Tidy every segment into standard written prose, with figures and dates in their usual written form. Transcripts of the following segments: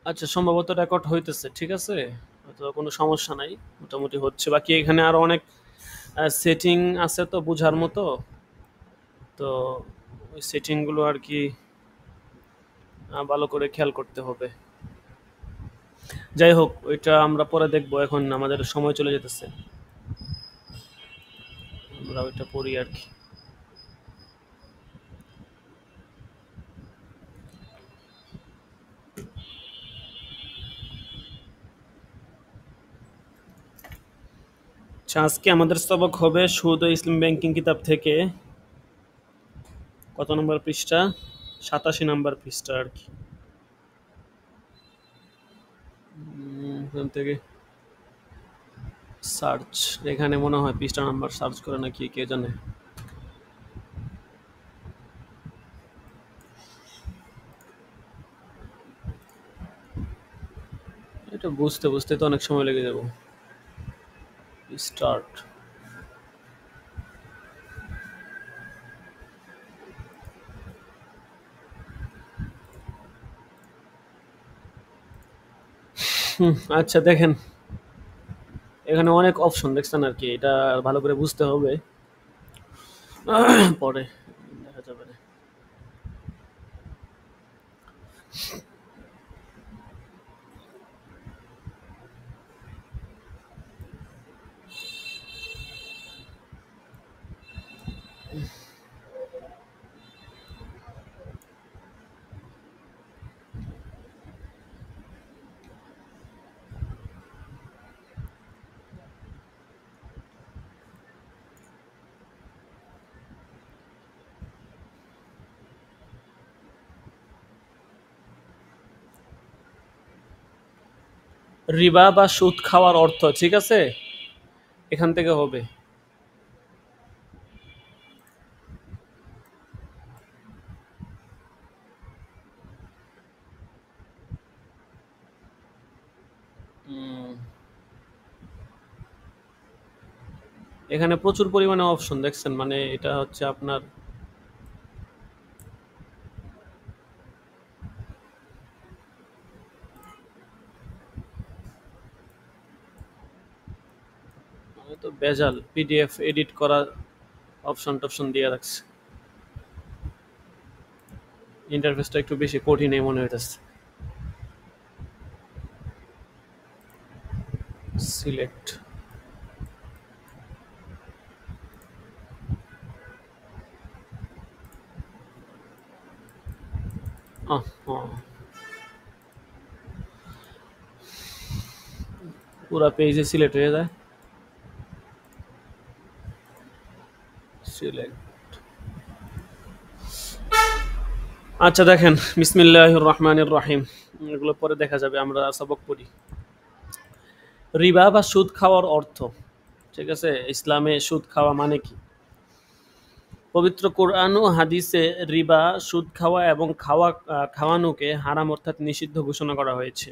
আচ্ছা, সম্ভবত রেকর্ড হইতেছে। ঠিক আছে? হয়তো কোনো সমস্যা নাই। মোটামুটি হচ্ছে। বাকি এখানে আরো অনেক সেটিং আছে তো বুঝার মতো। তো ওই সেটিং গুলো আরকি ভালো করে খেয়াল করতে হবে। যাই হোক, ওইটা আমরা পরে দেখবো। এখন আমাদের সময় চলে যেতেছে। আমরা ওইটা পড়ি আরকি। আচ্ছা, আজকে আমাদের সবক হবে সুদ ও ইসলাম ব্যাংকিং কিতাব থেকে। কত নম্বর পৃষ্ঠা? 87 নম্বর পৃষ্ঠা আরকি। এখান থেকে সার্চ, এখানে মনে হয় পৃষ্ঠা নাম্বার সার্চ করে নাকি কে জানে। এটা বুঝতে বুঝতে তো অনেক সময় লেগে যাব। স্টার্ট। আচ্ছা দেখেন, এখানে অনেক অপশন দেখছেন আর কি। এটা ভালো করে বুঝতে হবে। পরে দেখা যাবে না। রিবা বা সুদ খাওয়ার অর্থ, ঠিক আছে? এখান থেকে হবে। এখানে প্রচুর পরিমাণে অপশন দেখছেন, মানে এটা হচ্ছে আপনার তো বেজাল পিডিএফ এডিট করা অপশন টপশন দিয়ে রাখছে। ইন্টারফেসটা একটু বেশি কঠিনই মনে হইতেছে। সিলেক্ট। পুরা পেজে সিলেক্ট হয়ে যায়। সিলেক্ট। আচ্ছা দেখেন, বিসমিল্লাহির রহমানির রহিম। এগুলো পরে দেখা যাবে, আমরা সবক পড়ি। রিবা বা সুদ খাওয়ার অর্থ, ঠিক আছে? ইসলামে সুদ খাওয়া মানে কি? পবিত্র কোরআন ও হাদিসে রিবা, সুদ খাওয়া এবং খাওয়ানোকে হারাম অর্থাৎ নিষিদ্ধ ঘোষণা করা হয়েছে।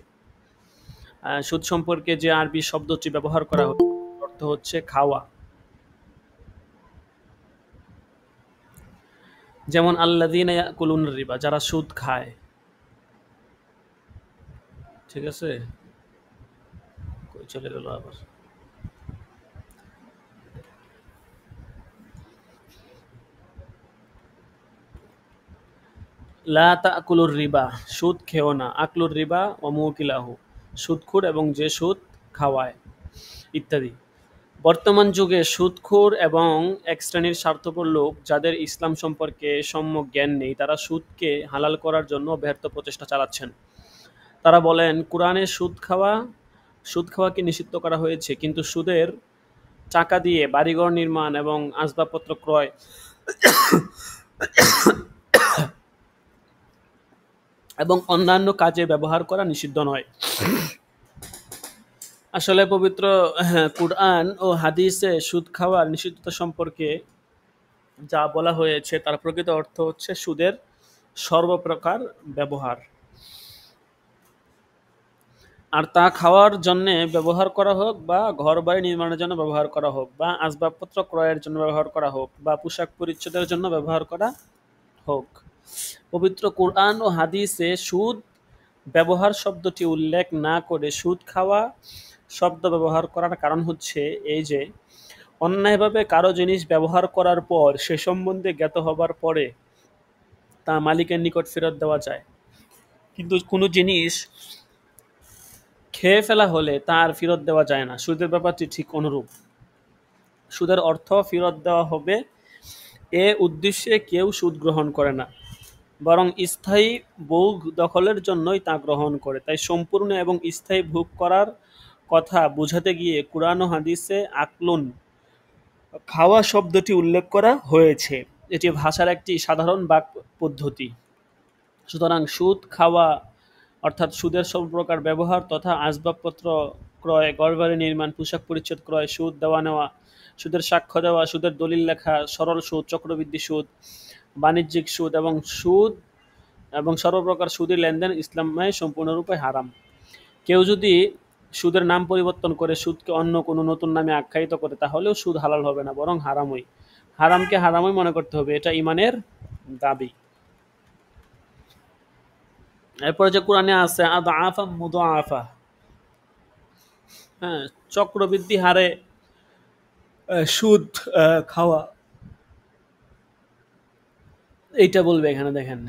সুদ সম্পর্কে যে আরবি শব্দটি ব্যবহার করা হচ্ছে অর্থ হচ্ছে খাওয়া। যেমন আল্লাযীনা ইয়াকুলুন রিবা, যারা সুদ খায়। ঠিক আছে? কই চলে গেল আবার? লা তাকুলুর রিবা, সুদ খেও না। আকলুর রিবা ও মুকিলাহু, সুদখোর এবং যে সুদ খাওয়ায়, ইত্যাদি। বর্তমান যুগে সুদখোর এবং এক শ্রেণীর স্বার্থপর লোক যাদের ইসলাম সম্পর্কে সম্যক জ্ঞান নেই, তারা সুদকে হালাল করার জন্য ব্যর্থ প্রচেষ্টা চালাচ্ছেন। তারা বলেন, কোরআনে সুদ খাওয়াকে নিষিদ্ধ করা হয়েছে, কিন্তু সুদের টাকা দিয়ে বাড়িঘর নির্মাণ এবং আসবাবপত্র ক্রয় এবং অন্যান্য কাজে ব্যবহার করা নিষিদ্ধ নয়। আসলে পবিত্র কুরআন ও হাদিসে সুদ খাওয়ার নিষিদ্ধতা সম্পর্কে যা বলা হয়েছে তার প্রকৃত অর্থ হচ্ছে সুদের সর্বপ্রকার ব্যবহার। আর তা খাওয়ার জন্য ব্যবহার করা হোক, বা ঘর বাড়ি নির্মাণের জন্য ব্যবহার করা হোক, বা আসবাবপত্র ক্রয়ের জন্য ব্যবহার করা হোক, বা পোশাক পরিচ্ছদের জন্য ব্যবহার করা হোক। পবিত্র কোরআন ও হাদিসে সুদ ব্যবহার শব্দটি উল্লেখ না করে সুদ খাওয়া শব্দ ব্যবহার করার কারণ হচ্ছে এই যে অন্যায়ভাবে কারো জিনিস ব্যবহার করার পর সে সম্বন্ধে জ্ঞাত হবার পরে তা মালিকের নিকট ফেরত দেওয়া যায়, কিন্তু কোনো জিনিস খেয়ে ফেলা হলে তা আর ফেরত দেওয়া যায় না। সুদের ব্যাপারটি ঠিক অনুরূপ। সুদের অর্থ ফেরত দেওয়া হবে এ উদ্দেশ্যে কেউ সুদ গ্রহণ করে না, বরং স্থায়ী ভোগ দখলের জন্যই তা গ্রহণ করে। তাই সম্পূর্ণ এবং স্থায়ী ভোগ করার কথা বোঝাতে গিয়ে কুরআন ও হাদিসে আকলুন খাওয়া শব্দটি উল্লেখ করা হয়েছে। এটি ভাষার একটি সাধারণ বাক পদ্ধতি। সুতরাং সুদ খাওয়া অর্থাৎ সুদের সব প্রকার ব্যবহার তথা আসবাবপত্র ক্রয়, ঘরবাড়ি নির্মাণ, পোশাক পরিচ্ছদ ক্রয়, সুদ দেওয়া নেওয়া, সুদের সাক্ষ্য দেওয়া, সুদের দলিল লেখা, সরল সুদ, চক্রবৃদ্ধি সুদ, বাণিজ্যিক সুদ এবং সর্বপ্রকার সুদী লেনদেন ইসলামে সম্পূর্ণরূপে হারাম। কেউ যদি সুদের নাম পরিবর্তন করে সুদকে অন্য কোনো নতুন নামে আখ্যায়িত করে তাহলেও সুদ হালাল হবে না, বরং হারামই। হারামকে হারামই মনে করতে হবে, এটা ইমানের দাবি। এরপরে যে কোরআনে আছে আদআফা মুদাআফা, হ্যাঁ, চক্রবৃদ্ধি হারে সুদ খাওয়া, এইটা বলবে এখানে দেখেন।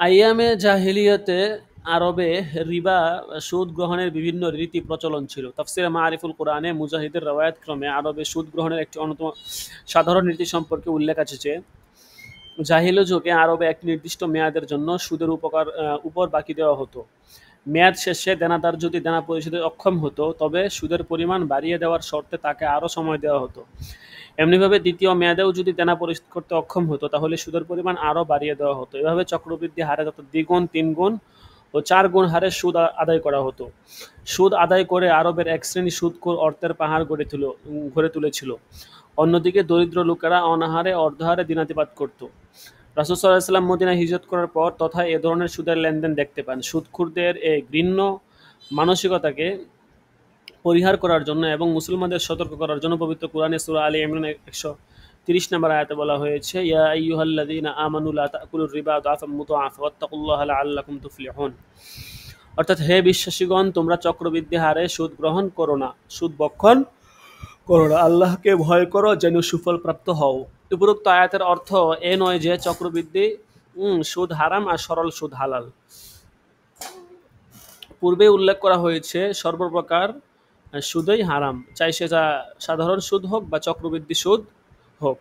আইয়ামে জাহিলিয়াতে আরবে রিবা সুদ গ্রহণের বিভিন্ন রীতি প্রচলন ছিল। তাফসিরে মারিফুল কোরআনে মুজাহিদের রওয়ায়াত ক্রমে আরবে সুদ গ্রহণের একটি অন্যতম সাধারণ রীতি সম্পর্কে উল্লেখ আছে যে জাহিল যুগে আরবে একটি নির্দিষ্ট মেয়াদের জন্য সুদের উপর বাকি দেওয়া হতো। মেয়াদ শেষে দেনাদার যদি দেনা পরিশোধে অক্ষম হতো তবে সুদের পরিমাণ বাড়িয়ে দেওয়ার শর্তে তাকে আরও সময় দেওয়া হতো। এমনিভাবে দ্বিতীয় মেয়াদেও যদি দেনা পরিশোধ করতে অক্ষম হতো তাহলে সুদের পরিমাণ আরও বাড়িয়ে দেওয়া হতো। এভাবে চক্রবৃদ্ধি হারে তত দ্বিগুণ, তিনগুণ ও 4 গুণ হারে সুদ আদায় করা হতো। সুদ আদায় করে আরবের এক শ্রেণী সুদখোর অর্থের পাহাড় গড়ে তুলেছিল। অন্যদিকে দরিদ্র লোকেরা অনাহারে অর্ধহারে দিনাতিপাত করত। রাসূল সাল্লাল্লাহু আলাইহি ওয়াসাল্লাম মদিনায় হিজরত করার পর তথা এ ধরনের সুদের লেনদেন দেখতে পান। সুদখোরদের এই ঘৃণ্য মানসিকতাকে পরিহার করার জন্য এবং মুসলমানদের সতর্ক করার জন্য পবিত্র কোরআনে সূরা আলী ইমরানের 130 নম্বর আয়াতে বলা হয়েছে, ইয়া আইয়ুহাল্লাযীনা আমানু লা তাকুলুর রিবা আদআফাম মুদাআফা ওয়াত্তাকুল্লাহা লাআল্লাকুম তুফলিহুন। অর্থাৎ হে বিশ্বাসীগণ, তোমরা চক্রবৃদ্ধি হারে সুদ গ্রহণ করো না, সুদ ভক্ষণ করো না, আল্লাহকে ভয় করো যেন সুফল প্রাপ্ত হও। উপরোক্ত আয়াতের অর্থ এ নয় যে চক্রবৃদ্ধি সুদ হারাম আর সরল সুদ হালাল। পূর্বে উল্লেখ করা হয়েছে সর্বপ্রকার সুদই হারাম, চাই সেটা সাধারণ সুদ হোক বা চক্রবৃদ্ধি সুদ হোক।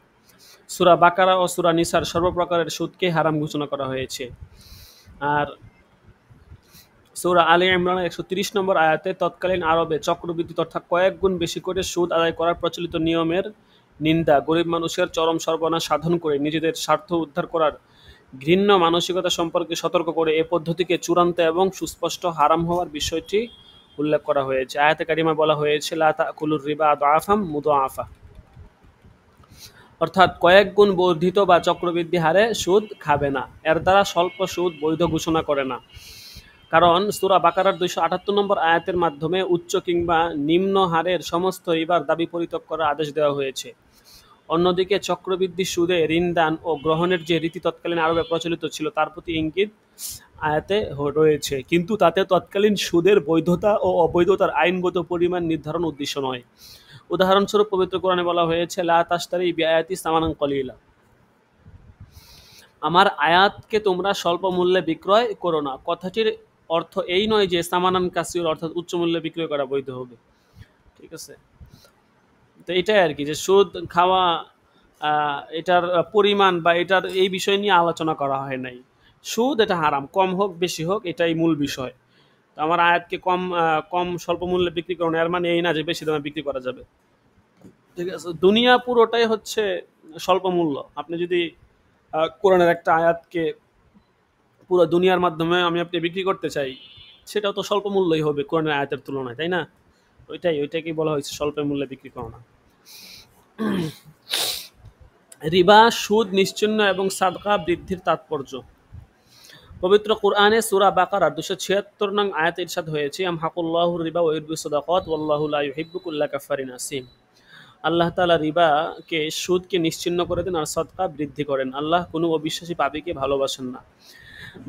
সূরা বাকারা ও সূরা নিসার সর্বপ্রকারের সুদকে হারাম ঘোষণা করা হয়েছে। আর সূরা আলী ইমরানের 130 নম্বর আয়াতে তৎকালীন আরবে চক্রবৃদ্ধি তথা কয়েক গুণ বেশি করে সুদ আদায় করার প্রচলিত নিয়মের নিন্দা, গরিব মানুষের চরম সর্বনাশ সাধন করে নিজেদের স্বার্থ উদ্ধার করার ঘৃণ্য মানসিকতা সম্পর্কে সতর্ক করে এ পদ্ধতিকে চূড়ান্ত এবং সুস্পষ্ট হারাম হওয়ার বিষয়টি উল্লেখ করা হয়েছে। আয়াতে কারিমায় বলা হয়েছে লা তাকুলুর রিবা আদআফাম মুদাআফা, অর্থাৎ কয়েক গুণ বর্ধিত বা চক্রবৃদ্ধি হারে সুদ খাবে না। এর দ্বারা স্বল্প সুদ বৈধ ঘোষণা করে না, কারণ সূরা বাকারার 278 নম্বর আয়াতের মাধ্যমে উচ্চ কিংবা নিম্ন হারের সমস্ত রিবার দাবি পরিত্যাগ করার আদেশ দেওয়া হয়েছে। অন্যদিকে চক্রবৃদ্ধি সুদে ঋণদান ও গ্রহণের যে রীতি তৎকালীন আরবে প্রচলিত ছিল তার প্রতি ইঙ্গিত আয়াতে রয়েছে, কিন্তু তাতে তৎকালীন সুদের বৈধতা ও অবৈধতার আইনগত পরিমাণ নির্ধারণ উদ্দেশ্য নয়। উদাহরণস্বরূপ পবিত্র কোরআনে বলা হয়েছে লা তাশতারি বিআয়াতি সামানান কলিলা, আমার আয়াতকে তোমরা স্বল্প মূল্যে বিক্রয় করো না। কথাটির অর্থ এই নয় যে সামানান কাসির অর্থাৎ উচ্চ মূল্যে বিক্রয় করা বৈধ হবে। ঠিক আছে, তো এটাই আর কি যে সুদ খাওয়া এটার পরিমাণ বা এটার এই বিষয় নিয়ে আলোচনা করা হয় নাই। সুদ এটা হারাম, কম হোক বেশি হোক এটাই মূল বিষয়। তো আমার আয়াতকে কম স্বল্প মূল্যে বিক্রি করো না, এর মানে এই না যে বেশি দামে বিক্রি করা যাবে। ঠিক আছে, দুনিয়া পুরোটাই হচ্ছে স্বল্প মূল্য। আপনি যদি কোরআনের একটা আয়াতকে পুরো দুনিয়ার মাধ্যমে আপনি বিক্রি করতে চাই, সেটাও তো স্বল্প মূল্যই হবে কোরআনের আয়াতের তুলনায়, তাই না? ওইটাকেই বলা হয়েছে স্বল্প মূল্যে বিক্রি করো না। রিবা সুদ নিশ্চিহ্ন এবং সাদকা বৃদ্ধির তাৎপর্য। পবিত্র কোরআনে সূরা বাকারার 276 নং আয়াতে ইরশাদ হয়েছে, আমহাকুল্লাহুর রিবা ওয়া ইউরবি সাদাকাত ওয়াল্লাহু লা ইউহিব্বু কুল্লা কাফারিন আসিম। আল্লাহ তাআলা রিবাকে সুদকে নিশ্চিহ্ন করে দেন আর সদকা বৃদ্ধি করেন। আল্লাহ কোনো অবিশ্বাসী পাপীকে ভালোবাসেন না।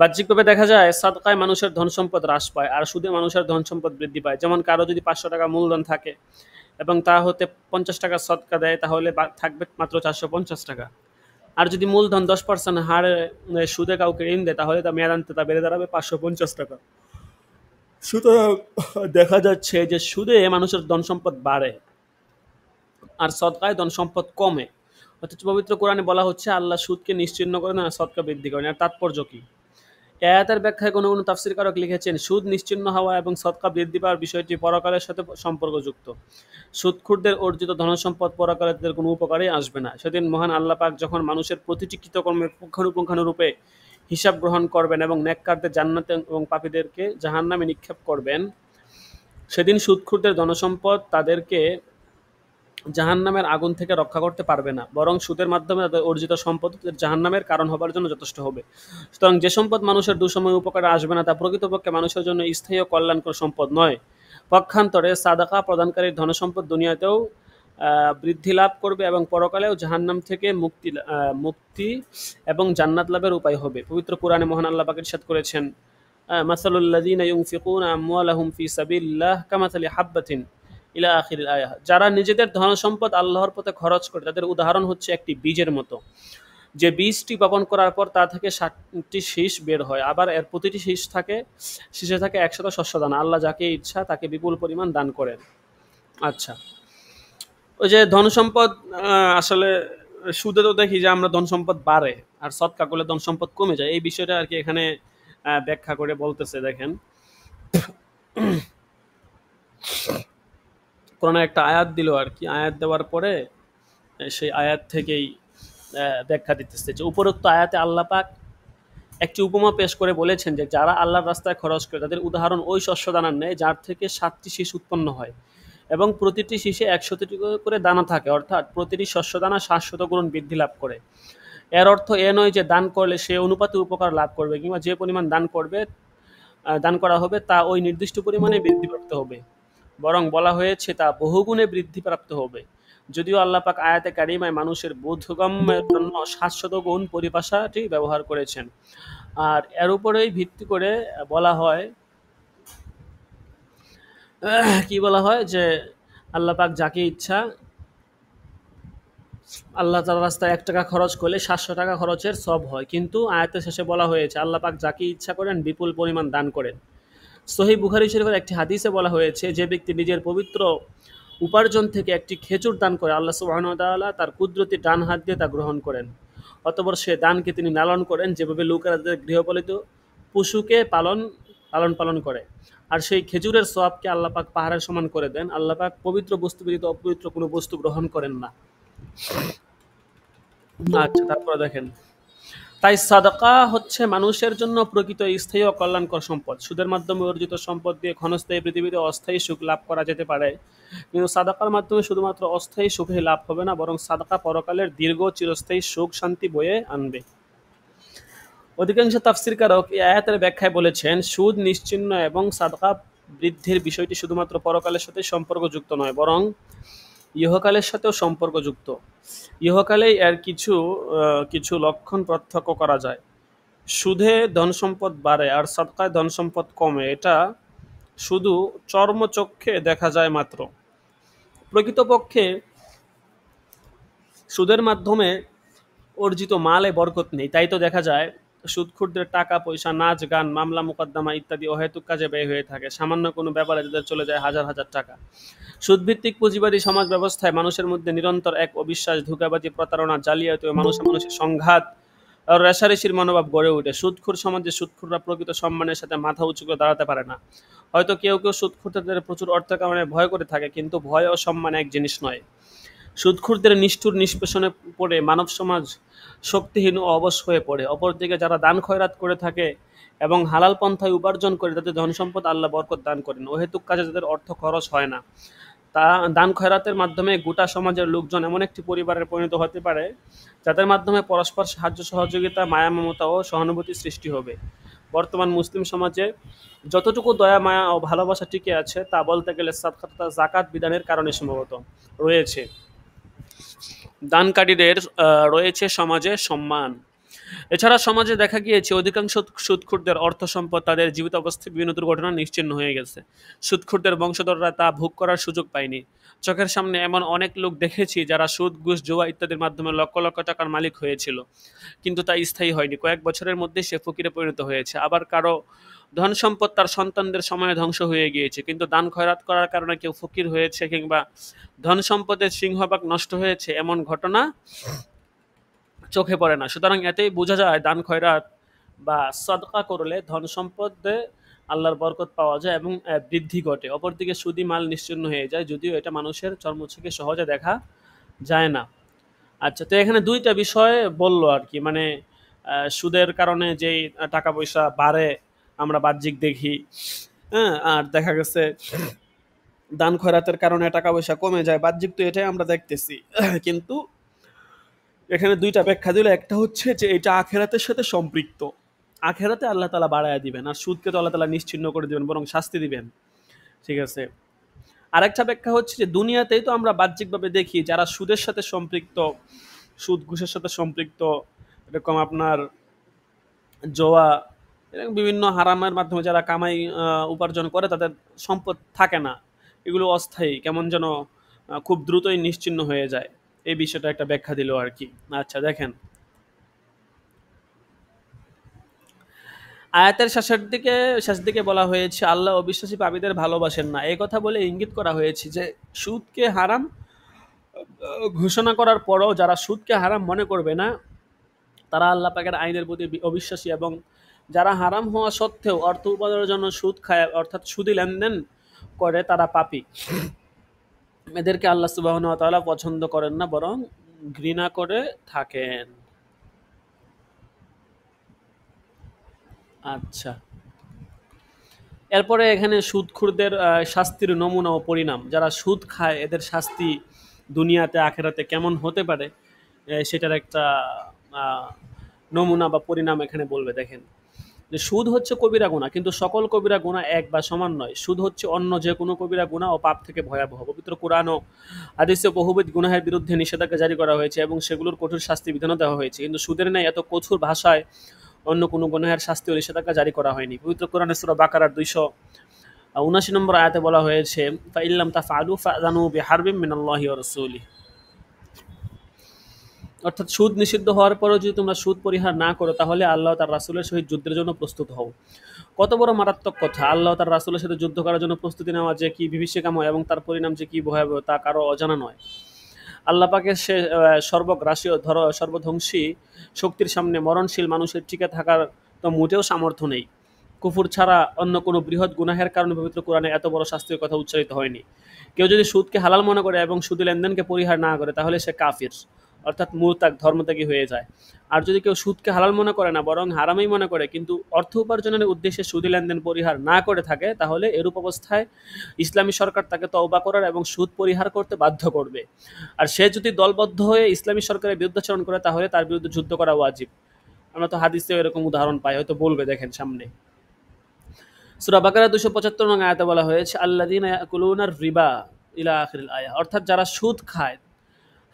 বাহ্যিকভাবে দেখা যায় সাদকায় মানুষের ধন সম্পদ হ্রাস পায় আর সুদে মানুষের ধন সম্পদ বৃদ্ধি পায়। যেমন কারো যদি ৫০০ টাকা মূলধন থাকে এবং তা হতে ৫০ টাকা সদকা দেয় তাহলে থাকবে মাত্র ৪৫০ টাকা। আর যদি মূলধন ১০% হারে সুদে কাউকে ঋণ দেয় তাহলে তা মেয়াদান্তে তা বেড়ে দাঁড়াবে ৫৫০ টাকা। সুতরাং দেখা যাচ্ছে যে সুদে মানুষের ধন সম্পদ বাড়ে আর সদকায় ধন সম্পদ কমে। অথচ পবিত্র কোরআনে বলা হচ্ছে আল্লাহ সুদকে নিশ্চিহ্ন করেন আর সদকা বৃদ্ধি করেন। এর তাৎপর্য কি? এ আয়াতের ব্যাখ্যায় কোনো তাফসীরকারক লিখেছেন, সুদ নিশ্চিহ্ন হওয়া এবং সদকা বৃদ্ধি পাওয়ার বিষয়টি পরকালের সাথে সম্পর্কযুক্ত। সুদখোরদের অর্জিত ধনসম্পদ পরকালে তাদের কোনো উপকারেই আসবে না। সেদিন মহান আল্লাহ পাক যখন মানুষের প্রতিটি কৃতকর্মের পুঙ্খানুপুঙ্খানুরূপে হিসাব গ্রহণ করবেন এবং নেককারদের জান্নাতে এবং পাপীদেরকে জাহান্নামে নিক্ষেপ করবেন, সেদিন সুদখোরদের ধনসম্পদ তাদেরকে জাহান্নামের আগুন থেকে রক্ষা করতে পারবে না, বরং সুদের মাধ্যমে তাদের অর্জিত সম্পদ তাদের জাহান্নামের কারণ হবার জন্য যথেষ্ট হবে। সুতরাং যে সম্পদ মানুষের দুসময় উপকারে আসবে না তা প্রকৃতপক্ষে মানুষের জন্য স্থায়ী ও কল্যাণকর সম্পদ নয়। পক্ষান্তরে সাদাকা প্রদানকারীর ধনসম্পদ দুনিয়াতেও বৃদ্ধি লাভ করবে এবং পরকালেও জাহান্নাম থেকে মুক্তি এবং জান্নাত লাভের উপায় হবে। পবিত্র কোরআনে মহান আল্লাহ পাক ইরশাদ করেছেন, মাসালুল লাযিনা ইউনফিকুনা আমওয়ালাহুম ফি সাবিলিল্লাহ কামাসালি হাববাতিন ইলা আখিরিল আয়াহ। যারা নিজেদের ধনসম্পদ আল্লাহর পথে খরচ করে তাদের উদাহরণ হচ্ছে একটি বীজের মতো, যে বীজটি বপন করার পর তা থেকে ৬০টি শীষ বের হয়, আবার এর প্রতিটি শীষে থাকে ১০০ শস্যদানা। আল্লাহ যাকে ইচ্ছা তাকে বিপুল পরিমাণ দান করেন। আচ্ছা, ওই যে ধনসম্পদ আসলে সুদে তো দেখি যে আমরা ধনসম্পদ বাড়ে আর সদকা করলে ধনসম্পদ কমে যায়, এই বিষয়টা আর কি এখানে ব্যাখ্যা করে বলতেছে। দেখেন, কোরআনে একটা আয়াত দিল আর কি, আয়াত দেওয়ার পরে সেই আয়াত থেকেই ব্যাখ্যা দিতেছে যে উপরোক্ত আয়াতে আল্লাহ পাক একটি উপমা পেশ করে বলেছেন যে যারা আল্লাহর রাস্তায় খরচ করে তাদের উদাহরণ ওই শস্য দানার নেয় যার থেকে ৭টি শীষ উৎপন্ন হয় এবং প্রতিটি শীষে ১০০টি করে দানা থাকে, অর্থাৎ প্রতিটি শস্য দানা ৭০০ গুণ বৃদ্ধি লাভ করে। এর অর্থ এ নয় যে দান করলে সে অনুপাতে উপকার লাভ করবে কিংবা যে পরিমাণ দান করা হবে তা ওই নির্দিষ্ট পরিমাণে বৃদ্ধিপ্রাপ্ত হবে, বরং বলা হয়েছে তা বহুগুণে বৃদ্ধিপ্রাপ্ত হবে। যদিও আল্লাহ পাক আয়াতে কারিমায় মানুষের বোধগম্যের জন্য ৭০০ গুণ পরিভাষাটি ব্যবহার করেছেন। আর এর উপরেই ভিত্তি করে বলা হয়, কি বলা হয় যে আল্লাহ পাক যাকে ইচ্ছা আল্লাহ তাআলার রাস্তায় ১ টাকা খরচ করলে ৭০০ টাকা খরচের সওয়াব হয়। কিন্তু আয়াতের শেষে বলা হয়েছে আল্লাহ পাক যাকে ইচ্ছা করেন বিপুল পরিমাণ দান করেন। সহিহ বুখারী শরীফের একটি হাদিসে বলা হয়েছে, যে ব্যক্তি নিজের পবিত্র উপার্জন থেকে একটি খেজুর দান করে আল্লাহ সুবহানাহু ওয়া তাআলা তার কুদরতি ডান হাত দিয়ে তা গ্রহণ করেন। অতঃপর সে দানকে তিনি লালন করেন যেভাবে লোকেরা তাদের গৃহপালিত পশুকে পালন করে। আর সেই খেজুরের সওয়াবকে আল্লাহ পাক পাহাড়ের সমান করে দেন। আল্লাহ পাক পবিত্র বস্তু ব্যতীত অপবিত্র কোনো বস্তু গ্রহণ করেন না। আচ্ছা, তারপরে দেখেন, তাই সাদাকা হচ্ছে মানুষের জন্য প্রকৃত স্থায়ী ও কল্যাণকর সম্পদ। সুদের মাধ্যমে অর্জিত সম্পদ দিয়ে ক্ষণস্থায়ী পৃথিবীতে অস্থায়ী সুখ লাভ করা যেতে পারে, কিন্তু সাদাকার মাধ্যমে শুধুমাত্র অস্থায়ী সুখে লাভ হবে না, বরং সাদাকা পরকালের দীর্ঘ চিরস্থায়ী সুখ শান্তি বয়ে আনবে। অধিকাংশ তাফসীরকারক এই আয়াতের ব্যাখ্যায় বলেছেন, সুদ নিশ্চিহ্ন এবং সাদাকা বৃদ্ধির বিষয়টি শুধুমাত্র পরকালের সাথে সম্পর্কযুক্ত নয়, বরং ইহকালের সাথেও সম্পর্কযুক্ত। ইহকালেই এর কিছু লক্ষণ প্রত্যক্ষ করা যায়। সুদে ধনসম্পদ বাড়ে আর সাদকায় ধনসম্পদ কমে, এটা শুধু চর্মচক্ষে দেখা যায় মাত্র। প্রকৃতপক্ষে সুদের মাধ্যমে অর্জিত মালে বরকত নেই। তাই তো দেখা যায় সুদখোরদের টাকা পয়সা নাচ গান মামলা মোকদ্দমা ইত্যাদি অহেতুক কাজে ব্যয় হয়ে থাকে। সামান্য কোনো ব্যাপারে তাদের চলে যায় হাজার হাজার টাকা। সুদভিত্তিক পুঁজিবাদী সমাজ ব্যবস্থায় মানুষের মধ্যে নিরন্তর এক অবিশ্বাস, ধোঁকাবাজি, প্রতারণা, জালিয়াতি ও মানুষের সংঘাত আর রেষারেষির মনোভাব গড়ে ওঠে। সুদখোর সমাজে সুদখোররা প্রকৃত সম্মানের সাথে মাথা উঁচু করে দাঁড়াতে পারে না। হয়তো কেউ সুদখোরদের প্রচুর অর্থ কামানোর ভয় করে থাকে, কিন্তু ভয় ও সম্মান এক জিনিস নয়। সুদখোরদের নিষ্ঠুর নিষ্পেষণে পড়ে মানব সমাজ শক্তিহীন ও অবশ হয়ে পড়ে। অপরদিকে যারা দান খয়রাত করে থাকে এবং হালাল পন্থায় উপার্জন করে তাদের ধনসম্পদ আল্লাহ বরকত দান করেন। অহেতুক কাজে তাদের অর্থ খরচ হয় না। তা দান খয়রাতের মাধ্যমে গোটা সমাজের লোকজন এমন একটি পরিবারের পরিণত হতে পারে যাদের মাধ্যমে পরস্পর সাহায্য সহযোগিতা, মায়া মমতা ও সহানুভূতি সৃষ্টি হবে। বর্তমান মুসলিম সমাজে যতটুকু দয়া মায়া ও ভালোবাসা টিকে আছে তা বলতে গেলে সাদকা তথা জাকাত বিধানের কারণে সম্ভবত রয়েছে। দানকারীদের রয়েছে সমাজে সম্মান। এছাড়া সমাজে দেখা গিয়েছে অধিকাংশ সুদখোরদের অর্থ সম্পদ তাদের জীবিত অবস্থায় বিভিন্ন দুর্ঘটনা নিশ্চিহ্ন হয়ে গেছে। সুদখোরদের বংশধররা তা ভোগ করার সুযোগ পায়নি। চোখের সামনে এমন অনেক লোক দেখেছি যারা সুদ, ঘুষ, জুয়া ইত্যাদির মাধ্যমে লক্ষ লক্ষ টাকার মালিক হয়েছিল, কিন্তু তা স্থায়ী হয়নি। কয়েক বছরের মধ্যে সে ফকিরে পরিণত হয়েছে। আবার কারো ধন সম্পদ তার সন্তানদের সময়ে ধ্বংস হয়ে গিয়েছে, কিন্তু দান খয়রাত করার কারণে কেউ ফকির হয়েছে কিংবা ধন সম্পদের সিংহভাগ নষ্ট হয়েছে এমন ঘটনা চোখে পড়ে না। সুতরাং এতেই বোঝা যায় দান খয়রাত বা সদকা করলে ধন সম্পদে আল্লাহর বরকত পাওয়া যায় এবং বৃদ্ধি ঘটে। অপরদিকে সুদি মাল নিশ্চিহ্ন হয়ে যায়, যদিও এটা মানুষের চর্মচোখে সহজে দেখা যায় না। আচ্ছা, তো এখানে দুইটা বিষয় বললো আর কি, মানে সুদের কারণে যেই টাকা পয়সা বাড়ে আমরা বাহ্যিক দেখি, হ্যাঁ, আর দেখা গেছে দান খয়রাতের কারণে টাকা পয়সা কমে যায়, বাহ্যিক তো এটাই আমরা দেখতেছি। কিন্তু এখানে দুইটা ব্যাখ্যা দিল। একটা হচ্ছে যে এটা আখেরাতের সাথে সম্পৃক্ত, আখেরাতে আল্লাহ তালা বাড়ায় দিবেন, আর সুদকে তো আল্লাহ তালা নিশ্চিহ্ন করে দিবেন, বরং শাস্তি দিবেন। ঠিক আছে। আরেকটা ব্যাখ্যা হচ্ছে যে দুনিয়াতেই তো আমরা বাহ্যিকভাবে দেখি যারা সুদের সাথে সম্পৃক্ত, সুদ ঘুষের সাথে সম্পৃক্ত, এরকম আপনার জোয়া, এরকম বিভিন্ন হারামের মাধ্যমে যারা কামাই উপার্জন করে তাদের সম্পদ থাকে না, এগুলো অস্থায়ী, কেমন যেন খুব দ্রুতই নিশ্চিহ্ন হয়ে যায়। এই বিষয়টা একটা ব্যাখ্যা দিল আর কি। আচ্ছা দেখেন, আয়াতের শেষ দিকে বলা হয়েছে আল্লাহ অবিশ্বাসী পাপীদের ভালোবাসেন না। এই কথা বলে ইঙ্গিত করা হয়েছে যে সুদকে হারাম ঘোষণা করার পরও যারা সুদকে হারাম মনে করবে না তারা আল্লাহ পাকের আইনের প্রতি অবিশ্বাসী, এবং যারা হারাম হওয়া সত্ত্বেও অর্থ উপার্জনের জন্য সুদ খায় অর্থাৎ সুদী লেনদেন করে তারা পাপী। এদেরকে আল্লাহ সুবহানাহু ওয়া তাআলা পছন্দ করেন না, বরং ঘৃণা করে থাকেন। আচ্ছা, এরপরে এখানে সুদখোরদের শাস্তির নমুনা ও পরিণাম। যারা সুদ খায় এদের শাস্তি দুনিয়াতে আখেরাতে কেমন হতে পারে সেটার একটা আহ, নমুনা বা পরিণাম এখানে বলবে। দেখেন যে সুদ হচ্ছে কবিরা গুনাহ, কিন্তু সকল কবিরা গুনাহ এক বা সমান নয়। সুদ হচ্ছে অন্য যে কোনো কবিরা গুনাহ ও পাপ থেকে ভয়াবহ। পবিত্র কোরআন ও হাদিসে বহুবিধ গুনাহের বিরুদ্ধে নিষেধাজ্ঞা জারি করা হয়েছে এবং সেগুলোর কঠোর শাস্তি বিধানও দেওয়া হয়েছে, কিন্তু সুদের ন্যায় এত কঠোর ভাষায় অন্য কোনো গুনাহের শাস্তি ও নিষেধাজ্ঞা জারি করা হয়নি। পবিত্র কোরআনে সূরা বাকারার 279 নম্বর আয়াতে বলা হয়েছে, ফাইল্লাম তাফআলু ফাযানু বিহারবিম মিনাল্লাহি ওয়া রাসূলিহি। অর্থাৎ সুদ নিষিদ্ধ হওয়ার পরেও যদি তোমরা সুদ পরিহার না করো তাহলে আল্লাহ তার রাসূলের সহিত যুদ্ধের জন্য প্রস্তুত হও। কত বড় মারাত্মক কথা! আল্লাহ তার রাসূলের সাথে যুদ্ধ করার জন্য প্রস্তুতি নেওয়া যে কি বিভীষিকাময় এবং তার পরিণাম যে কি ভয়াবহ তা কারো অজানা নয়। আল্লাহ পাকের সে সর্বগ্রাসী ও সর্বধ্বংসী শক্তির সামনে মরণশীল মানুষের টিকে থাকার তো মোটেও সামর্থ্য নেই। কুফর ছাড়া অন্য কোনো বৃহৎ গুনাহের কারণে পবিত্র কোরআনে এত বড় শাস্তির কথা উচ্চারিত হয়নি। কেউ যদি সুদকে হালাল মনে করে এবং সুদী লেনদেনকে পরিহার না করে তাহলে সে কাফির, অর্থাৎ মুরতাদ, ধর্মত্যাগী হয়ে যায়। আর যদি কেউ সুদকে হালাল মনে করে না বরং হারামই মনে করে কিন্তু অর্থ উপার্জনের উদ্দেশ্যে সুদী লেনদেন পরিহার না করে থাকে, তাহলে এরূপ অবস্থায় ইসলামী সরকার তাকে তওবা করার এবং সুদ পরিহার করতে বাধ্য করবে। আর সে যদি দলবদ্ধ হয়ে ইসলামী সরকারের বিরুদ্ধাচরণ করে তাহলে তার বিরুদ্ধে যুদ্ধ করা ওয়াজিব। আমরা তো হাদিসেও এরকম উদাহরণ পাই, হয়তো বলবে, দেখেন সামনে সূরা বাকারা 275 নং আয়াতে বলা হয়েছে আল্লাযীনা ইয়াকুলুনার রিবা ইলা আখিরিল আয়া, অর্থাৎ যারা সুদ খায়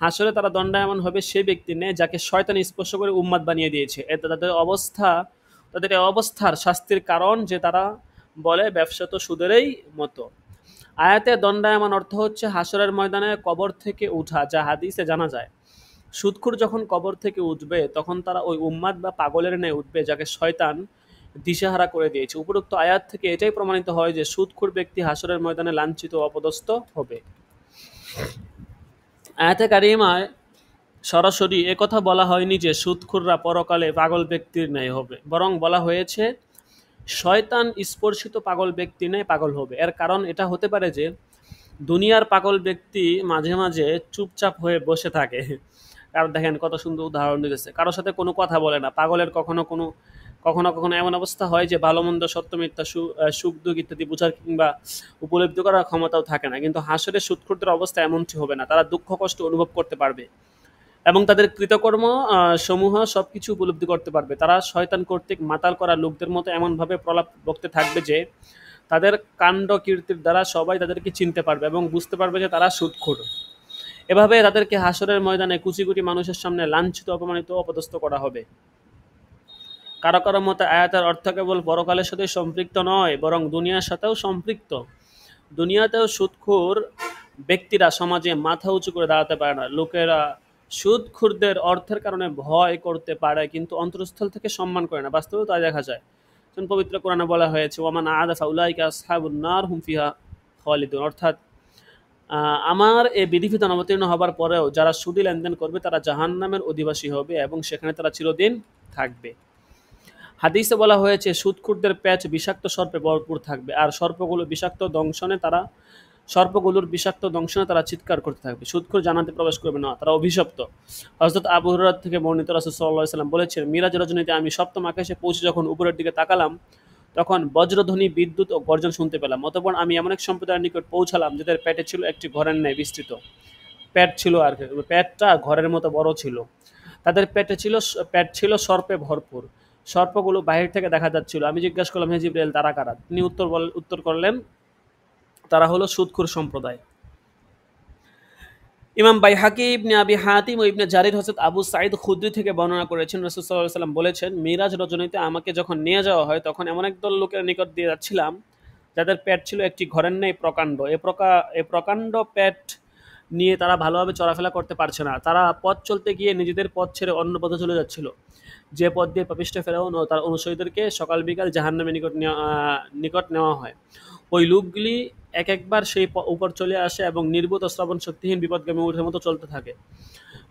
হাসরে তারা দণ্ডায়মান হবে সেই ব্যক্তি নেই যাকে শয়তান স্পর্শ করে উম্মাদ বানিয়ে দিয়েছে। এতে তাদের এই অবস্থার শাস্তির কারণ যে তারা বলে ব্যবসা তো সুদেরই মতো। আয়াতে দণ্ডায়মান অর্থ হচ্ছে হাসরের ময়দানে কবর থেকে উঠা, যা হাদিসে জানা যায়। সুদখোর যখন কবর থেকে উঠবে তখন তারা ওই উম্মাদ বা পাগলের ন্যায় উঠবে যাকে শয়তান দিশেহারা করে দিয়েছে। উপরোক্ত আয়াত থেকে এটাই প্রমাণিত হয় যে সুদখোর ব্যক্তি হাসরের ময়দানে লাঞ্ছিত ও অপদস্থ হবে। আয়াতে কারিমায় সরাসরি একথা বলা হয়নি যে সুদখোররা পরকালে পাগল ব্যক্তির ন্যায় হবে, বরং বলা হয়েছে শয়তান স্পর্শিত পাগল ব্যক্তি ন্যায় পাগল হবে। এর কারণ এটা হতে পারে যে দুনিয়ার পাগল ব্যক্তি মাঝে মাঝে চুপচাপ হয়ে বসে থাকে। কারণ দেখেন কত সুন্দর উদাহরণ দিতেছে, কারোর সাথে কোনো কথা বলে না। পাগলের কখনো কখনো এমন অবস্থা হয় যে ভালো মন্দ সত্য মিথ্যা সুখ দুঃখ ইত্যাদি বোঝার কিংবা উপলব্ধি করার ক্ষমতাও থাকে না। কিন্তু হাসরে সুদখোরদের অবস্থা এমনটি হবে না, তারা দুঃখ কষ্ট অনুভব করতে পারবে এবং তাদের কৃতকর্ম সমূহ সবকিছু উপলব্ধি করতে পারবে। তারা শয়তান কর্তৃক মাতাল করা লোকদের মতো এমনভাবে প্রলাপ বকতে থাকবে যে তাদের কাণ্ড কীর্তির দ্বারা সবাই তাদেরকে চিনতে পারবে এবং বুঝতে পারবে যে তারা সুদখোর। এভাবে তাদেরকে হাসরের ময়দানে কুচি কুচি মানুষের সামনে লাঞ্ছিত, অপমানিত, অপদস্থ করা হবে। কারো কারো মতে আয়াতের অর্থ কেবল পরকালের সাথে সম্পৃক্ত নয়, বরং দুনিয়ার সাথেও সম্পৃক্ত। দুনিয়াতেও সুদখোর ব্যক্তিরা সমাজে মাথা উঁচু করে দাঁড়াতে পারে না। লোকেরা সুদখোরদের অর্থের কারণে ভয় করতে পারে, কিন্তু অন্তরস্থল থেকে সম্মান করে না। বাস্তবেও তাই দেখা যায়। যেমন পবিত্র কোরআনে বলা হয়েছে, ওয়ামান আদা ফাউলাইকা আসহাবুন নার হুম ফিহা খালিদুন, অর্থাৎ আমার এই বিধিবিধান অবতীর্ণ হবার পরেও যারা সুদী লেনদেন করবে তারা জাহান্নামের অধিবাসী হবে এবং সেখানে তারা চিরদিন থাকবে। হাদিসে বলা হয়েছে সুদখোরদের প্যাচ বিষাক্ত সর্পে ভরপুর থাকবে, আর সর্পগুলোর বিষাক্ত দংশনে তারা চিৎকার করতে থাকবে। সুদখোর জান্নাতে প্রবেশ করবে না, তারা অভিশপ্ত। হযরত আবু হুরায়রা থেকে বর্ণিত, রাসূল সাল্লাল্লাহু আলাইহি ওয়াসাল্লাম বলেছেন, মিরাজ রজনীতে আমি সপ্তম আকাশে পৌঁছে যখন উপরের দিকে তাকালাম, তখন বজ্রধ্বনি, বিদ্যুৎ ও গর্জন শুনতে পেলাম। অতঃপর আমি এমন এক সম্প্রদায়ের নিকট পৌঁছালাম যাদের পেটে ছিল একটি ঘরের ন্যায় বিস্তৃত পেট ছিল, আর কি, পেটটা ঘরের মতো বড় ছিল। তাদের পেট ছিল সর্পে ভরপুর। সর্পগুলো বাহির থেকে দেখা যাচ্ছিল। আমি জিজ্ঞাসা করলাম, হে জিবরাইল, তারা কারা? তিনি উত্তর করলেন, তারা হলো সুদখোর সম্প্রদায়। ইমাম বাইহাকি, ইবনে আবি হাতিম ও ইবনে জারির হযরত আবু সাঈদ খুদরি থেকে বর্ণনা করেছেন, রাসূল সাল্লাল্লাহু আলাইহি ওয়াসাল্লাম বলেছেন, মিরাজ রজনীতে আমাকে যখন নিয়ে যাওয়া হয় তখন এমন একদল লোকের নিকট দিয়ে যাচ্ছিলাম যাদের পেট ছিল একটি ঘরের ন্যায় প্রকাণ্ড। এ প্রকাণ্ড পেট নিয়ে তারা ভালোভাবে চলাফেরা করতে পারছে না। তারা পথ চলতে গিয়ে নিজেদের পথ ছেড়ে অন্য পথে চলে যাচ্ছিল, যে পথ দিয়ে পাপিষ্ঠ ফেরাউন ও তার অনুসারীদেরকে সকাল বিকাল জাহান্নামের নিকট নেওয়া হয়। ওই লোকগুলি এক একবার সেই উপর চলে আসে এবং নির্বোধ ও শ্রবণ শক্তিহীন বিপদগামী উটের মতো চলতে থাকে।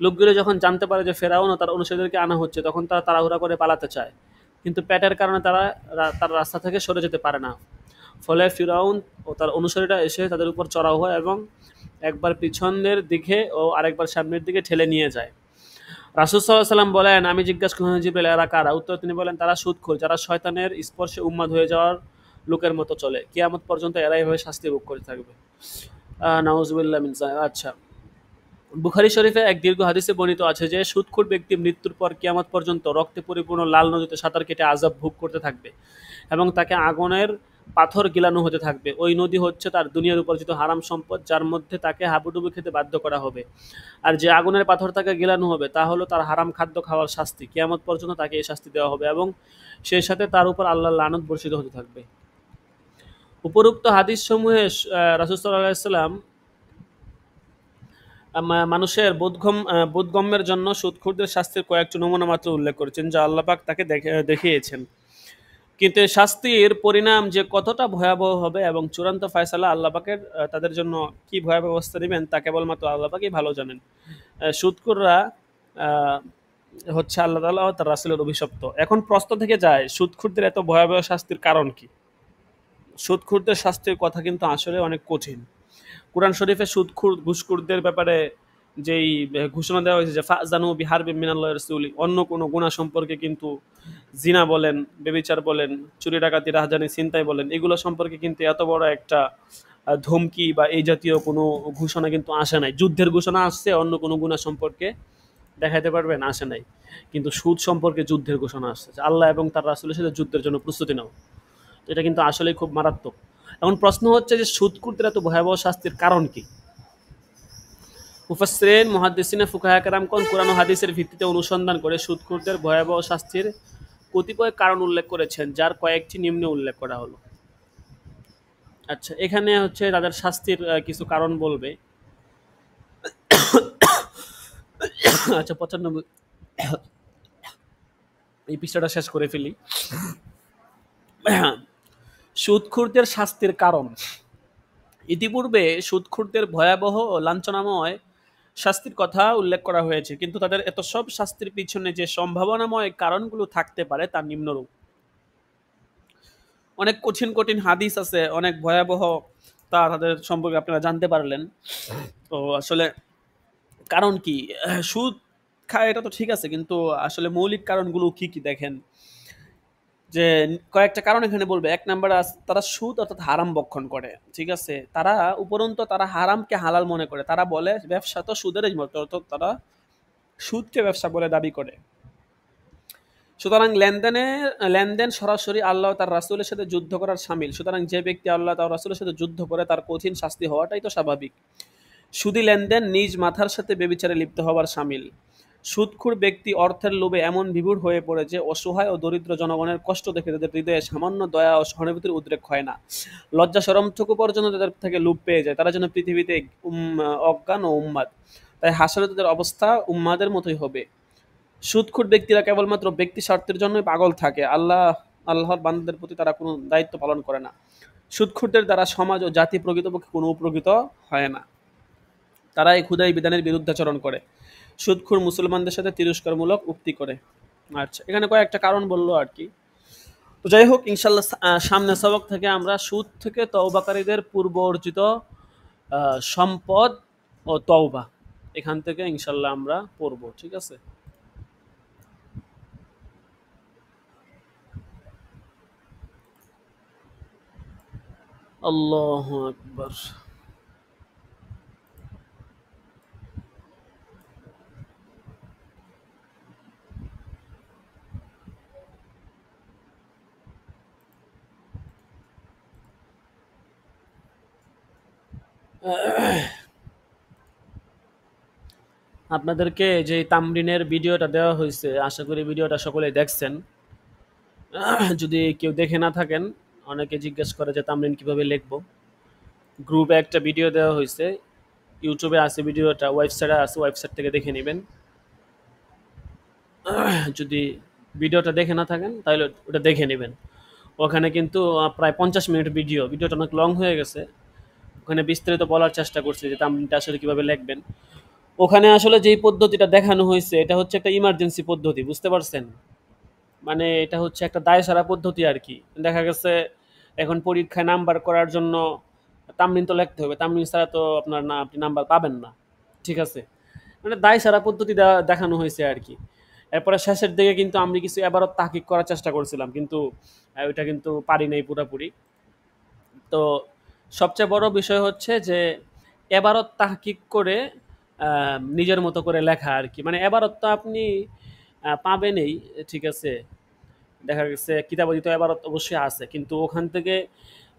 লোকগুলি যখন জানতে পারে যে ফেরাউন ও তার অনুসারীদেরকে আনা হচ্ছে, তখন তারা তাড়াহুড়া করে পালাতে চায়, কিন্তু পেটের কারণে তার রাস্তা থেকে সরে যেতে পারে না। ফলে ফিরআউন ও তার অনুসারীরা এসে তাদের উপর চড়াও হয় এবং একবার পিছনের দিকে ও আরেকবার সামনের দিকে ঠেলে নিয়ে যায়। রাসূল সাল্লাল্লাহু আলাইহি ওয়াসাল্লাম বলেন, আমি জিজ্ঞাসা করলাম, জিবরাইল, এরা কারা? উত্তরে তিনি বলেন, তারা সুদখোর, যারা শয়তানের স্পর্শে উন্মাদ হয়ে যাওয়ার লোকের মতো চলে। কিয়ামত পর্যন্ত এরা এভাবে শাস্তি ভোগ করতে থাকবে। নাউজুবিল্লাহ মিন যালিক। আচ্ছা, বুখারী শরীফে এক দীর্ঘ হাদিসে বর্ণিত আছে যে সুদখোর ব্যক্তি মৃত্যুর পর কিয়ামত পর্যন্ত রক্তে পরিপূর্ণ লাল নদীতে সাঁতার কেটে আযাব ভোগ করতে থাকবে এবং তাকে আগুনের পাথর গিলানো হতে থাকবে। ওই নদী হচ্ছে তার দুনিয়ার উপার্জিত হারাম সম্পদ, যার মধ্যে তাকে হাবুডুবু খেতে বাধ্য করা হবে। আর যে আগুনের পাথর তাকে গিলানো হবে তা হলো তার হারাম খাদ্য খাওয়ার শাস্তি। কিয়ামত পর্যন্ত তাকে এই শাস্তি দেওয়া হবে এবং সেই সাথে তার উপর আল্লাহর লানত বর্ষিত হতে থাকবে। উপরোক্ত হাদিস সমূহে রাসূল সাল্লাল্লাহু আলাইহি ওয়াসাল্লাম মানুষের বোধগম্যের জন্য সুদখোরদের শাস্তির কয়েকটি নমুনা মাত্র উল্লেখ করেছেন, যা আল্লাহ পাক তাকে দেখিয়েছেন। কিন্তু এই শাস্তির পরিণাম যে কতটা ভয়াবহ হবে এবং চূড়ান্ত ফয়সালা আল্লাহ পাকের তাদের জন্য কি ভয়াবহ ব্যবস্থা নেবেন তা কেবলমাত্র আল্লাহ পাকই ভালো জানেন। সুদখোররা আহ, হচ্ছে আল্লাহ তাআলা ও তার রাসূলের অভিশপ্ত। এখন প্রশ্ন থেকে যায়, সুদখোরদের এত ভয়াবহ শাস্তির কারণ কি? সুদখোরদের শাস্তির কথা কিন্তু আসলে অনেক কঠিন। কোরআন শরীফে ঘুষখোরদের ব্যাপারে যেই ঘোষণা দেওয়া হয়েছে যে ফাজানু বিহারবিম মিনাল্লাহি রাসূলি, অন্য কোনো গুনাহ সম্পর্কে কিন্তু জিনা বলেন, ব্যভিচার বলেন, চুরি ডাকাতি রাহাজানি ছিনতাই বলেন, এগুলো সম্পর্কে কিন্তু এত বড় একটা ধমকি বা এই জাতীয় কোনো ঘোষণা কিন্তু আসে নাই। যুদ্ধের ঘোষণা আসছে, অন্য কোনো গুনাহ সম্পর্কে দেখাতে পারবেন আসে নাই। কিন্তু সুদ সম্পর্কে যুদ্ধের ঘোষণা আসছে, যে আল্লাহ এবং তার রাসূলের সাথে যুদ্ধের জন্য প্রস্তুতি নাও। তো এটা কিন্তু আসলেই খুব মারাত্মক। এখন প্রশ্ন হচ্ছে যে সুদখোরদের এত ভয়াবহ শাস্তির কারণ কি? মুফাসসিরিন, মুহাদ্দিসিন, ফুকাহায়ে কেরামগণ কোরআন ও হাদিসের ভিত্তিতে অনুসন্ধান করে সুদখোরদের ভয়াবহ শাস্তির কতিপয় কারণ উল্লেখ করেছেন, যার কয়েকটি নিম্নে উল্লেখ করা হলো। আচ্ছা, এখানে হচ্ছে তাদের শাস্তির কিছু কারণ বলবে। আচ্ছা, 95 এই পৃষ্ঠাটা শেষ করে ফেলি। সুদখোরদের শাস্তির কারণ। ইতিপূর্বে সুদখোরদের ভয়াবহ ও লাঞ্ছনাময় শাস্তির কথা উল্লেখ করা হয়েছে, কিন্তু তাদের এত সব শাস্তির পিছনে যে সম্ভাবনাময় কারণগুলো থাকতে পারে তা নিম্নরূপ। অনেক কঠিন কঠিন হাদিস আছে, অনেক ভয়াবহ, তা তাদের সম্পর্কে আপনারা জানতে পারলেন। তো আসলে কারণ কি? সুদ খায় এটা তো ঠিক আছে, কিন্তু আসলে মৌলিক কারণগুলো কি কি দেখেন, যে কয়েকটা কারণ এখানে বলবে। এক নাম্বার, তারা সুদ অর্থাৎ হারাম বক্ষণ করে। ঠিক আছে, তারা উপরন্তু তারা হারামকে হালাল মনে করে। তারা বলে ব্যবসা তো সুদেরই মতো, অর্থাৎ তারা সুদকে ব্যবসা বলে দাবি করে। সুতরাং লেনদেন সরাসরি আল্লাহ তার রাসূলের সাথে যুদ্ধ করার শামিল। সুতরাং যে ব্যক্তি আল্লাহ তার রাসূলের সাথে যুদ্ধ করে তার কঠিন শাস্তি হওয়াটাই তো স্বাভাবিক। সুদী লেনদেন নিজ মাথার সাথে ব্যভিচারে লিপ্ত হবার শামিল। সুদখোর ব্যক্তি অর্থের লোভে এমন বিভোর হয়ে পড়ে যে অসহায় ও দরিদ্র জনগণের কষ্ট দেখে তাদের হৃদয়ে সামান্য দয়া ও সহানুভূতির উদ্রেক হয় না। লজ্জা শরমটুকু পর্যন্ত তাদের থেকে লোপ পেয়ে যায়। তারা যেন পৃথিবীতে অজ্ঞান ও উন্মাদ। তাই হাসরে তাদের অবস্থা উন্মাদের মতোই হবে। সুদখোর ব্যক্তিরা কেবলমাত্র ব্যক্তি স্বার্থের জন্যই পাগল থাকে। আল্লাহর বান্দাদের প্রতি তারা কোনো দায়িত্ব পালন করে না। সুদখোরদের দ্বারা সমাজ ও জাতি প্রকৃতপক্ষে কোনো উপকৃত হয় না। তারা এই ক্ষুদাই বিধানের বিরুদ্ধাচরণ করে। সুদখোর মুসলমানদের সাথে তিরস্কারমূলক উক্তি করে। আচ্ছা, এখানে কয়েকটা কারণ বললো আর কি। তো যাই হোক, ইনশাল্লাহ সামনের সবক থেকে আমরা সুদ থেকে তওবাকারীদের পূর্ব অর্জিত সম্পদ ও তওবা, এখান থেকে ইনশাল্লাহ আমরা পড়বো। ঠিক আছে। আল্লাহু আকবার। আপনাদেরকে যে তামরিনের ভিডিওটা দেওয়া হয়েছে, আশা করি ভিডিওটা সকলেই দেখছেন। যদি কেউ দেখে না থাকেন, অনেকে জিজ্ঞেস করে যে তামরিন কিভাবে লিখবো। গ্রুপে একটা ভিডিও দেওয়া হয়েছে, ইউটিউবে আছে ভিডিওটা, ওয়েবসাইটে আছে, ওয়েবসাইট থেকে দেখে নেবেন। যদি ভিডিওটা দেখে না থাকেন তাহলে ওটা দেখে নেবেন। ওখানে কিন্তু প্রায় 50 মিনিট ভিডিও, ভিডিওটা অনেক লং হয়ে গেছে। ওখানে বিস্তারিত বলার চেষ্টা করছি যে তামরিনটা আসলে কীভাবে লিখবেন। ওখানে আসলে যেই পদ্ধতিটা দেখানো হয়েছে এটা হচ্ছে একটা ইমার্জেন্সি পদ্ধতি, বুঝতে পারছেন? মানে এটা হচ্ছে একটা দায়সারা পদ্ধতি আর কি। দেখা গেছে এখন পরীক্ষায় নাম্বার করার জন্য তামরিন তো লিখতে হবে, তামরিন ছাড়া তো আপনার না আপনি নাম্বার পাবেন না। ঠিক আছে, মানে দায়সারা পদ্ধতি দেখানো হয়েছে আর কি। এরপরে শেষের দিকে কিন্তু আমি কিছু এবারও তাহকিক করার চেষ্টা করছিলাম, কিন্তু ওইটা কিন্তু পারি নাই পুরোপুরি। তো সবচেয়ে বড় বিষয় হচ্ছে যে এবারত তাহকিক করে নিজের মতো করে লেখা আর কি। মানে এবারত তো আপনি পাবেনই, ঠিক আছে। দেখা গেছে কিতাবাদি তো এবারত অবশ্যই আছে, কিন্তু ওখান থেকে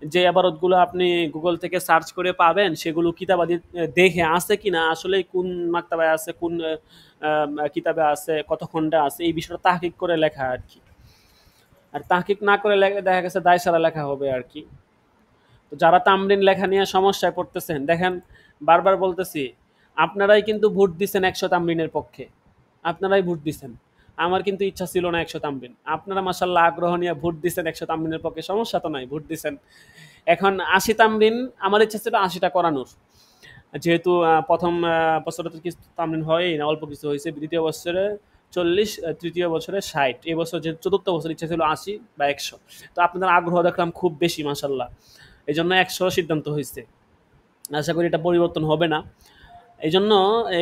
যে এবারতগুলো আপনি গুগল থেকে সার্চ করে পাবেন সেগুলো কিতাবাদি দেখে আছে কিনা, আসলে কোন মাক্তাবায় আছে, কোন কিতাবে আছে, কত খণ্ডে আছে, এই বিষয়টা তাহকিক করে লেখা আর কি। আর তাহকিক না করে দেখা গেছে দায়সারা লেখা হবে আর কি। তো যারা তামরিন লেখা নিয়ে সমস্যায় পড়তেছেন, দেখেন বারবার বলতেছি, আপনারাই কিন্তু ভোট দিচ্ছেন 100 তামরিনের পক্ষে, আপনারাই ভোট দিচ্ছেন। আমার কিন্তু ইচ্ছা ছিল না 100 তামরিন, আপনারা মাশাল্লাহ আগ্রহ নিয়ে ভোট দিচ্ছেন 100 তামরিনের পক্ষে, সমস্যা তো নাই, ভোট দিচ্ছেন। এখন 80 তামরিন আমার ইচ্ছা ছিল 80টা করানোর, যেহেতু প্রথম বছরে তো কিছু তামরিন হয়ই না, অল্প কিছু হয়েছে। দ্বিতীয় বছরে 40, তৃতীয় বছরে 60, এই বছর যে চতুর্থ বছর ইচ্ছা ছিল 80 বা 100। তো আপনাদের আগ্রহ দেখলাম খুব বেশি মাশাল্লাহ, এই জন্য 100 সিদ্ধান্ত হয়েছে। আশা করি এটা পরিবর্তন হবে না। এই জন্য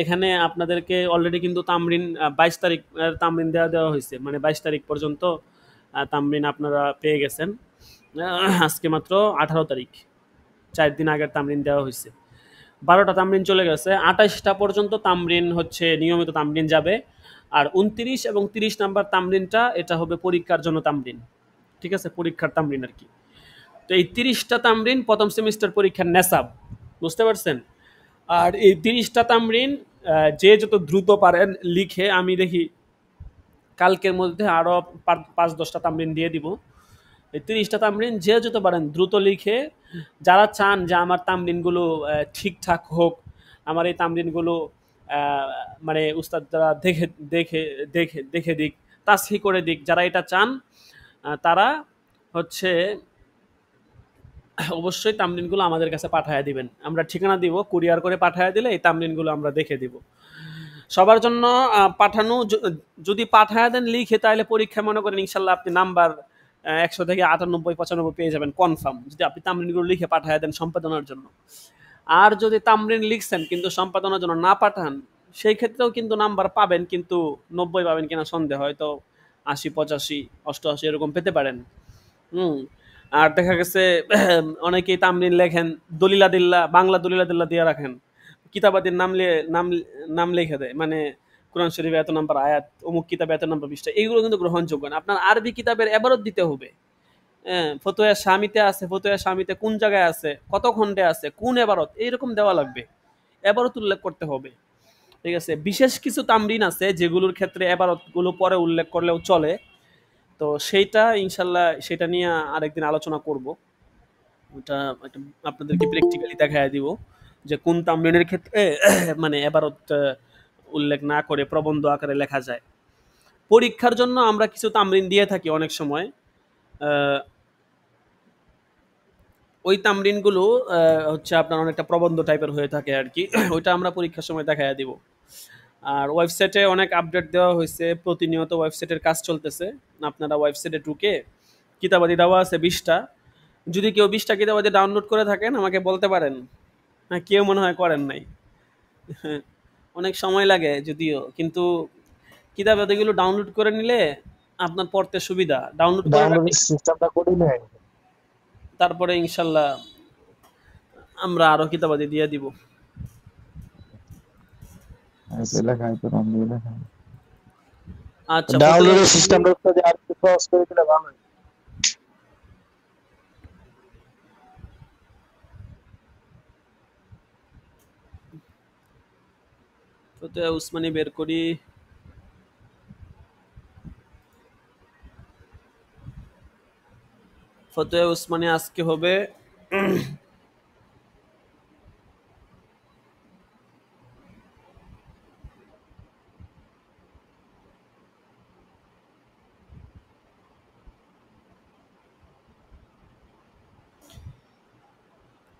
এখানে আপনাদেরকে অলরেডি কিন্তু তামরিন 22 তারিখ তামরিন দেওয়া হয়েছে, মানে 22 তারিখ পর্যন্ত তামরিন আপনারা পেয়ে গেছেন। আজকে মাত্র 18 তারিখ, 4 দিন আগের তামরিন দেওয়া হয়েছে। 12টা তামরিন চলে গেছে, 28টা পর্যন্ত তামরিন হচ্ছে নিয়মিত তামরিন যাবে। আর 29 এবং 30 নাম্বার তামরিনটা এটা হবে পরীক্ষার জন্য তামরিন। ঠিক আছে, পরীক্ষার তামরিন আর কি। তো এই 30টা তামরিন প্রথম সেমিস্টার পরীক্ষার নেসাব, বুঝতে পারছেন? আর এই 30টা তামরিন যে যত দ্রুত পারেন লিখে, আমি দেখি কালকের মধ্যে আরও 5-10টা তামরিন দিয়ে দিব। এই 30টা তামরিন যে যত পারেন দ্রুত লিখে, যারা চান যে আমার তামরিনগুলো ঠিকঠাক হোক, আমার এই তামরিনগুলো মানে উস্তাদ যারা দেখে দেখে দেখে দেখে দিক, তাসহি করে দিক, যারা এটা চান তারা হচ্ছে অবশ্যই তামরিনগুলো আমাদের কাছে পাঠিয়ে দিবেন। আমরা ঠিকানা দিব, কুরিয়ার করে পাঠিয়ে দিলে এই তামরিনগুলো আমরা দেখে দিব। সবার জন্য পাঠানো, যদি পাঠিয়ে দেন লিখে, তাহলে পরীক্ষা মনে করেন ইনশাল্লাহ আপনি নাম্বার 100 থেকে 98-95 পেয়ে যাবেন কনফার্ম, যদি আপনি তামরিনগুলো লিখে পাঠিয়ে দেন সম্পাদনার জন্য। আর যদি তামরিন লিখছেন কিন্তু সম্পাদনার জন্য না পাঠান, সেই ক্ষেত্রেও কিন্তু নাম্বার পাবেন, কিন্তু 90 পাবেন কিনা সন্দেহ, হয়তো 80, 85, 88 এরকম পেতে পারেন। হুম। আর দেখা গেছে অনেকেই তামরিন লেখেন দলিলাদিল্লা, বাংলা দলিলাদিল্লা দিয়ে রাখেন, কিতাবাদির নাম লিখে দেয়, মানে কোরআন শরীফে এত নাম্বার আয়াত, অমুক কিতাবে এত নাম্বার পৃষ্ঠা, এইগুলো কিন্তু গ্রহণযোগ্য না। আপনার আরবি কিতাবের এবারত দিতে হবে। হ্যাঁ, ফতোয়া স্বামীতে আছে, ফতোয়া স্বামীতে কোন জায়গায় আছে, কত খণ্ডে আছে, কোন এবারত, এইরকম দেওয়া লাগবে। এবারত উল্লেখ করতে হবে। ঠিক আছে? বিশেষ কিছু তামরিন আছে যেগুলোর ক্ষেত্রে এবারতগুলো পরে উল্লেখ করলেও চলে। তো সেইটা ইনশাল্লাহ সেটা নিয়ে আরেকদিন আলোচনা করব। ওটা একটা আপনাদেরকে প্র্যাকটিক্যালি দেখায় দিব যে কোন তামরিনের ক্ষেত্রে মানে এবারত উল্লেখ না করে প্রবন্ধ আকারে লেখা যায়। পরীক্ষার জন্য আমরা কিছু তামরিন দিয়ে থাকি অনেক সময়। আহ, ওই তামরিনগুলো হচ্ছে আপনার অনেকটা প্রবন্ধ টাইপের হয়ে থাকে আর কি। ওইটা আমরা পরীক্ষার সময় দেখায় দিব। আর ওয়েবসাইটে অনেক আপডেট দেওয়া হয়েছে, প্রতিনিয়ত ওয়েবসাইটের কাজ চলতেছে। আপনারা ওয়েবসাইটে ঢুকে কিতাবাদি দেওয়া আছে 20টা। যদি কেউ 20টা কিতাবাদি ডাউনলোড করে থাকেন আমাকে বলতে পারেন। হ্যাঁ, কেউ মনে হয় করেন নাই। অনেক সময় লাগে যদিও, কিন্তু কিতাবাদিগুলো ডাউনলোড করে নিলে আপনার পড়তে সুবিধা। ডাউনলোড করে রাখলে ডাউনলোডের সিস্টেমটা করে নেয়। তারপরে ইনশাল্লাহ আমরা আরো কিতাবাদি দিয়ে দিব। লেখায় তো রামদুল লেখা আচ্ছা, ফতুয়া ডাউনলোডের উসমানী। সিস্টেমটা যদি আর একটু সহজ করে দিলে ভালো হয়। ফতুয়া উসমানী বের করি। ফতুয়া উসমানী আজকে হবে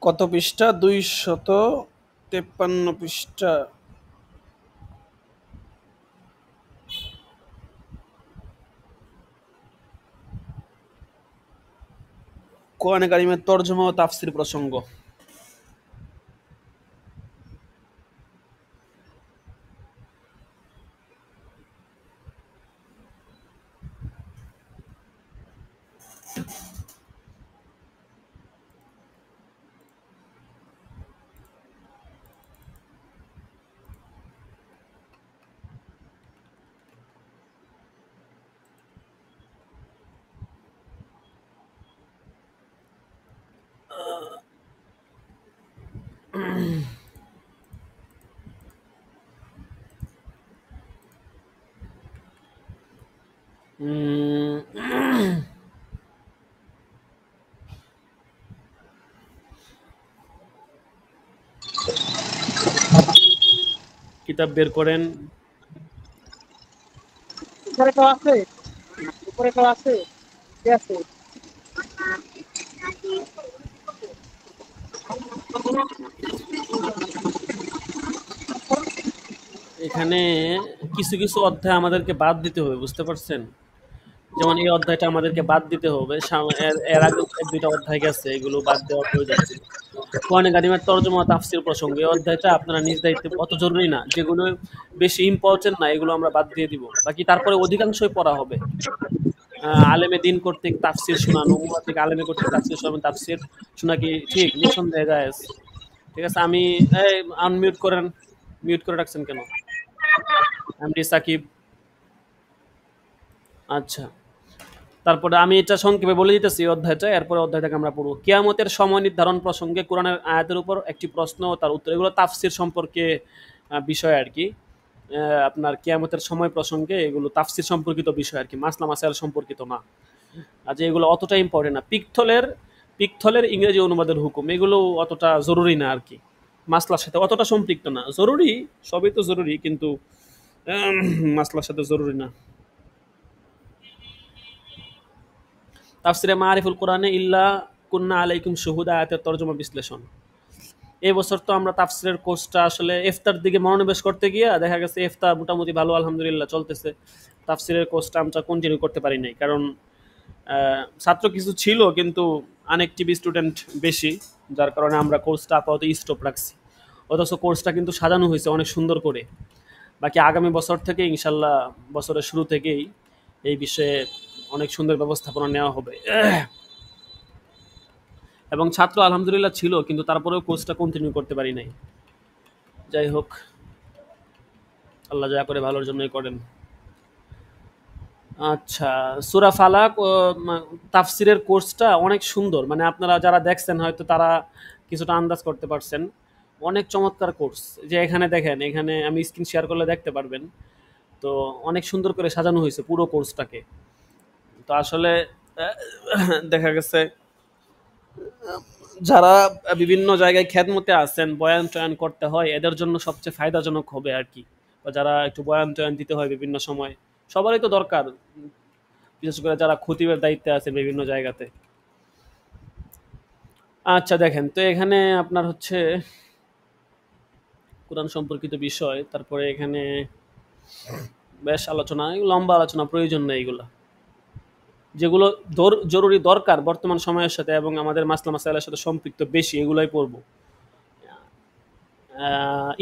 কত পৃষ্ঠা? 253 পৃষ্ঠা। কোরআনে কারিমের তরজমা ও তাফসির প্রসঙ্গ। কিতাব বের করেন। উপরে কেউ আছে? উপরে কেউ আছে? কে আছে? এখানে কিছু কিছু অধ্যায় আমাদেরকে বাদ দিতে হবে, বুঝতে পারছেন? যেমন এই অধ্যায়টা আমাদেরকে বাদ দিতে হবে। এর এর আগে এক দুইটা অধ্যায় গেছে, এগুলো বাদ দেওয়ার প্রয়োজন ছিল। কোরআনে কারিমের তরজমা ও তাফসীর প্রসঙ্গে এই অধ্যায়টা আপনারা নিজ দায়িত্বে, অত জরুরি না, যেগুলো বেশি ইম্পর্টেন্ট না এগুলো আমরা বাদ দিয়ে দিব। বাকি তারপরে অধিকাংশই পড়া হবে। আলেমে দিন কর্তৃক তাফসীর শোনানো, মুহাদ্দিস আলেমে কর্তৃক তাফসীর শোনাবেন, তাফসীর শোনা কি ঠিক? নিঃসন্দেহে জায়েজ। ঠিক আছে, আমি এই আনমিউট করেন। মিউট করে রাখছেন কেন? এমডি সাকিব। আচ্ছা, তারপরে আমি এটা সংক্ষেপে বলে দিতেছি এই অধ্যায়টা, এরপরে অধ্যায়টাকে আমরা পড়ব। কিয়ামতের সময় নির্ধারণ প্রসঙ্গে কোরআনের আয়াতের উপর একটি প্রশ্ন ও তার উত্তর। এগুলো তাফসির সম্পর্কে বিষয় আর কি। আপনার কিয়ামতের সময় প্রসঙ্গে এগুলো তাফসির সম্পর্কিত বিষয় আর কি, মাসলা মাসাইল সম্পর্কিত না। আর যে এগুলো অতটা ইম্পর্টেন্ট না। পিকথলের ইংরেজি অনুবাদের হুকুম এগুলো অতটা জরুরি না আর কি, মাসলার সাথে অতটা সম্পৃক্ত না। জরুরি, সবই তো জরুরি, কিন্তু মাসলার সাথে জরুরি না। তাফসিরে মারিফুল কোরআনে ইল্লা কুন্না আলাইকুম শুহুদা আয়াতের তরজমা বিশ্লেষণ। এই বছর তো আমরা তাফসিরের কোর্সটা আসলে ইফতার দিকে মনোনিবেশ করতে গিয়ে দেখা গেছে ইফতার মোটামুটি ভালো আলহামদুলিল্লাহ চলতেছে। তাফসিরের কোর্সটা আমরা কন্টিনিউ করতে পারি নাই, কারণ ছাত্র কিছু ছিল কিন্তু আনএক্টিভ স্টুডেন্ট বেশি, যার কারণে আমরা কোর্সটা আপাতত স্টপ রাখছি। অথচ কোর্সটা কিন্তু সাজানো হয়েছে অনেক সুন্দর করে। বাকি আগামী বছর থেকে ইনশাল্লাহ বছরের শুরু থেকেই এই বিষয়ে অনেক সুন্দর ব্যবস্থাপনা নেওয়া হবে। এবং ছাত্র আলহামদুলিল্লাহ ছিল, কিন্তু তারপরেও কোর্সটা কন্টিনিউ করতে পারি নাই। যাই হোক, আল্লাহ যা করে ভালোর জন্যই করেন। আচ্ছা, সূরা ফালাক ও তাফসিরের কোর্সটা অনেক সুন্দর। মানে আপনারা যারা দেখছেন হয়তো তারা কিছুটা আন্দাজ করতে পারছেন। অনেক চমৎকার কোর্স। যে এখানে দেখেন, এখানে আমি স্ক্রিন শেয়ার করলে দেখতে পারবেন। তো অনেক সুন্দর করে সাজানো হয়েছে পুরো কোর্সটাকে। তো আসলে দেখা গেছে যারা বিভিন্ন জায়গায় খেদমতে আছেন, বয়ান টয়ান করতে হয়, এদের জন্য সবচেয়ে ফায়দাজনক হবে আর কি। বা যারা একটু বয়ান টয়ান দিতে হয় বিভিন্ন সময়, সবারই তো দরকার, বিশেষ করে যারা খতিবের দায়িত্বে আছে বিভিন্ন জায়গাতে। আচ্ছা দেখেন, তো এখানে আপনার হচ্ছে কোরআন সম্পর্কিত বিষয়, তারপরে এখানে বেশ আলোচনা, লম্বা আলোচনা, প্রয়োজন নেই এগুলা। যেগুলো জরুরি দরকার বর্তমান সময়ের সাথে এবং আমাদের মাসলা মাসাইলের সাথে সম্পৃক্ত বেশি, এগুলাই পড়বো।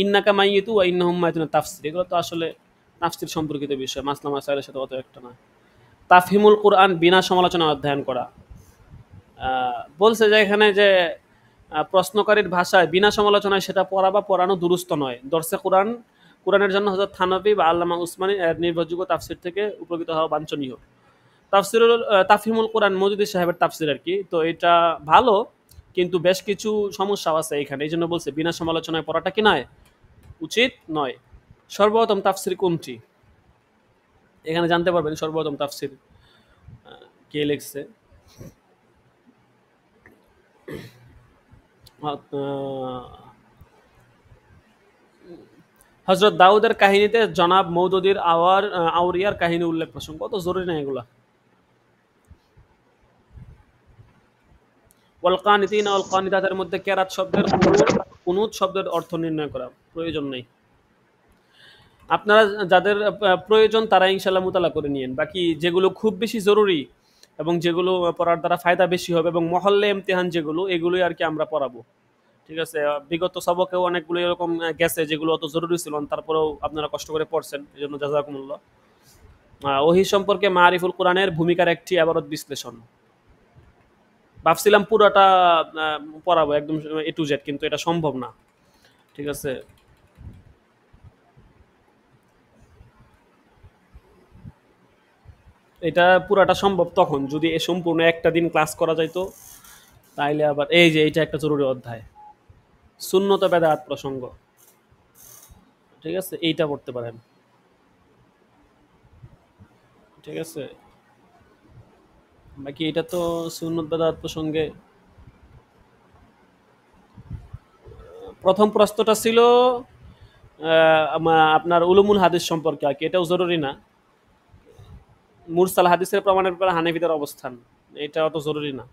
ইন্নাকা মাইয়িতু ওয়া ইন্নাহুম মাইয়িতুন তাফসীর, এগুলো তো আসলে তাফসীর সম্পর্কিত বিষয়, মাসলা মাসাইলের সাথে অত একটা না। তাফহিমুল কোরআন বিনা সমালোচনায় অধ্যয়ন করা। বলছে যে এখানে যে প্রশ্নকারীর ভাষায় বিনা সমালোচনায় সেটা পড়া বা পড়ানো দুরুস্ত নয়। দর্শে কোরআনের জন্য হযরত থানভী বা আল্লামা উসমানী এর নির্ভরযোগ্য তাফসীর থেকে উপকৃত হওয়া বাঞ্ছনীয়। তাফহিমুল কোরআন মওদুদী সাহেবের তাফসীর আর কি। তো এটা ভালো, কিন্তু বেশ কিছু সমস্যা আছে এখানে। এই জন্য বলছে বিনা সমালোচনায় পড়াটা কি নয়, উচিত নয়। সর্বপ্রথম তাফসীর কোনটি, এখানে জানতে পারবেন সর্বপ্রথম তাফসীর কে লিখছে। হযরত দাউদের কাহিনীতে জনাব মওদুদীর আউরিয়ার কাহিনী উল্লেখ প্রসঙ্গ, অত জরুরি না এগুলা। ওয়াল কানিতিনা ওয়াল কানিতাতের মধ্যে কেরাত শব্দের কুনুত শব্দের অর্থ নির্ণয় করা প্রয়োজন নেই। আপনারা যাদের প্রয়োজন তারা ইনশাআল্লাহ মুতালা করে নিয়েন। বাকি যেগুলো খুব বেশি জরুরি এবং যেগুলো পড়ার দ্বারা ফায়দা বেশি হবে এবং মহল্লে ইমতিহান যেগুলো, এগুলোই আর কি আমরা পড়াবো। ঠিক আছে, বিগত সবকেও অনেকগুলো এরকম গেছে যেগুলো অত জরুরি ছিল না, তারপরেও আপনারা কষ্ট করে পড়ছেন, এই জন্য জাযাকুমুল্লাহ। ওহী সম্পর্কে মারিফুল কোরআনের ভূমিকার একটি আবারত বিশ্লেষণ। ভাবছিলাম পুরোটা পড়াবো একদম এ টু জেড, কিন্তু এটা সম্ভব না। ঠিক আছে, এটা পুরাটা সম্ভব তখন যদি এ সম্পূর্ণ একটা দিন ক্লাস করা যাইতো। তাইলে আবার এই যে এইটা একটা জরুরি অধ্যায়, সুন্নত বেদাত প্রসঙ্গ। ঠিক আছে, এইটা পড়তে পারেন। ঠিক আছে, বাকি এটা তো সুন্নত বেদাত প্রসঙ্গে। প্রথম প্রশ্নটা ছিল আপনার উলুমুল হাদিস সম্পর্কে আর কি, এটাও জরুরি না। মুরসাল হাদিসের প্রমাণের ব্যাপারে হানাফিদের অবস্থান, এটা অত জরুরি না।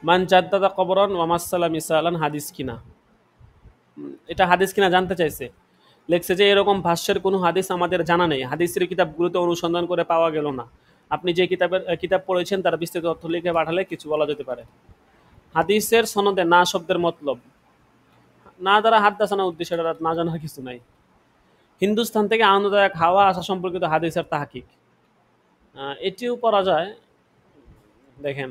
মান জাদ্দাদা কবরন ওয়া মাসালা মিসালান, হাদিস কিনা, এটা হাদিস কিনা জানতে চাইছে। লেখছে যে এরকম ভাষ্যের কোনো হাদিস আমাদের জানা নেই, হাদিসের কিতাবগুলোতে অনুসন্ধান করে পাওয়া গেল না। আপনি যে কিতাব পড়েছেন তার বিস্তারিত অর্থ লিখে পাঠালে কিছু বলা যেতে পারে। হাদিসের সনদে না শব্দের মতলব, না দ্বারা হাদ্দাসানা উদ্দেশ্য, এটা না জানার কিছু নাই। হিন্দুস্তান থেকে আনন্দদায়ক হাওয়া আসা সম্পর্কিত হাদিসের তাহকিক, এটিও পড়া যায়। দেখেন,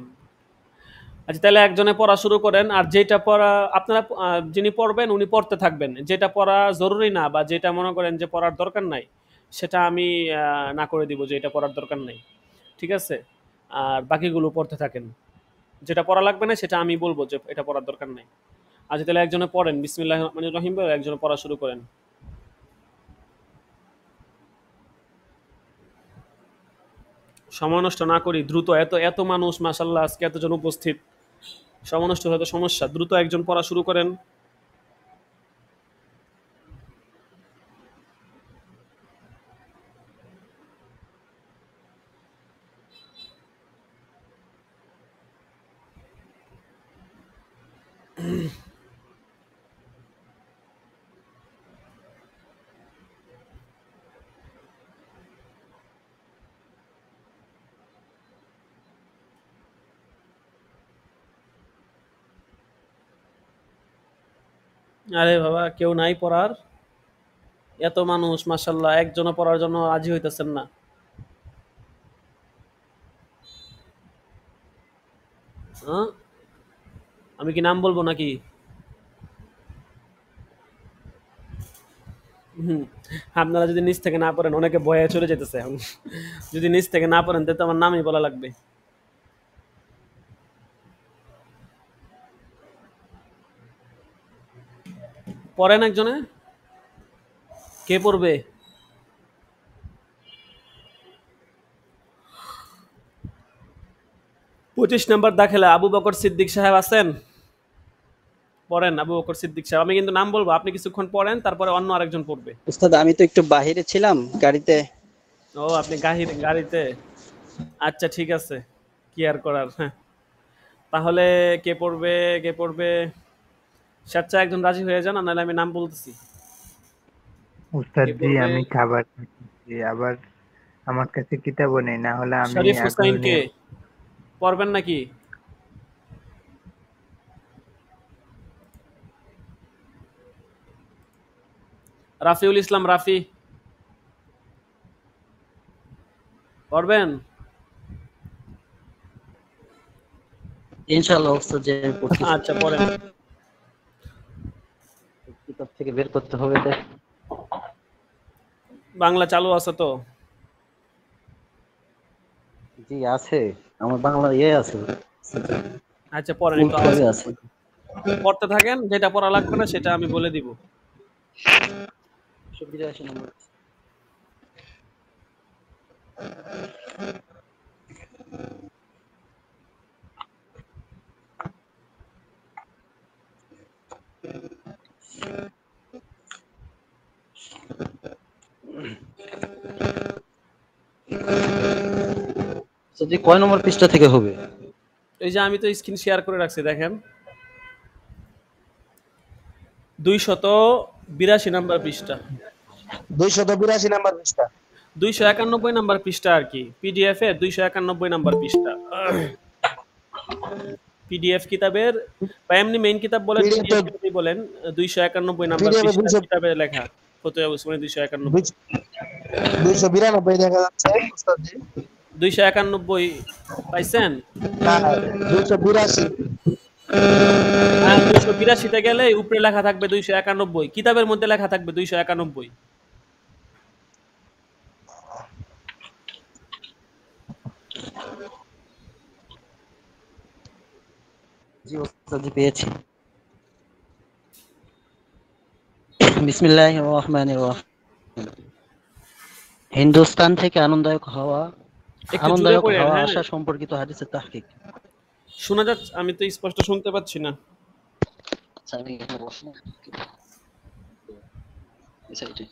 আচ্ছা তাহলে একজনে পড়া শুরু করেন, আর যেটা পড়া আপনারা যিনি পড়বেন উনি পড়তে থাকবেন। যেটা পড়া জরুরি না বা যেটা মনে করেন যে পড়ার দরকার নাই, সেটা আমি না করে দিব যে এটা পড়ার দরকার নাই। ঠিক আছে, আর বাকিগুলো পড়তে থাকেন। যেটা পড়া লাগবে না সেটা আমি বলবো যে এটা পড়ার দরকার নাই। আচ্ছা তাহলে একজনে পড়েন, বিসমিল্লাহির রহমানির রহিম বলে একজনে পড়া শুরু করেন। সময় নষ্ট না করি, দ্রুত। এত এত মানুষ মাশাআল্লাহ, আজকে এতজন উপস্থিত, সময় নষ্ট হয়তো সমস্যা। দ্রুত একজন পড়া শুরু করেন। আরে বাবা, কেউ নাই পড়ার? এত মানুষ মাশাআল্লাহ, একজনও পড়ার জন্য রাজি হইতেছেন না। হ্যাঁ, আমি কি নাম বলবো নাকি? হুম, আপনারা যদি নিচ থেকে না পড়েন, অনেকে ভয়ে চলে যেতেছে এখন। যদি নিচ থেকে না পড়েন তাহলে তো আমার নামই বলা লাগবে। পড়েন একজনে, কে পড়বে? পঁচিশ নম্বর দাখিলা আবু বকর সিদ্দিক সাহেব আছেন? পড়েন আবু বকর সিদ্দিক সাহেব। আমি কিন্তু নাম বলবো, আপনি কিছুক্ষণ পড়েন, তারপরে অন্য আরেকজন পড়বে। উস্তাদ আমি তো একটু বাহিরে ছিলাম গাড়িতে। ও আপনি গাড়িতে? আচ্ছা ঠিক আছে, কি আর করার। হ্যাঁ, তাহলে কে পড়বে? কে পড়বে? স্বেচ্ছায় একজন রাজি হয়ে যান, আর নাহলে আমি নাম বলতেছি। উস্তাদ কে জি পড়বে? আমি খাবার খাচ্ছি, আবার আমার কাছে কিতাবও নেই, না হলে আমি শরীফ এখনো হুসাইন কে নিয়ে পড়বেন নাকি? রাফিউল ইসলাম রাফি পড়বেন? ইনশাআল্লাহ উস্তাদ যে পড়তেছি। আচ্ছা পড়েন। কিতাব থেকে বের করতে হবে তো। বাংলা চালু আছে তো? জি আছে, আমার বাংলা আছে, আচ্ছা পড়েন, একটু আওয়াজ ফুলভাবে করে আছে। পড়তে থাকেন, যেটা পড়া লাগবে না সেটা আমি বলে দিব। 182 নম্বর। উস্তাদ জি কয় নম্বর পৃষ্ঠা থেকে হবে? এই যে আমি তো স্ক্রিন শেয়ার করে রাখছি, দেখেন 282 নাম্বার পৃষ্ঠা। 282 নাম্বার পৃষ্ঠা। 291 নাম্বার পৃষ্ঠা আর কি, পিডিএফ এর 291 নাম্বার পৃষ্ঠা। পিডিএফ কিতাবের বা এমনি মেইন কিতাব বলেন, পিডিএফ পিডিএফ কিতাবই বলেন, 291 নাম্বার পিডিএফ পৃষ্ঠা কিতাবে লেখা ফতোয়া উসমানী 291। 292 দেখা যাচ্ছে উস্তাদ জি। 291 পাইছেন? না 282। হ্যাঁ, 282 গেলে উপরে লেখা থাকবে 291, কিতাবের মধ্যে লেখা থাকবে 291। জি উস্তাদ জি পেয়েছি। বিসমিল্লাহির রহমানির রহিম। হিন্দুস্তান থেকে একটু জুড়ে আনন্দদায়ক পড়েন। হাওয়া হ্যাঁ, আসা সম্পর্কিত হাদিসের তাহকিক। শোনা যাচ্ছে? আমি তো স্পষ্ট শুনতে পাচ্ছি না। আচ্ছা আমি এখানে বসবো। এই সাইডে।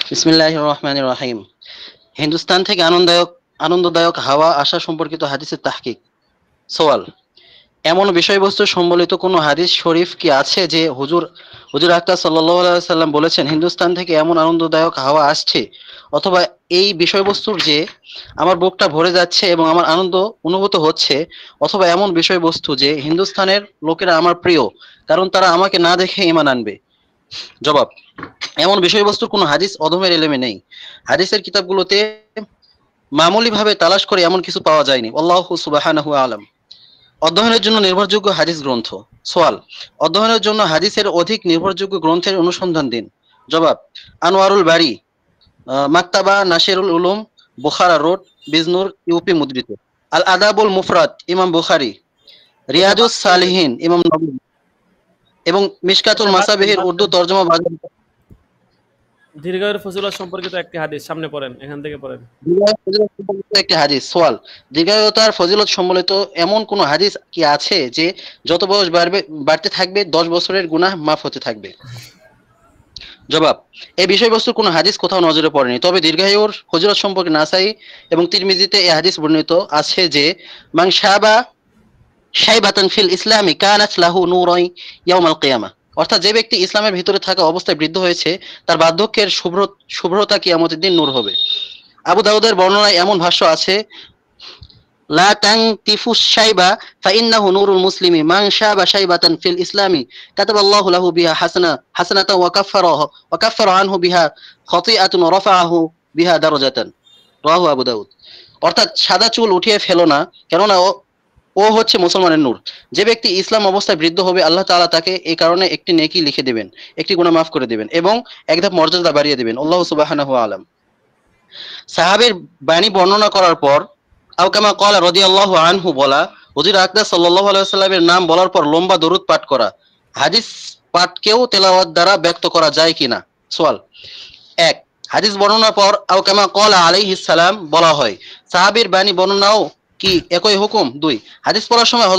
বিসমিল্লাহির রহমানির রহিম। হিন্দুস্তান থেকে আনন্দদায়ক হাওয়া আসা সম্পর্কিত হাদিসের তাহকিক। সওয়াল: এমন বিষয়বস্তু সম্বলিত কোনো হাদিস শরীফ কি আছে যে হুজুর আকরাম সাল্লাল্লাহু আলাইহি সাল্লাম বলেছেন হিন্দুস্তান থেকে এমন আনন্দদায়ক হাওয়া আসছে, অথবা এই বিষয়বস্তুর যে আমার বুকটা ভরে যাচ্ছে এবং আমার আনন্দ অনুভূত হচ্ছে, অথবা এমন বিষয়বস্তু যে হিন্দুস্তানের লোকেরা আমার প্রিয়, কারণ তারা আমাকে না দেখে ঈমান আনবে? জবাব: এমন বিষয়বস্তুর কোনো হাদিস অধমের এলেমে নেই। হাদিসের কিতাবগুলোতে মামুলিভাবে তালাশ করে এমন কিছু পাওয়া যায়নি। আল্লাহু সুবহানাহু আলাম। অধ্যয়নের জন্য নির্ভরযোগ্য হাদিস গ্রন্থ। সোয়াল: অধ্যয়নের জন্য হাদিসের অধিক নির্ভরযোগ্য গ্রন্থের অনুসন্ধান দিন। জবাব: আনোয়ারুল বারী, মাকতাবা নাসিরুল উলুম, বুখারা রোড, বিজনুর, ইউপি মুদ্রিত। আল আদাবুল মুফরাদ, ইমাম বুখারী। এটা রিয়াজুস বাদ দিবেন। সালিহিন, ইমাম নববী। এবং মিশকাতুল এটা বাদ দেন, মাসাবিহির বাদ উর্দু দেন। তরজমা বাজার। দীর্ঘায়ুর ফজিলত সম্পর্কিত একটি হাদিস সামনে পড়েন, এখান থেকে পড়েন। দীর্ঘায়ু ফজিলত সম্বলিত একটি হাদিস। সোয়াল: দীর্ঘায়ুতার ফজিলত সম্বলিত এমন কোন হাদিস কি আছে যে যত বয়স বাড়তে থাকবে 10 বছরের গুনাহ মাফ হতে থাকবে? জবাব: এই বিষয়বস্তুর কোনো হাদিস কোথাও নজরে পড়েনি, তবে দীর্ঘায়ুর ফজিলত সম্পর্কে নাসাই এবং তিরমিজিতে এই হাদিস বর্ণিত আছে যে মান শাবা শাইবাতান ফিল ইসলামি কানাত লাহু নূরাই ইয়াউমাল কিয়ামা। অর্থাৎ যে ব্যক্তি ইসলামের ভিতরে থাকা অবস্থায় বৃদ্ধ হয়েছে, তার বার্ধক্যের শুভ্রতা কিয়ামতের দিন নূর হবে। আবু দাউদের বর্ণনায় এমন ভাষ্য আছে: লা তানতিফুস শাইবা ফাইন্নাহু নূরুল মুসলিমি মান শাবা শাইবাতান ফিল ইসলামি কাতাবাল্লাহু লাহু বিহা হাসানাতান ওয়া কাফফারা আনহু বিহা খতিআতুন ওয়া রাফাআহু বিহা দারাজাতান। রাহু আবু দাউদ। অর্থাৎ সাদা চুল উঠিয়ে ফেলো না, কেননা ও হচ্ছে মুসলমানের নূর। যে ব্যক্তি ইসলাম অবস্থায় বৃদ্ধ হবে, আল্লাহ তাআলা তাকে এই কারণে একটি নেকি লিখে দেবেন, একটি গুনাহ মাফ করে দেবেন এবং এক ধাপ মর্যাদা বাড়িয়ে দেবেন। আল্লাহু সুবহানাহু আলাম। সাহাবীর বাণী বর্ণনা করার পর আও কামা ক্বালা রাদিয়াল্লাহু আনহু বলা হুজুর আকরাম সাল্লাল্লাহু আলাইহি ওয়াসাল্লামের নাম বলার পর লম্বা দরুদ পাঠ করা হাদিস পাঠকেও তেলাওয়াত দ্বারা ব্যক্ত করা যায় কিনা? সওয়াল ১, হাদিস বর্ণনার পর আও কামা ক্বালা আলাইহিস সালাম বলা হয়, সাহাবীর বাণী বর্ণনাও কি একই হুকুম? ২, হাদিস পড়ার সময়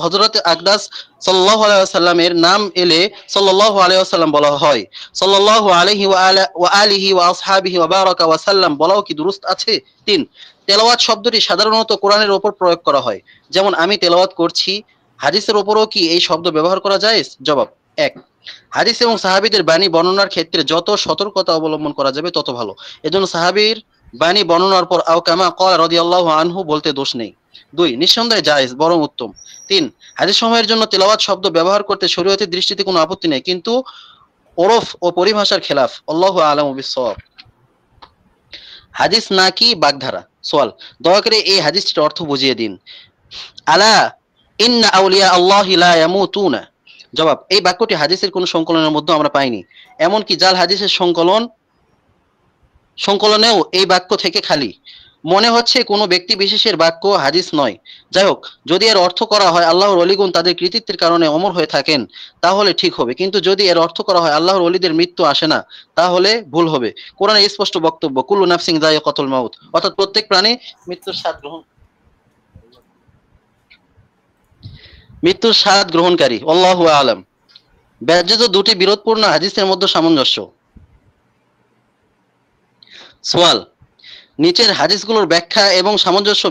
হযরত আকদাস সাল্লাল্লাহু আলাইহি ওয়াসাল্লামের নাম এলে সাল্লাল্লাহু আলাইহি ওয়াসাল্লাম বলা হয়, সাল্লাল্লাহু আলাইহি ওয়া আলিহি ওয়া আসহাবিহি ওয়া বারাকা ওয়া সাল্লাম বলাও কি দুরুস্ত আছে? ৩, তেলাওয়াত শব্দটি সাধারণত কোরআনের উপর প্রয়োগ করা হয়, যেমন আমি তেলাওয়াত করছি, হাদিসের উপরও কি এই শব্দ ব্যবহার করা জায়েজ? জবাব ১, হাদিস এবং সাহাবীদের বাণী বর্ণনার ক্ষেত্রে যত সতর্কতা অবলম্বন করা যাবে তত ভালো। এজন্য সাহাবীর বাণী বর্ণনার পর আও কামা ক্বালা রাদিয়াল্লাহু আনহু বলতে দোষ নেই। ২, নিঃসন্দেহে জায়েজ, বরং উত্তম। ৩, হাদিস সমূহের জন্য তেলাওয়াত শব্দ ব্যবহার করতে শরীয়তের দৃষ্টিতে কোনো আপত্তি নেই, কিন্তু ওরফ ও পরিভাষার খেলাফ। আল্লাহু আ'লামু বিস-সাওয়াব। হাদিস নাকি বাগধারা? সওয়াল, দয়া করে এই হাদিসটির অর্থ বুঝিয়ে দিন। আলা ইন্না আউলিয়া আল্লাহি লা ইয়ামুতুনা। জবাব, এই বাক্যটি হাদিসের কোন সংকলনের মধ্যে আমরা পাইনি, এমনকি জাল হাদিসের সংকলনেও এই বাক্য থেকে খালি। মনে হচ্ছে কোনো ব্যক্তি বিশেষের বাক্য, হাদিস নয়। যাই হোক, যদি এর অর্থ করা হয় আল্লাহর ওলিগণ তাদের কৃতিত্বের কারণে অমর হয়ে থাকেন, তাহলে ঠিক হবে, কিন্তু যদি এর অর্থ করা হয় আল্লাহর ওলিদের মৃত্যু আসে না, তাহলে ভুল হবে। কোরআনে স্পষ্ট বক্তব্য, কুল্লু নাফসিন যায়িকাতুল মাউত, অর্থাৎ প্রত্যেক প্রাণী মৃত্যুর স্বাদ গ্রহণকারী। আল্লাহু আ'লাম। ব্যতীত দুটি বিরোধপূর্ণ হাদিসের মধ্যে সামঞ্জস্য। সওয়াল, নিচের হাদিসগুলোর ব্যাখ্যা এবং সামঞ্জস্য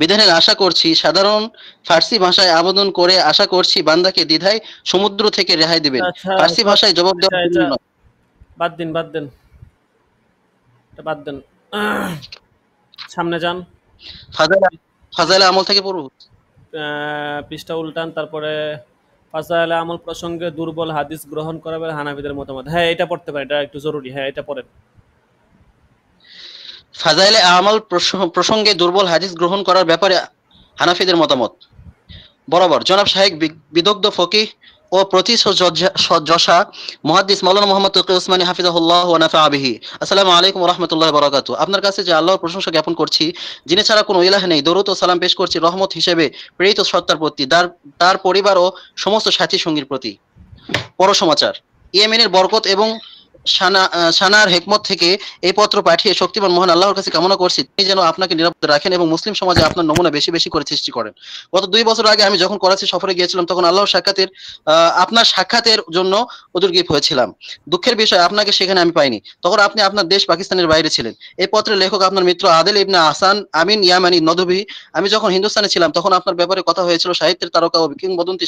বিধানের আশা করছি, সাধারণ ফার্সি ভাষায় আবেদন করে আশা করছি বান্দাকে দ্বিধায় সমুদ্র থেকে রেহাই দিবেন। আচ্ছা, ফার্সি ভাষায় জবাব দেওয়া এটা নয়। বাদ দিন, এটা বাদ দেন। সামনে যান, ফাজাইলে আমল থেকে পড়ব। পৃষ্ঠা উল্টান, তারপরে ফাজাইলে আমল প্রসঙ্গে দুর্বল হাদিস গ্রহণ করা হবে হানাফিদের মতামত। হ্যাঁ, এটা পড়তে পারেন, এটা একটু জরুরি। হ্যাঁ, এটা পড়েন। ফাজাইলে আমল প্রসঙ্গে দুর্বল হাদিস গ্রহণ করার ব্যাপারে হানাফিদের মতামত। বরাবর জনাব শাহেক বিদগ্ধ ফকিহ ও প্রতিযশা মুহাদ্দিস মাওলানা মুহাম্মদ তকি উসমানী হাফিজাহুল্লাহ ওয়া নাফা'a বিহি। আসসালামু আলাইকুম ওয়া রাহমাতুল্লাহি ওয়া বারাকাতুহু। আপনার কাছে যে আল্লাহর প্রশংসা জ্ঞাপন করছি, যিনি ছাড়া কোনো ইলাহ নেই, দরুদ ও সালাম পেশ করছি রহমত হিসেবে প্রেরিত সত্তার প্রতি, তার পরিবার ও সমস্ত সাথী সঙ্গীর প্রতি। পরসমাচার, ইয়েমেনের বরকত এবং সানার হেকমত থেকে এই পত্র পাঠিয়ে শক্তিমান মহান আল্লাহর কাছে কামনা করছি তিনি যেন আপনাকে নিরাপদে রাখেন এবং মুসলিম সমাজে আপনার নমুনা বেশি বেশি করে সৃষ্টি করেন। গত 2 বছর আগে আমি যখন করাচি সফরে গিয়েছিলাম, তখন আপনার সাক্ষাতের জন্য উদগ্রীব হয়েছিলাম। দুঃখের বিষয়, আপনাকে সেখানে আমি পাইনি। তখন আপনি আপনার দেশ পাকিস্তানের বাইরে ছিলেন। এই পত্রের লেখক আপনার মিত্র আদেল ইবনে আহসান আমিন ইয়ামানি নদভী। আমি যখন হিন্দুস্তানে ছিলাম, তখন আপনার ব্যাপারে কথা হয়েছিল সাহিত্যের তারকা ও কিংবদন্তি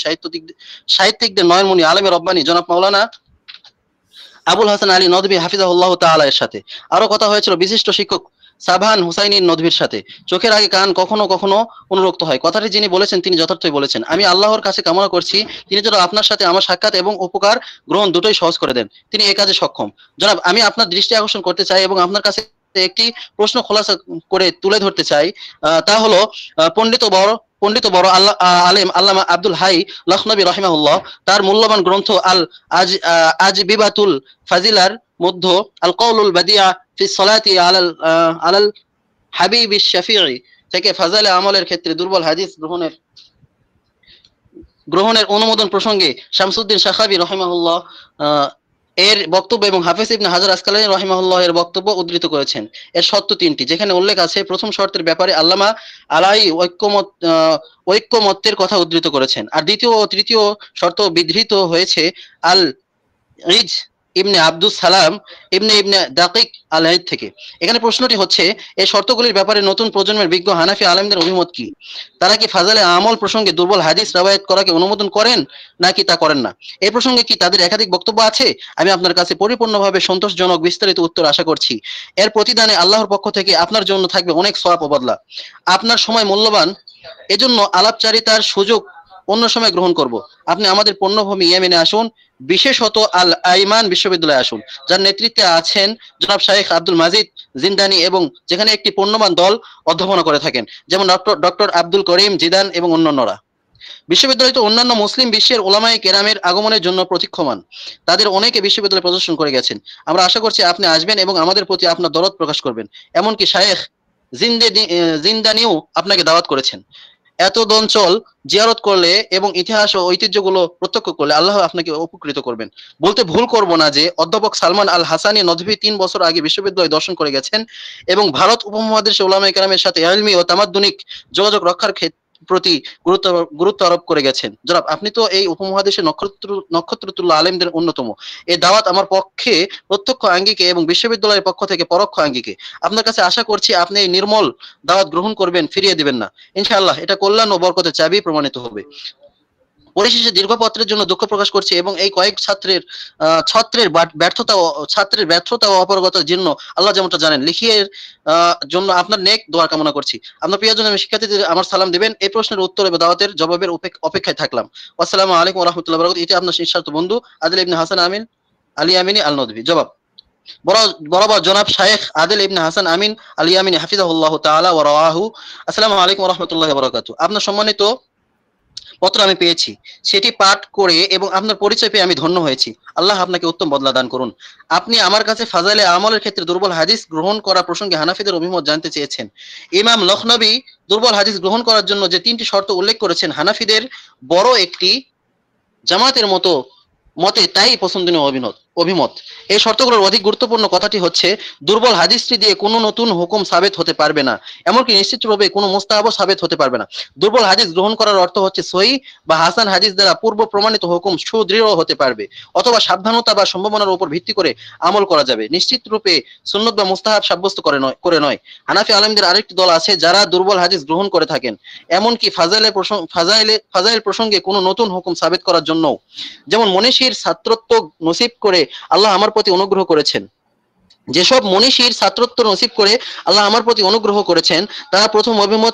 সাহিত্যিকদের নয়নমণি আলেমে রব্বানি জনাব মাওলানা আবুল হাসান আলী নদভী হাফিজাহুল্লাহ তাআলা এর সাথে। আরো কথা হয়েছিল বিশিষ্ট শিক্ষক সাবহান হুসাইনী নদভীর সাথে। চোখের আগে কান কখনো কখনো অনুরক্ত হয়। কথাটি যিনি বলেছেন তিনি যথার্থই বলেছেন। আমি আল্লাহর কাছে কামনা করছি তিনি যেন আপনার সাথে আমার সাক্ষাৎ এবং উপকার গ্রহণ দুটোই সহজ করে দেন। তিনি এই কাজে সক্ষম। জনাব, আমি আপনার দৃষ্টি আকর্ষণ করতে চাই এবং আপনার কাছে একটি প্রশ্ন খোলাসা করে তুলে ধরতে চাই। তা হলো, পণ্ডিত বড় আলেম আল্লামা আব্দুল হাই লখনবী রাহিমাহুল্লাহ তার মূল্যবান গ্রন্থ আজবিবাতুল ফাজিলার মধ্যে আল কওলুল বাদিয়া ফি সলাতি আলাল হাবিবিশ শাফিঈ থেকে ফাজাইলে আমলের ক্ষেত্রে দুর্বল হাদিস গ্রহণের অনুমোদন প্রসঙ্গে শামসুদ্দিন শাখাবী রাহিমাহুল্লাহ এর বক্তব্য এবং হাফেজ ইবনে হাজার আসকালানী রাহিমাহুল্লাহ এর বক্তব্য উদ্ধৃত করেছেন। এর শর্ত 3টি, যেখানে উল্লেখ আছে প্রথম শর্তের ব্যাপারে আল্লামা আলাই ঐক্যমত্যের কথা উদ্ধৃত করেছেন, আর দ্বিতীয় ও তৃতীয় শর্ত বিধৃত হয়েছে আল ইজ ইবনে আব্দুস সালাম ইবনে দাকিক আল আইদ থেকে। এখানে প্রশ্নটি হচ্ছে, এই শর্তগুলির ব্যাপারে নতুন প্রজন্মের বিজ্ঞ হানাফি আলেমদের অভিমত কি? তারা কি ফাজালে আমল প্রসঙ্গে দুর্বল হাদিস রওয়ায়াত করাকে অনুমোদন করেন নাকি তা করেন না? এই প্রসঙ্গে কি তাদের একাধিক বক্তব্য আছে? আমি আপনার কাছে পরিপূর্ণভাবে সন্তোষজনক বিস্তারিত উত্তর আশা করছি। এর প্রতিদানে আল্লাহর পক্ষ থেকে আপনার জন্য থাকবে অনেক সওয়াব ও বদলা। আপনার সময় মূল্যবান, এজন্য আলাপচারিতার সুযোগ অন্য সময় গ্রহণ করব। আপনি আমাদের পণ্যভূমি ইয়েমেনে আসুন, বিশেষত আল আইমান বিশ্ববিদ্যালয়ে আসুন, যার নেতৃত্বে আছেন জনাব শাইখ আব্দুল মাজিদ জিন্দানি, এবং যেখানে একটি পণ্যবান দল অধ্যাপনা করে থাকেন, যেমন ডক্টর আব্দুল করিম জিদান এবং অন্যান্যরা। বিশ্ববিদ্যালয়তে অন্যান্য মুসলিম বিশ্বের ওলামায়ে কেরামের আগমনের জন্য প্রতীক্ষমান। তাদের অনেকে বিশ্ববিদ্যালয়ে প্রদর্শন করে গেছেন। আমরা আশা করছি আপনি আসবেন এবং আমাদের প্রতি আপনার দরদ প্রকাশ করবেন। এমনকি শাইখ জিন্দানিও আপনাকে দাওয়াত করেছেন। এত অঞ্চল জিয়ারত করলে এবং ইতিহাস ও ঐতিহ্যগুলো প্রত্যক্ষ করলে আল্লাহ আপনাকে উপকৃত করবেন। বলতে ভুল করব না যে অধ্যাপক সালমান আল হাসানি নদভী ৩ বছর আগে বিশ্ববিদ্যালয় দর্শন করে গেছেন এবং ভারত উপমহাদেশে উলামায়ে কেরামের সাথে ইলমি ও তামাদ্দুনিক যোগাযোগ রক্ষার প্রতি গুরুত্ব আরোপ করে গেছেন। জনাব, আপনি তো এই উপমহাদেশের নক্ষত্রতুল্য আলেমদের অন্যতম। এই দাওয়াত আমার পক্ষে প্রত্যক্ষ আঙ্গিকে এবং বিশ্ববিদ্যালয়ের পক্ষ থেকে পরোক্ষ আঙ্গিকে। আপনার কাছে আশা করছি আপনি এই নির্মল দাওয়াত গ্রহণ করবেন, ফিরিয়ে দিবেন না। ইনশাআল্লাহ এটা কল্যাণ ও বরকতের চাবি প্রমাণিত হবে। পরিশেষে দীর্ঘ পত্রের জন্য দুঃখ প্রকাশ করছি এবং এই কয়েক ছাত্রের ব্যর্থতা ও অপারগতার জন্য আল্লাহ যেমনটা জানেন লিখিয়ে জন্য আপনার নেক দোয়া কামনা করছি। আপনার প্রিয়জন আমি শিক্ষার্থীদের আমার সালাম দিবেন। এই প্রশ্নের উত্তর এবং দাওয়াতের জবাবের অপেক্ষায় থাকলাম। আসসালামু আলাইকুম ওয়া রাহমাতুল্লাহি ওয়া বারাকাতুহু। এটি আপনার নিঃস্বার্থ বন্ধু আদিল ইবনে হাসান আমিন আলী আমিনী আল নদভী। জবাব, বরাবর জনাব শায়েখ আদিল ইবনে হাসান আমিন আলী আমিনী হাফিজাহুল্লাহ তাআলা ওয়া রাওয়াহু। আসসালামু আলাইকুম ওয়া রাহমাতুল্লাহি ওয়া বারাকাতুহু। আপনার সম্মানিত পত্র আমি পেয়েছি, সেটি পাঠ করে এবং আপনার পরিচয় পেয়ে আমি ধন্য হয়েছি। আল্লাহ আপনাকে উত্তম বদলা দান করুন। আপনি আমার কাছে ফাজাইলে আমলের ক্ষেত্রে দুর্বল হাদিস গ্রহণ করা প্রসঙ্গে হানাফিদের অভিমত জানতে চেয়েছেন। ইমাম লখনবী দুর্বল হাদিস গ্রহণ করার জন্য যে ৩টি শর্ত উল্লেখ করেছেন, হানাফিদের বড় একটি জামাতের মতে তাই পছন্দনীয় অভিমত। এই শর্তগুলোর অধিক গুরুত্বপূর্ণ কথাটি হচ্ছে দুর্বল হাদিসটি দিয়ে কোনো নতুন হুকুম সাবেত হতে পারবে না, এমনকি নিশ্চিতভাবে কোনো মুস্তাহাবও সাবেত হতে পারবে না। দুর্বল হাদিস গ্রহণ করার অর্থ হচ্ছে সহিহ বা হাসান হাদিস দ্বারা পূর্ব প্রমাণিত হুকুম সুদৃঢ় হতে পারবে অথবা সাবধানতা বা সম্ভাবনার উপর ভিত্তি করে আমল করা যাবে, নিশ্চিত রূপে সুন্নত বা মুস্তাহাব সাব্যস্ত করে নয়। হানাফি আলেমদের আরেকটি দল আছে যারা দুর্বল হাদিস গ্রহণ করে থাকেন, এমনকি ফাজাইল প্রসঙ্গে কোনো নতুন হুকুম সাবেত করার জন্য। যেমন মনীষীর ছাত্রত্ব নসিব করে আল্লাহ আমার প্রতি অনুগ্রহ করেছেন। যেসব মনীষীর ছাত্রত্ব নসিব করে আল্লাহ আমার প্রতি অনুগ্রহ করেছেন তারা প্রথম অভিমত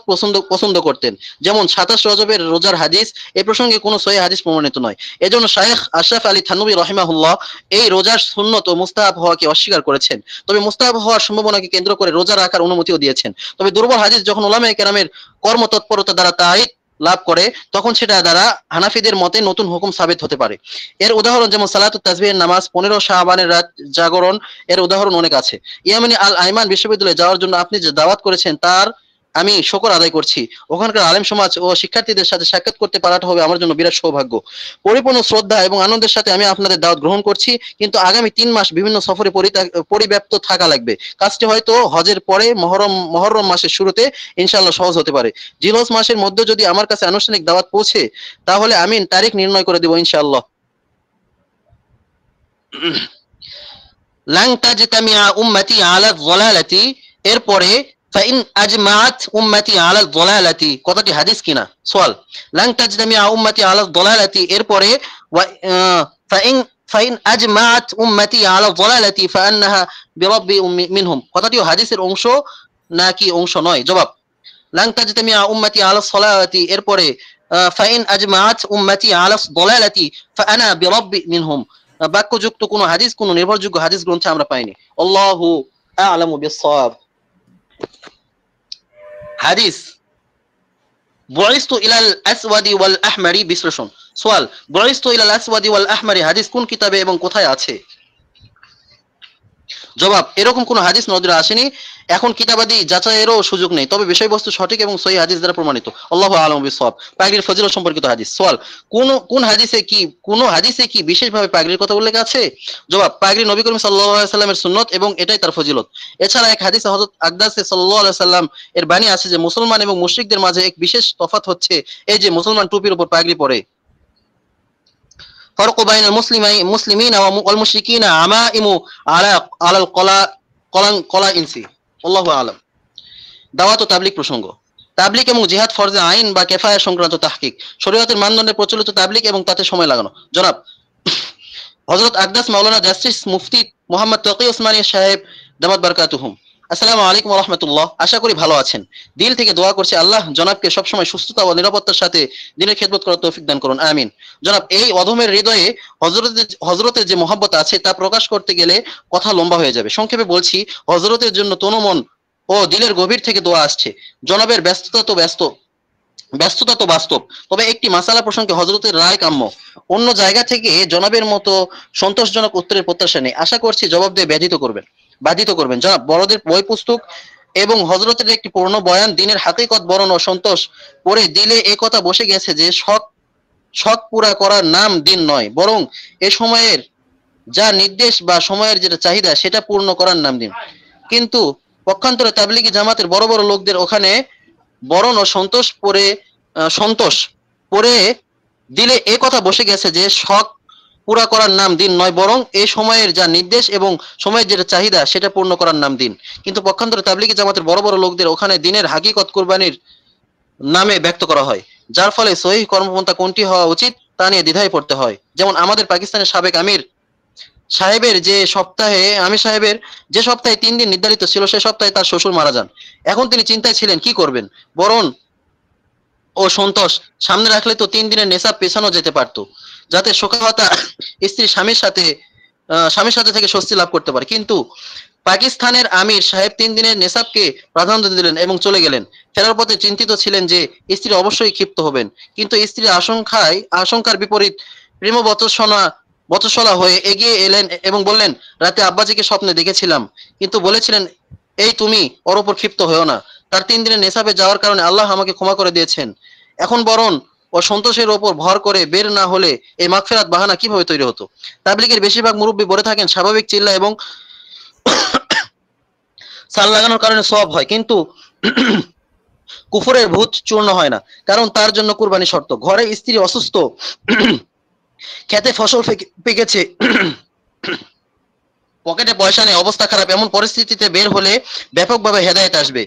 পছন্দ করতেন। যেমন ২৭ রজবের রোজার হাদিস, এই প্রসঙ্গে কোনো সহিহ হাদিস প্রমাণিত নয়। এজন্য শায়েখ আশরাফ আলী থানভী রাহিমাহুল্লাহ এই রোজার সুন্নত ও মুস্তাহাব হওয়াকে অস্বীকার করেছেন, তবে মুস্তাহাব হওয়ার সম্ভাবনাকে কেন্দ্র করে রোজা রাখার অনুমতিও দিয়েছেন। তবে দুর্বল হাদিস যখন উলামায়ে কেরামের কর্মতৎপরতা দ্বারা তাইদ লাভ করে তখন সেটা দ্বারা হানাফিদের মতে নতুন হুকুম সাবিত হতে পারে। এর উদাহরণ যেমন সালাতুত তাসবিহের নামাজ, 15 শাবানের রাত জাগরণ, এর উদাহরণ অনেক আছে। ইয়ামানি আল আইমান বিশ্ববিদ্যালয়ে যাওয়ার জন্য আপনি যে দাওয়াত করেছেন তার আমি শুকর আদায় করছি। ওখানকার আলেম সমাজ ও শিক্ষার্থীদের সাথে সাক্ষাৎ করতে পারাটা হবে আমার জন্য বিরাট সৌভাগ্য। পরিপূর্ণ শ্রদ্ধা এবং আনন্দের সাথে আমি আপনাদের দাওয়াত গ্রহণ করছি, কিন্তু আগামী 3 মাস বিভিন্ন সফরে পরিব্যাপ্ত থাকা লাগবে। কাজটি হয়তো হজের পরে মহররম মাসের শুরুতে ইনশাআল্লাহ সহজ হতে পারে। জিলহজ মাসের মধ্যে যদি আমার কাছে আনুষ্ঠানিক দাওয়াত পৌঁছে তাহলে আমি তারিখ নির্ণয় করে দেব ইনশাআল্লাহ। লান তাজতামিআ উম্মতি আলা যালালাতি, এরপরে ফাইন আজমাআত উম্মতি আলা যালালাতি কথাটি হাদিস কিনা? সওয়াল, লান তাজতামিআ উম্মতি আলা যালালাতি এরপরে ফাইন আজমাআত উম্মতি আলা যালালাতি ফাআন্নাহা বিরাব্বি মিনহুম কথাটিও হাদিসের অংশ নাকি অংশ নয়? জবাব, লান তাজতামিআ উম্মতি আলা সালাতি এরপরে ফাইন আজমাআত উম্মতি আলা যালালাতি ফাআনা বিরাব্বি মিনহুম বাক্যযুক্ত কোন হাদিস, কোন নির্ভরযোগ্য হাদিস গ্রন্থে আমরা পাইনি। আল্লাহু আ'লামু বিস-সাওয়াব। হাদিস বুইস্তু ইলাল আসওয়াদি ওয়াল আহমারি বিশ্লেষণ। সওয়াল, বুইস্তু ইলাল আসওয়াদি ওয়াল আহমারি হাদিস কোন কিতাবে এবং কোথায় আছে? জবাব, এরকম কোন হাদিস নজরে আসেনি, এখন কিতাবাদি যাচাইয়েরও সুযোগ নেই, তবে বিষয়বস্তু সঠিক এবং সহিহ হাদিস দ্বারা প্রমাণিত। আল্লাহু আ'লামু বিস-সাওয়াব। পাগড়ির ফজিলত সম্পর্কিত হাদিস। সওয়াল, কোন হাদিসে কি বিশেষভাবে পাগড়ির কথা উল্লেখ আছে? জবাব, পাগড়ি নবী করিম সাল্লাল্লাহু আলাইহি সাল্লামের সুন্নত এবং এটাই তার ফজিলত। এছাড়া এক হাদিসে হযরত আকদাসে সাল্লাল্লাহু আলাইহি সাল্লাম এর বাণী আছে যে মুসলমান এবং মুশরিকদের মাঝে এক বিশেষ তফাৎ হচ্ছে এই যে মুসলমান টুপির উপর পাগড়ি পরে। ফারকু বাইনাল মুসলিমিনা ওয়াল মুশরিকিনা আমাইমু আলাল কলা ইনসি। আল্লাহু আ'লাম। দাওয়াত ও তাবলীগ প্রসঙ্গ। তাবলীগ এবং জিহাদ ফরজে আইন বা কিফায়া সংক্রান্ত তাহকিক, শরীয়তের মানদণ্ডে প্রচলিত তাবলীগ এবং তাতে সময় লাগানো। জনাব হযরত আকদাস মাওলানা জাস্টিস মুফতি মুহাম্মদ তাকি ওসমানী সাহেব দামাত বারাকাতুহুম। আসসালামু আলাইকুম ওয়া রাহমাতুল্লাহ। আশা করি ভালো আছেন। দিল থেকে দোয়া করছি আল্লাহ জনাবকে সবসময় সুস্থতা ও নিরাপত্তার সাথে দ্বীনের খেদমত করার তৌফিক দান করুন, আমিন। জনাব, এই অধমের হৃদয়ে হযরতের যে মহব্বত আছে তা প্রকাশ করতে গেলে কথা লম্বা হয়ে যাবে। সংক্ষেপে বলছি, হযরতের জন্য তনু মন ও দিলের গভীর থেকে দোয়া আসছে। জনাবের ব্যস্ততা তো বাস্তব, তবে একটি মাসালা প্রসঙ্গে হযরতের রায় কাম্য। অন্য জায়গা থেকে জনাবের মতো সন্তোষজনক উত্তরের প্রত্যাশা নেই। আশা করছি জবাব দিয়ে বাধিত করবেন। জনাব, বড়দের বই পুস্তক এবং হযরতের একটি পূর্ণ বয়ান দিনের হাকিকত বরণ অসন্তোষ পরে দিলে এ কথা বসে গেছে যে শখ পুরা করার নাম দিন নয়, বরং এ সময়ের যা নির্দেশ বা সময়ের যেটা চাহিদা সেটা পূর্ণ করার নাম দিন। কিন্তু পক্ষান্তরে তাবলিগি জামাতের বড় বড় লোকদের ওখানে বরণ ও সন্তোষ পরে দিলে এ কথা বসে গেছে যে শখ পুরা করার নাম দিন নয়, বরং এই সময়ের যা নির্দেশ এবং সময়ের যেটা চাহিদা সেটা পূর্ণ করার নাম দিন। কিন্তু পক্ষান্তরে তাবলিগি জামাতের বড় বড় লোকদের ওখানে দিনের হাকিকত কুরবানির নামে ব্যক্ত করা হয়, যার ফলে সহিহ কর্মপন্থা কোনটি হওয়া উচিত তা নিয়ে দ্বিধায় পড়তে হয়। যেমন আমাদের পাকিস্তানের সাবেক আমির সাহেবের যে সপ্তাহে 3 দিন নির্ধারিত ছিল, সে সপ্তাহে তার শ্বশুর মারা যান। এখন তিনি চিন্তায় ছিলেন কি করবেন। বরণ ও সন্তোষ সামনে রাখলে তো 3 দিনের নেশাব পেছানো যেতে পারতো, যাতে শোকাহতা স্ত্রী স্বামীর সাথে থেকে স্বস্তি লাভ করতে পারে। কিন্তু পাকিস্তানের আমির সাহেব 3 দিনের নেশাবকে প্রাধান্য দিলেন এবং চলে গেলেন। ফেরার পথে চিন্তিত ছিলেন যে স্ত্রী অবশ্যই ক্ষিপ্ত হবেন, কিন্তু স্ত্রীর আশঙ্কার বিপরীত প্রেম বচসলা হয়ে এগিয়ে এলেন এবং বললেন, রাতে আব্বাজিকে স্বপ্নে দেখেছিলাম, কিন্তু বলেছিলেন এই তুমি ওর উপর ক্ষিপ্ত হয়েও না। তার 3 দিনের নেশাবে যাওয়ার কারণে আল্লাহ আমাকে ক্ষমা করে দিয়েছেন। এখন বরণ ও সন্তোষের ওপর ভর করে বের না হলে এই মাগফিরাত বাহানা কিভাবে তৈরি হতো? তাবলিগের বেশিরভাগ মুরব্বী বলে থাকেন স্বাভাবিক চিল্লা এবং সাল লাগানোর কারণে সওয়াব হয়, কিন্তু কুফরের ভূত চূর্ণ হয় না, কারণ তার জন্য কুরবানি শর্ত। ঘরে স্ত্রী অসুস্থ, খেতে ফসল পেকেছে, পকেটে পয়সা নেই, অবস্থা খারাপ, এমন পরিস্থিতিতে বের হলে ব্যাপকভাবে হেদায়েত আসবে।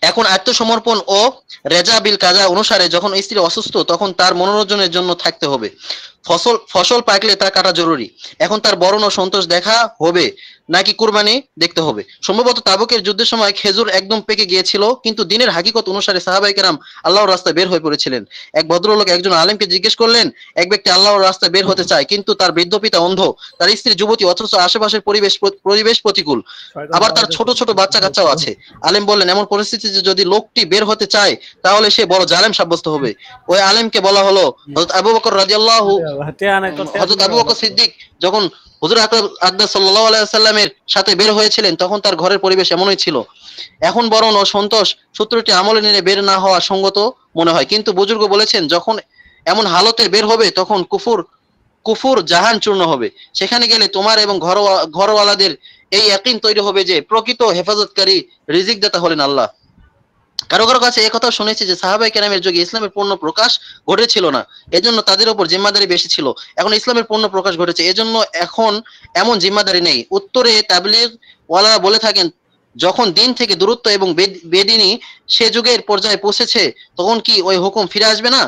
এখন আত্মসমর্পণ ও রেজা বিল কাজা অনুসারে যখন স্ত্রী অসুস্থ তখন তার মনোরঞ্জনের জন্য থাকতে হবে। ফসল পাকলে তা কাটা জরুরি। এখন তার বরণ ও সন্তোষ দেখা হবে নাকি কুরবানি দেখতে হবে। সম্ভবত তাবুকের যুদ্ধের সময় খেজুর একদম পেকে গিয়েছিল, কিন্তু দিনের হাকিকত অনুসারে সাহাবায়ে কেরাম আল্লাহর রাস্তায় বের হয়ে পড়েছিলেন। এক ভদ্রলোক একজন আলেমকে জিজ্ঞেস করলেন, এক ব্যক্তি আল্লাহর রাস্তায় বের হতে চায়, কিন্তু তার বৃদ্ধ পিতা অন্ধ, তার স্ত্রী যুবতী, অথচ আশেপাশের পরিবেশ প্রতিকূল, আবার তার ছোট ছোট বাচ্চা কাচ্চাও আছে। আলেম বললেন, এমন পরিস্থিতিতে যদি লোকটি বের হতে চায় তাহলে সে বড় জালেম সাব্যস্ত হবে। ওই আলেমকে বলা হলো হযরত আবু বকর রাদিয়াল্লাহু হযরত আবু বকর সিদ্দিক যখন হুজুর আকরাম সাল্লাল্লাহু আলাইহি ওয়াসাল্লামের সাথে বের হয়েছিলেন তখন তার ঘরের পরিবেশ এমনই ছিল। এখন বরণ ও সন্তোষ সূত্রটি আমলে নিয়ে বের না হওয়া সঙ্গত মনে হয়, কিন্তু বুজুর্গ বলেছেন যখন এমন হালতে বের হবে তখন কুফুর জাহান চূর্ণ হবে। সেখানে গেলে তোমার এবং ঘরওয়ালাদের এই ইয়াকিন তৈরি হবে যে প্রকৃত হেফাজতকারী রিজিক দাতা হলেন আল্লাহ। কারো কারো কাছে এই কথা শুনেছি যে সাহাবায়ে কেরামের যুগে ইসলামের পূর্ণ প্রকাশ ঘটেছিল না, এজন্য তাদের উপর জিম্মাদারি বেশি ছিল। এখন ইসলামের পূর্ণ প্রকাশ ঘটেছে, এজন্য এখন এমন জিম্মাদারি নেই। উত্তরে তাবলীগ ওয়ালারা বলে থাকেন, যখন দিন থেকে দূরত্ব এবং বেদিনী সে যুগের পর্যায়ে পৌঁছেছে তখন কি ওই হুকুম ফিরে আসবে না?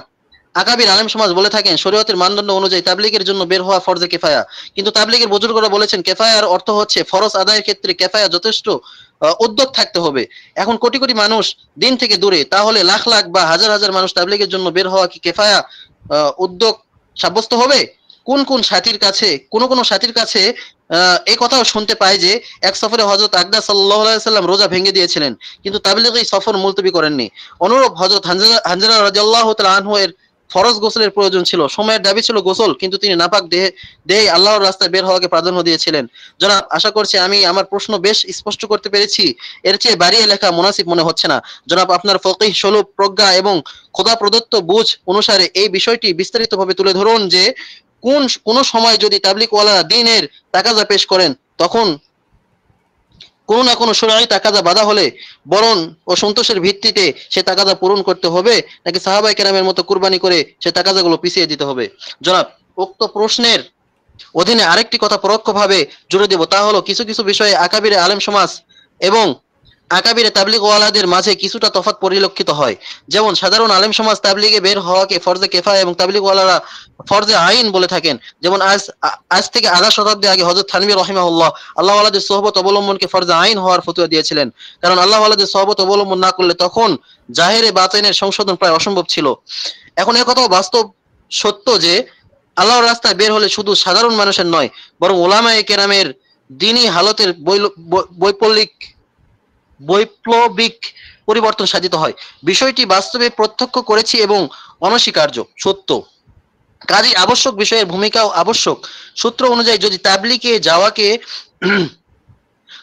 আকাবির আলেম সমাজ বলে থাকেন শরীয়তের মানদণ্ড অনুযায়ী তাবলীগের জন্য বের হওয়া ফরজে কিফায়া, কিন্তু তাবলীগের বুজুর্গরা বলেছেন কিফায়ার অর্থ হচ্ছে ফরজ আদায়ের ক্ষেত্রে কিফায়া যথেষ্ট উদ্যোগ থাকতে হবে। এখন কোটি কোটি মানুষ দিন থেকে দূরে, তাহলে লাখ লাখ বা হাজার হাজার মানুষ তাবলীগের জন্য বের হওয়া কি কিফায়া উদ্যোগ সাব্যস্ত হবে? কোন সাথীর কাছে এই কথাও শুনতে পাই যে এক সফরে হযরত আকদা সাল্লাল্লাহু আলাইহি সাল্লাম রোজা ভেঙে দিয়েছিলেন, কিন্তু তাবলীগী সফর মুলতবি করেননি। অনুরূপ হযরত হানজালা রাদিয়াল্লাহু তাআলা আনহু এর ফরজ গোসলের প্রয়োজন ছিল, সময়ের দাবি ছিল গোসল, কিন্তু তিনি নাপাক দেহে আল্লাহর রাস্তায় বের হওয়াকে প্রাধান্য দিয়েছিলেন। জনাব, আশা করছি আমি আমার প্রশ্ন বেশ স্পষ্ট করতে পেরেছি। এর চেয়ে বাড়িয়ে লেখা মুনাসিব মনে হচ্ছে না। জনাব, আপনার ফকিহ সুলুক, প্রজ্ঞা এবং খোদা প্রদত্ত বুঝ অনুসারে এই বিষয়টি বিস্তারিতভাবে তুলে ধরুন যে কোন সময় যদি তাবলীগ ওয়ালারা দ্বীনের তাকাজা পেশ করেন তখন কোনো না কোনো শরঈ তাকাজা বাধা হলে বরণ ও সন্তোষের ভিত্তিতে সে তাকাজা পূরণ করতে হবে, নাকি সাহাবায়ে কেরামের মতো কুরবানি করে সে তাকাজাগুলো পিছিয়ে দিতে হবে? জনাব, উক্ত প্রশ্নের অধীনে আরেকটি কথা পরোক্ষভাবে জুড়ে দেব, তা হলো কিছু কিছু বিষয়ে আকাবিরে আলেম সমাজ এবং আকাবিরে তাবলীগ ওয়ালাদের মাঝে কিছুটা তফাৎ পরিলক্ষিত হয়। যেমন সাধারণ আলেম সমাজ তাবলীগে বের হওয়াকে ফরজে কিফায়া এবং তাবলীগ ওয়ালারা ফরজে আইন বলে থাকেন। যেমন আজ থেকে আধা শতাব্দী আগে হযরত থানভী রাহিমাহুল্লাহ আল্লাহ ওয়ালাদের সোহবত অবলম্বনকে ফরজে আইন হওয়ার ফতোয়া দিয়েছিলেন, কারণ আল্লাহ ওয়ালাদের সোহবত অবলম্বন না করলে তখন জাহেরে বাতিনের সংশোধন প্রায় অসম্ভব ছিল। এখন এই কথাও বাস্তব সত্য যে আল্লাহর রাস্তায় বের হলে শুধু সাধারণ মানুষের নয়, বরং উলামায়ে কেরামের দ্বীনী হালতের বৈপ্লবিক পরিবর্তন সাধিত হয়। বিষয়টি বাস্তবে প্রত্যক্ষ করেছি এবং অনস্বীকার্য সত্য। কাজেই আবশ্যক বিষয়ের ভূমিকাও আবশ্যক। সূত্র অনুযায়ী যদি তাবলীগে যাওয়াকে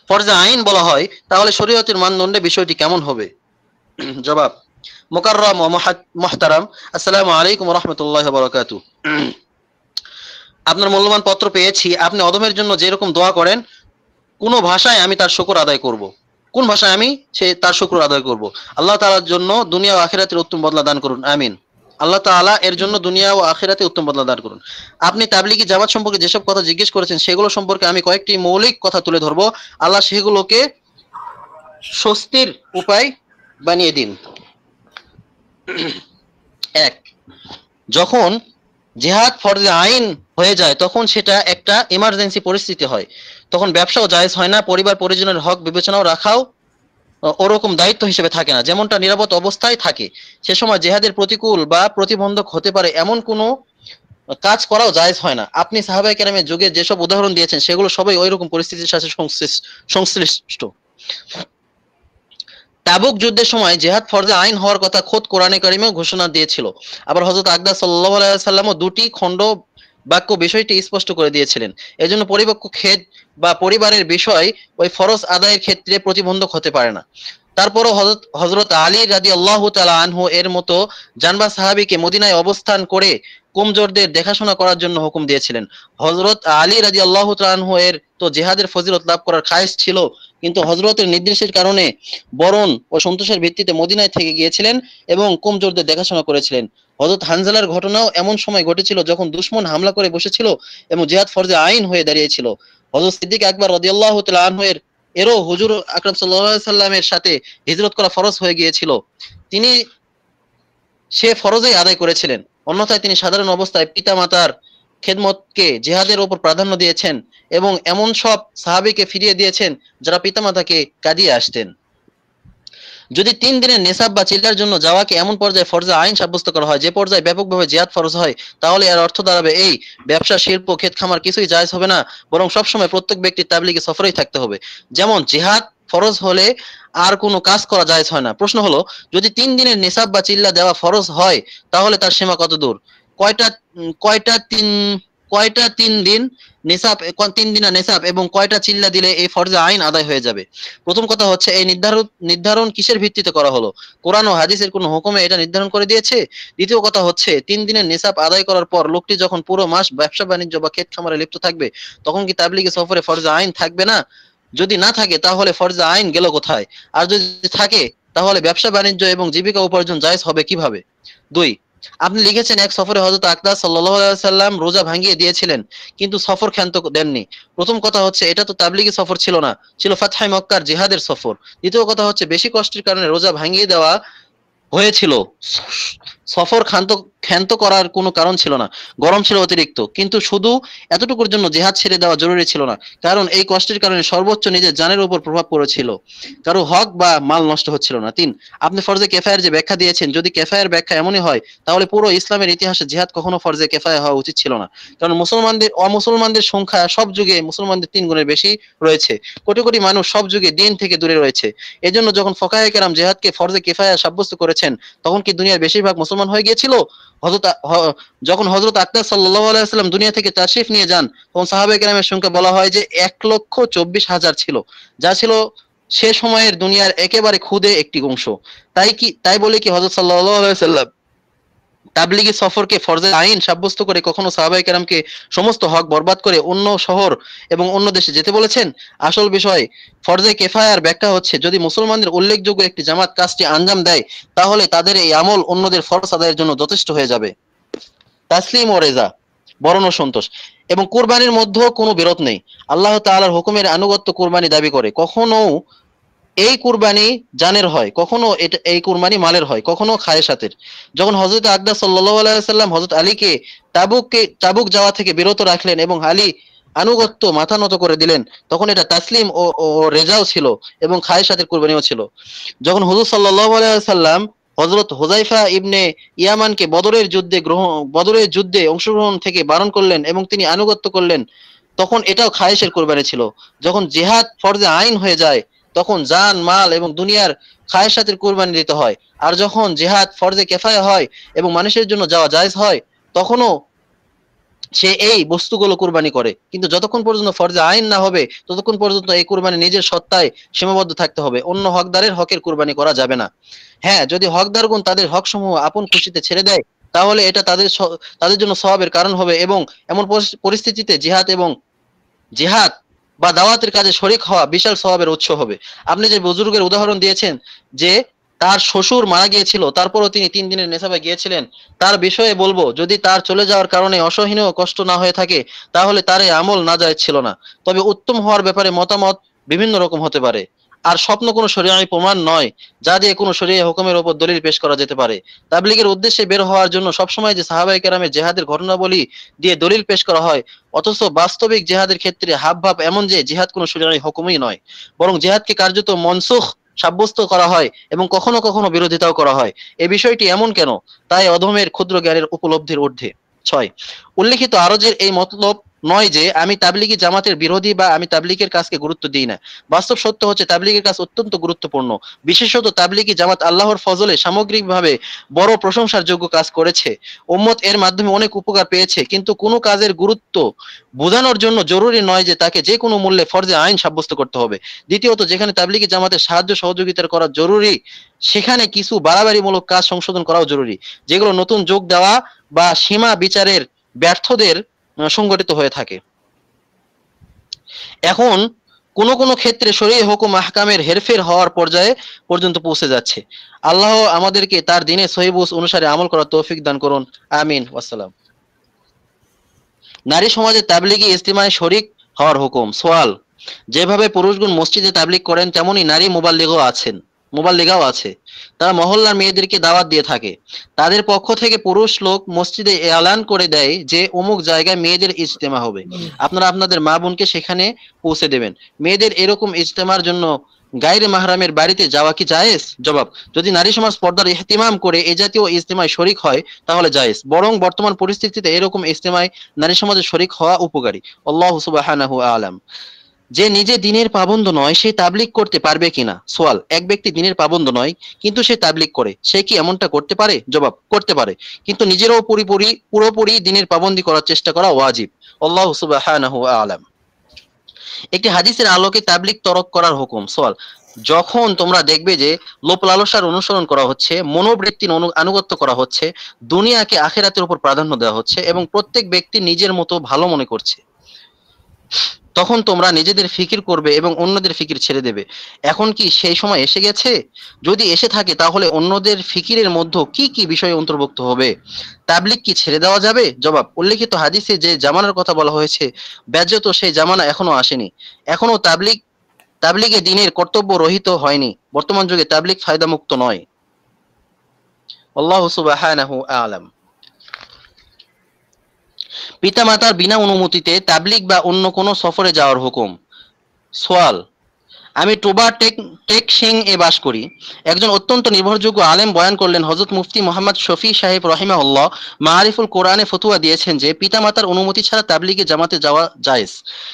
ফরজে আইন বলা হয়, তাহলে শরীয়তের মানদণ্ডে বিষয়টি কেমন হবে? জবাব: মুকাররম ও মুহতারাম, আসসালামু আলাইকুম ওয়া রাহমাতুল্লাহি ওয়া বারাকাতুহু। আপনার মূল্যবান পত্র পেয়েছি। আপনি অদমের জন্য যেরকম দোয়া করেন, কোন ভাষায় আমি তার শুকর আদায় করব? কোন ভাষায় আমি তার শুকর আদায় করব? আল্লাহ তাআলার জন্য দুনিয়া ও আখিরাতের উত্তম বদলা দান করুন, আমিন। আল্লাহ তাআলা এর জন্য দুনিয়া ও আখিরাতে উত্তম বদলা দান করুন। আপনি তাবলিগি জামাত সম্পর্কে যেসব কথা জিজ্ঞেস করেছেন, সেগুলো সম্পর্কে আমি কয়েকটি মৌলিক কথা তুলে ধরব। আল্লাহ সেগুলোকে স্বস্তির উপায় বানিয়ে দিন। এক, যখন জিহাদ ফরজে আইন হয়ে যায়, তখন সেটা একটা ইমার্জেন্সি পরিস্থিতি হয়। তখন ব্যবসাও জায়েজ হয় না, পরিবার পরিজনের হক বিবেচনাও রাখাও ওরকম দায়িত্ব হিসেবে থাকে না, যেমনটা নিরাপদ অবস্থায় থাকে। সে সময় জিহাদের প্রতিকূল বা প্রতিবন্ধক হতে পারে এমন কোনো কাজ করাও জায়েজ হয় না। আপনি সাহাবায়ে কেরামের যুগে যেসব উদাহরণ দিয়েছেন, সেগুলো সবাই ওই রকম পরিস্থিতির সাথে সংশ্লিষ্ট। তাবুক যুদ্ধের সময় জিহাদ ফরজে আইন হওয়ার কথা খোদ কোরআনে কারিমেও ঘোষণা দিয়েছিল। আবার হযরত আকদাস সাল্লাল্লাহু আলাইহি ওয়াসাল্লামও দুটি খণ্ড বাক্য বিষয়টি স্পষ্ট করে দিয়েছিলেন। এজন্য পরিপক্ক খেদ বা পরিবারের বিষয় ওই ফরজ আদায়ের ক্ষেত্রে প্রতিবন্ধক হতে পারে না। তারপরও হযরত আলী রাদিয়াল্লাহু তাআলা আনহু এর মতো জানবা সাহাবীকে মদিনায় অবস্থান করে কমজোরদের দেখাশোনা করার জন্য হুকুম দিয়েছিলেন। হযরত আলী রাদিয়াল্লাহু তাআলা আনহু এর তো জিহাদের ফজিলত লাভ করার খায়েশ ছিল, কিন্তু হযরতের নির্দেশের কারণে বরণ ও সন্তোষের ভিত্তিতে মদিনায় থেকে গিয়েছিলেন এবং কমজোরদের দেখাশোনা করেছিলেন। হযরত হানজালার ঘটনাও এমন সময় ঘটেছিল যখন দুশমন হামলা করে বসেছিল এবং জিহাদ ফরজে আইন হয়ে দাঁড়িয়েছিল। হযরত সিদ্দিক আকবর রাদিয়াল্লাহু তাআলা আনহু এরও হুজুর আকরাম সাল্লাল্লাহু আলাইহি সাল্লামের সাথে হিজরত করা ফরজ হয়ে গিয়েছিল। তিনি সে ফরজই আদায় করেছিলেন। অন্যথায় তিনি সাধারণ অবস্থায় পিতামাতার খেদমতকে জিহাদের উপর প্রাধান্য দিয়েছেন এবং এমন সব সাহাবীকে ফিরিয়ে দিয়েছেন যারা পিতামাতাকে কাঁদিয়ে আসতেন। যদি 3 দিনের নেসাব বা চিল্লার জন্য যাওয়াকে এমন পর্যায়ে ফরজে আইন সাব্যস্ত করা হয় যে পর্যায়ে ব্যাপকভাবে জিহাদ ফরজ হয়, তাহলে এর অর্থ দাঁড়াবে এই: ব্যবসা, শিল্প, ক্ষেত খামার কিছুই জায়েজ হবে না, বরং সবসময় প্রত্যেক ব্যক্তির তাবলীগে সফরেই থাকতে হবে। যেমন জিহাদ ফরজ হলে আর কোনো কাজ করা জায়েজ হয় না। প্রশ্ন হলো, যদি 3 দিনের নেসাব বা চিল্লা দেওয়া ফরজ হয়, তাহলে তার সীমা কত দূর? কয়টা কয়টা তিন কয়টা 3 দিন নেসাব, 3 দিনা নেসাব এবং কয়টা চিল্লা দিলে এই ফরজে আইন আদায় হয়ে যাবে? প্রথম কথা হচ্ছে, এই নির্ধারণ কিসের ভিত্তিতে করা হলো? কোরআন ও হাদিসের কোনো হুকুমে এটা নির্ধারণ করে দিয়েছে? দ্বিতীয় কথা হচ্ছে, 3 দিনের নেসাব আদায় করার পর লোকটি যখন পুরো মাস ব্যবসা বাণিজ্য বা ক্ষেত খামারে লিপ্ত থাকবে, তখন কি তাবলীগে সফরে ফরজে আইন থাকবে না? যদি না থাকে, তাহলে ফরজে আইন গেল কোথায়? আর যদি থাকে, তাহলে ব্যবসা বাণিজ্য এবং জীবিকা উপার্জন জায়েজ হবে কিভাবে? 2, আপনি লিখেছেন এক সফরে হযরত আকদাস সাল্লাল্লাহু আলাইহি ওয়াসাল্লাম রোজা ভাঙিয়ে দিয়েছিলেন, কিন্তু সফর ক্ষান্ত দেননি। প্রথম কথা হচ্ছে, এটা তো তাবলীগী সফর ছিল না, ছিল ফাতহে মক্কার জিহাদের সফর। দ্বিতীয় কথা হচ্ছে, বেশি কষ্টের কারণে রোজা ভাঙিয়ে দেওয়া হয়েছিল। সফর ক্ষান্ত করার কোনো কারণ ছিল না, গরম ছিল অতিরিক্ত। কিন্তু শুধু এতটুকুর জন্য জিহাদ ছেড়ে দেওয়া জরুরি ছিল না, কারণ এই কষ্টের কারণে সর্বোচ্চ নিজের জানের উপর প্রভাব পড়েছিল, কারো হক বা মাল নষ্ট হচ্ছিল না। 3, আপনি ফরজে কেফায়ের যে ব্যাখ্যা দিয়েছেন, যদি কেফায়ের ব্যাখ্যা এমনই হয়, তাহলে পুরো ইসলামের ইতিহাসে জিহাদ কখনো ফরজে কেফায়া হওয়া উচিত ছিল না, কারণ অমুসলমানদের সংখ্যা সব যুগে মুসলমানদের 3 গুণের বেশি রয়েছে। কোটি কোটি মানুষ সব যুগে দিন থেকে দূরে রয়েছে। এজন্য যখন ফুকাহায়ে কেরাম জিহাদকে ফরজে কিফায়া সাব্যস্ত করেছেন, তখন কি দুনিয়ার বেশিরভাগ মুসলমান হয়ে গিয়েছিল? যখন হযরত আকদাস সাল্লাল্লাহু আলাইহি ওয়াসাল্লাম দুনিয়া থেকে তাশরিফ নিয়ে যান, তখন সাহাবায়ে কেরামের সংখ্যা বলা হয় যে 1,24,000 ছিল, যা ছিল সে সময়ের দুনিয়ার একেবারে ক্ষুদে একটি অংশ। তাই বলে কি হযরত সাল্লাল্লাহু আলাইহি ওয়াসাল্লাম তাবলীগী সফরকে ফরজে আইন সাব্যস্ত করে কখনো সাহাবায়ে কেরামকে সমস্ত হক বরবাদ করে অন্য শহর এবং অন্য দেশে যেতে বলেছেন? আসল বিষয় ফরজে কেফায়ার ব্যাখ্যা হচ্ছে, যদি মুসলমানদের উল্লেখযোগ্য একটি জামাত কাজটি আঞ্জাম দেয়, তাহলে তাদের এই আমল অন্যদের ফরজ আদায়ের জন্য যথেষ্ট হয়ে যাবে। তাসলিম ও রেজা, বরণ ও সন্তোষ এবং কুরবানির মধ্যেও কোনো বিরোধ নেই। আল্লাহ তাআলার হুকুমের আনুগত্য কুরবানি দাবি করে। কখনো এই কুরবানি জানের হয়, কখনো এই কুরবানি মালের হয়, কখনো খায়েশাতের। যখন হযরত আকদাস সাল্লাল্লাহু আলাইহি ওয়াসাল্লাম হযরত আলীকে তাবুক যাওয়া থেকে বিরত রাখলেন এবং আলী আনুগত্য মাথা নত করে দিলেন, তখন এটা তাসলিম ও রেজাও ছিল এবং খায়েশাতের কুরবানিও ছিল। যখন হুজুর সাল্লাল্লাহু আলাইহি ওয়াসাল্লাম হযরত হুযায়ফা ইবনে ইয়ামানকে বদরের যুদ্ধে অংশগ্রহণ থেকে বারণ করলেন এবং তিনি আনুগত্য করলেন, তখন এটাও খায়েশের কুরবানি ছিল। যখন জিহাদ ফরজে আইন হয়ে যায়, তখন জান, মাল এবং দুনিয়ার খায়েশাতের কুরবানি দিতে হয়। আর যখন জিহাদ ফরজে কিফায়া হয় এবং মানুষের জন্য যাওয়া জায়েজ হয়, তখনও সে এই বস্তুগুলো কুরবানি করে, কিন্তু যতক্ষণ পর্যন্ত ফরজে আইন না হবে ততক্ষণ পর্যন্ত এই কুরবানি নিজের সত্তায় সীমাবদ্ধ থাকতে হবে, অন্য হকদারের হকের কুরবানি করা যাবে না। হ্যাঁ, যদি হকদারগণ তাদের হক সমূহ আপন খুশিতে ছেড়ে দেয় তাহলে এটা তাদের জন্য সওয়াবের কারণ হবে, এবং এমন পরিস্থিতিতে জিহাদ বা দাওয়াতের কাজে শরীক হওয়া বিশাল সওয়াবের উৎস হবে। আপনি যে বুজুর্গের উদাহরণ দিয়েছেন যে তার শ্বশুর মারা গিয়েছিল, তারপরও তিনি 3 দিনের নেশাবে গিয়েছিলেন, তার বিষয়ে বলবো যদি তার চলে যাওয়ার কারণে অসহনীয় কষ্ট না হয়ে থাকে তাহলে তার এই আমল নাজায়েজ ছিল না। তবে উত্তম হওয়ার ব্যাপারে মতামত বিভিন্ন রকম হতে পারে, আর স্বপ্ন কোনো শরীয়ী প্রমাণ নয় যা দিয়ে কোনো শরীয়ী হুকুমের উপর দলিল পেশ করা যেতে পারে। তাবলীগের উদ্দেশ্যে বের হওয়ার জন্য সবসময় যে সাহাবায়ে কেরামের জিহাদের ঘটনাবলী দিয়ে দলিল পেশ করা হয়, অথচ বাস্তবিক জিহাদের ক্ষেত্রে হাবভাব এমন যে জিহাদ কোনো শরীয়ী হুকুমই নয়, বরং জিহাদকে কার্যত মনসুখ সাব্যস্ত করা হয় এবং কখনো কখনো বিরোধিতাও করা হয়। এই বিষয়টি এমন কেন, তাই অধমের ক্ষুদ্র জ্ঞানের উপলব্ধির ঊর্ধ্বে। 6, উল্লেখিত আরজের এই মতলব নয় যে আমি তাবলীগী জামাতের বিরোধী বা আমি তাবলীগের কাজকে গুরুত্ব দিই না। বাস্তব সত্য হচ্ছে তাবলীগের কাজ অত্যন্ত গুরুত্বপূর্ণ। বিশেষত তাবলীগী জামাত আল্লাহর ফজলে সামগ্রিকভাবে বড় প্রশংসার যোগ্য কাজ করেছে। উম্মত এর মাধ্যমে অনেক উপকার পেয়েছে, কিন্তু কোনো কাজের গুরুত্ব বোঝানোর জন্য জরুরি নয় যে তাকে যে কোনো মূল্যে ফরজে আইন সাব্যস্ত করতে হবে। দ্বিতীয়ত, যেখানে তাবলীগী জামাতের সাহায্য সহযোগিতা করা জরুরি সেখানে কিছু বাড়াবাড়িমূলক কাজ সংশোধন করাও জরুরি, যেগুলো নতুন যোগ দেওয়া বা সীমা বিচারের ব্যর্থদের সংগঠিত হয়ে থাকে। এখন কোন কোন ক্ষেত্রে শরীয়ী হুকুম আহকামের হেরফের হওয়ার পর্যায়ে পর্যন্ত পৌঁছে যাচ্ছে। আল্লাহ আমাদেরকে তার দ্বীনে সহিহ অনুসারে আমল করার তৌফিক দান করুন, আমিন। ওয়াসসালাম। নারী সমাজে তাবলীগী ইজতিমায় শরীক হওয়ার হুকুম। সওয়াল, যেভাবে পুরুষগণ মসজিদে তাবলীগ করেন তেমনি নারী মুবাল্লিগাও আছে। তারা মহল্লার মেয়েদেরকে দাওয়াত দিয়ে থাকে। তাদের পক্ষ থেকে পুরুষ লোক মসজিদে এলান করে দেয় যে অমুক জায়গায় মেয়েদের ইজতেমা হবে, আপনারা আপনাদের মা বোনকে সেখানে পৌঁছে দেবেন। মেয়েদের এরকম ইজতেমার জন্য গায়রে মাহরামের বাড়িতে যাওয়া কি জায়েজ? জবাব, যদি নারী সমাজ পর্দার ইহতিমাম করে এ জাতীয় ইজতেমায় শরীক হয় তাহলে জায়েজ, বরং বর্তমান পরিস্থিতিতে এরকম ইজতেমায় নারী সমাজে শরীক হওয়া উপকারী। আল্লাহু সুবহানাহু আলাম। যে নিজে দ্বীনের পাবন্দ নয় সে তাবলীগ করতে পারবে কিনা? সওয়াল, এক ব্যক্তি দ্বীনের পাবন্দ নয় কিন্তু সে তাবলীগ করে, সে কি এমনটা করতে পারে? জবাব, করতে পারে, কিন্তু নিজেরও পুরোপুরি দ্বীনের পাবন্দি করার চেষ্টা করা ওয়াজিব। আল্লাহু সুবহানাহু আলাম। একটি হাদিসের আলোকে তাবলীগ তরক করার হুকুম। সওয়াল, যখন তোমরা দেখবে যে লোভ লালসার অনুসরণ করা হচ্ছে, মনোবৃত্তির আনুগত্য করা হচ্ছে, দুনিয়াকে আখিরাতের উপর প্রাধান্য দেওয়া হচ্ছে এবং প্রত্যেক ব্যক্তি নিজের মতো ভালো মনে করছে, তখন তোমরা নিজেদের ফিকির করবে এবং অন্যদের ফিকির ছেড়ে দেবে। এখন কি সেই সময় এসে গেছে? যদি এসে থাকে তাহলে অন্যদের ফিকিরের মধ্যে কি কি বিষয় অন্তর্ভুক্ত হবে? তাবলীগ কি ছেড়ে দেওয়া যাবে? জবাব, উল্লেখিত হাদিসে যে জামানার কথা বলা হয়েছে ব্যাজ্যত সেই জামানা এখনো আসেনি। এখনো তাবলীগে দ্বীনের কর্তব্য রহিত হয়নি। বর্তমান যুগে তাবলীগ ফায়দা মুক্ত নয়। আল্লাহু সুবহানাহু আলাম। পিতামাতার বিনা অনুমতিতে তাবলীগ বা অন্য কোনো সফরে যাওয়ার হুকুম। সওয়াল, আমি টোবা টেকশিং এ বাস করি। একজন অত্যন্ত নির্ভরযোগ্য আলেম বয়ান করলেন, হযরত মুফতি মোহাম্মদ শফি সাহেব রাহিমাহুল্লাহ মাআরিফুল কোরআনে ফতোয়া দিয়েছেন যে পিতামাতার অনুমতি ছাড়া তাবলীগে জামাতে যাওয়া জায়েজ।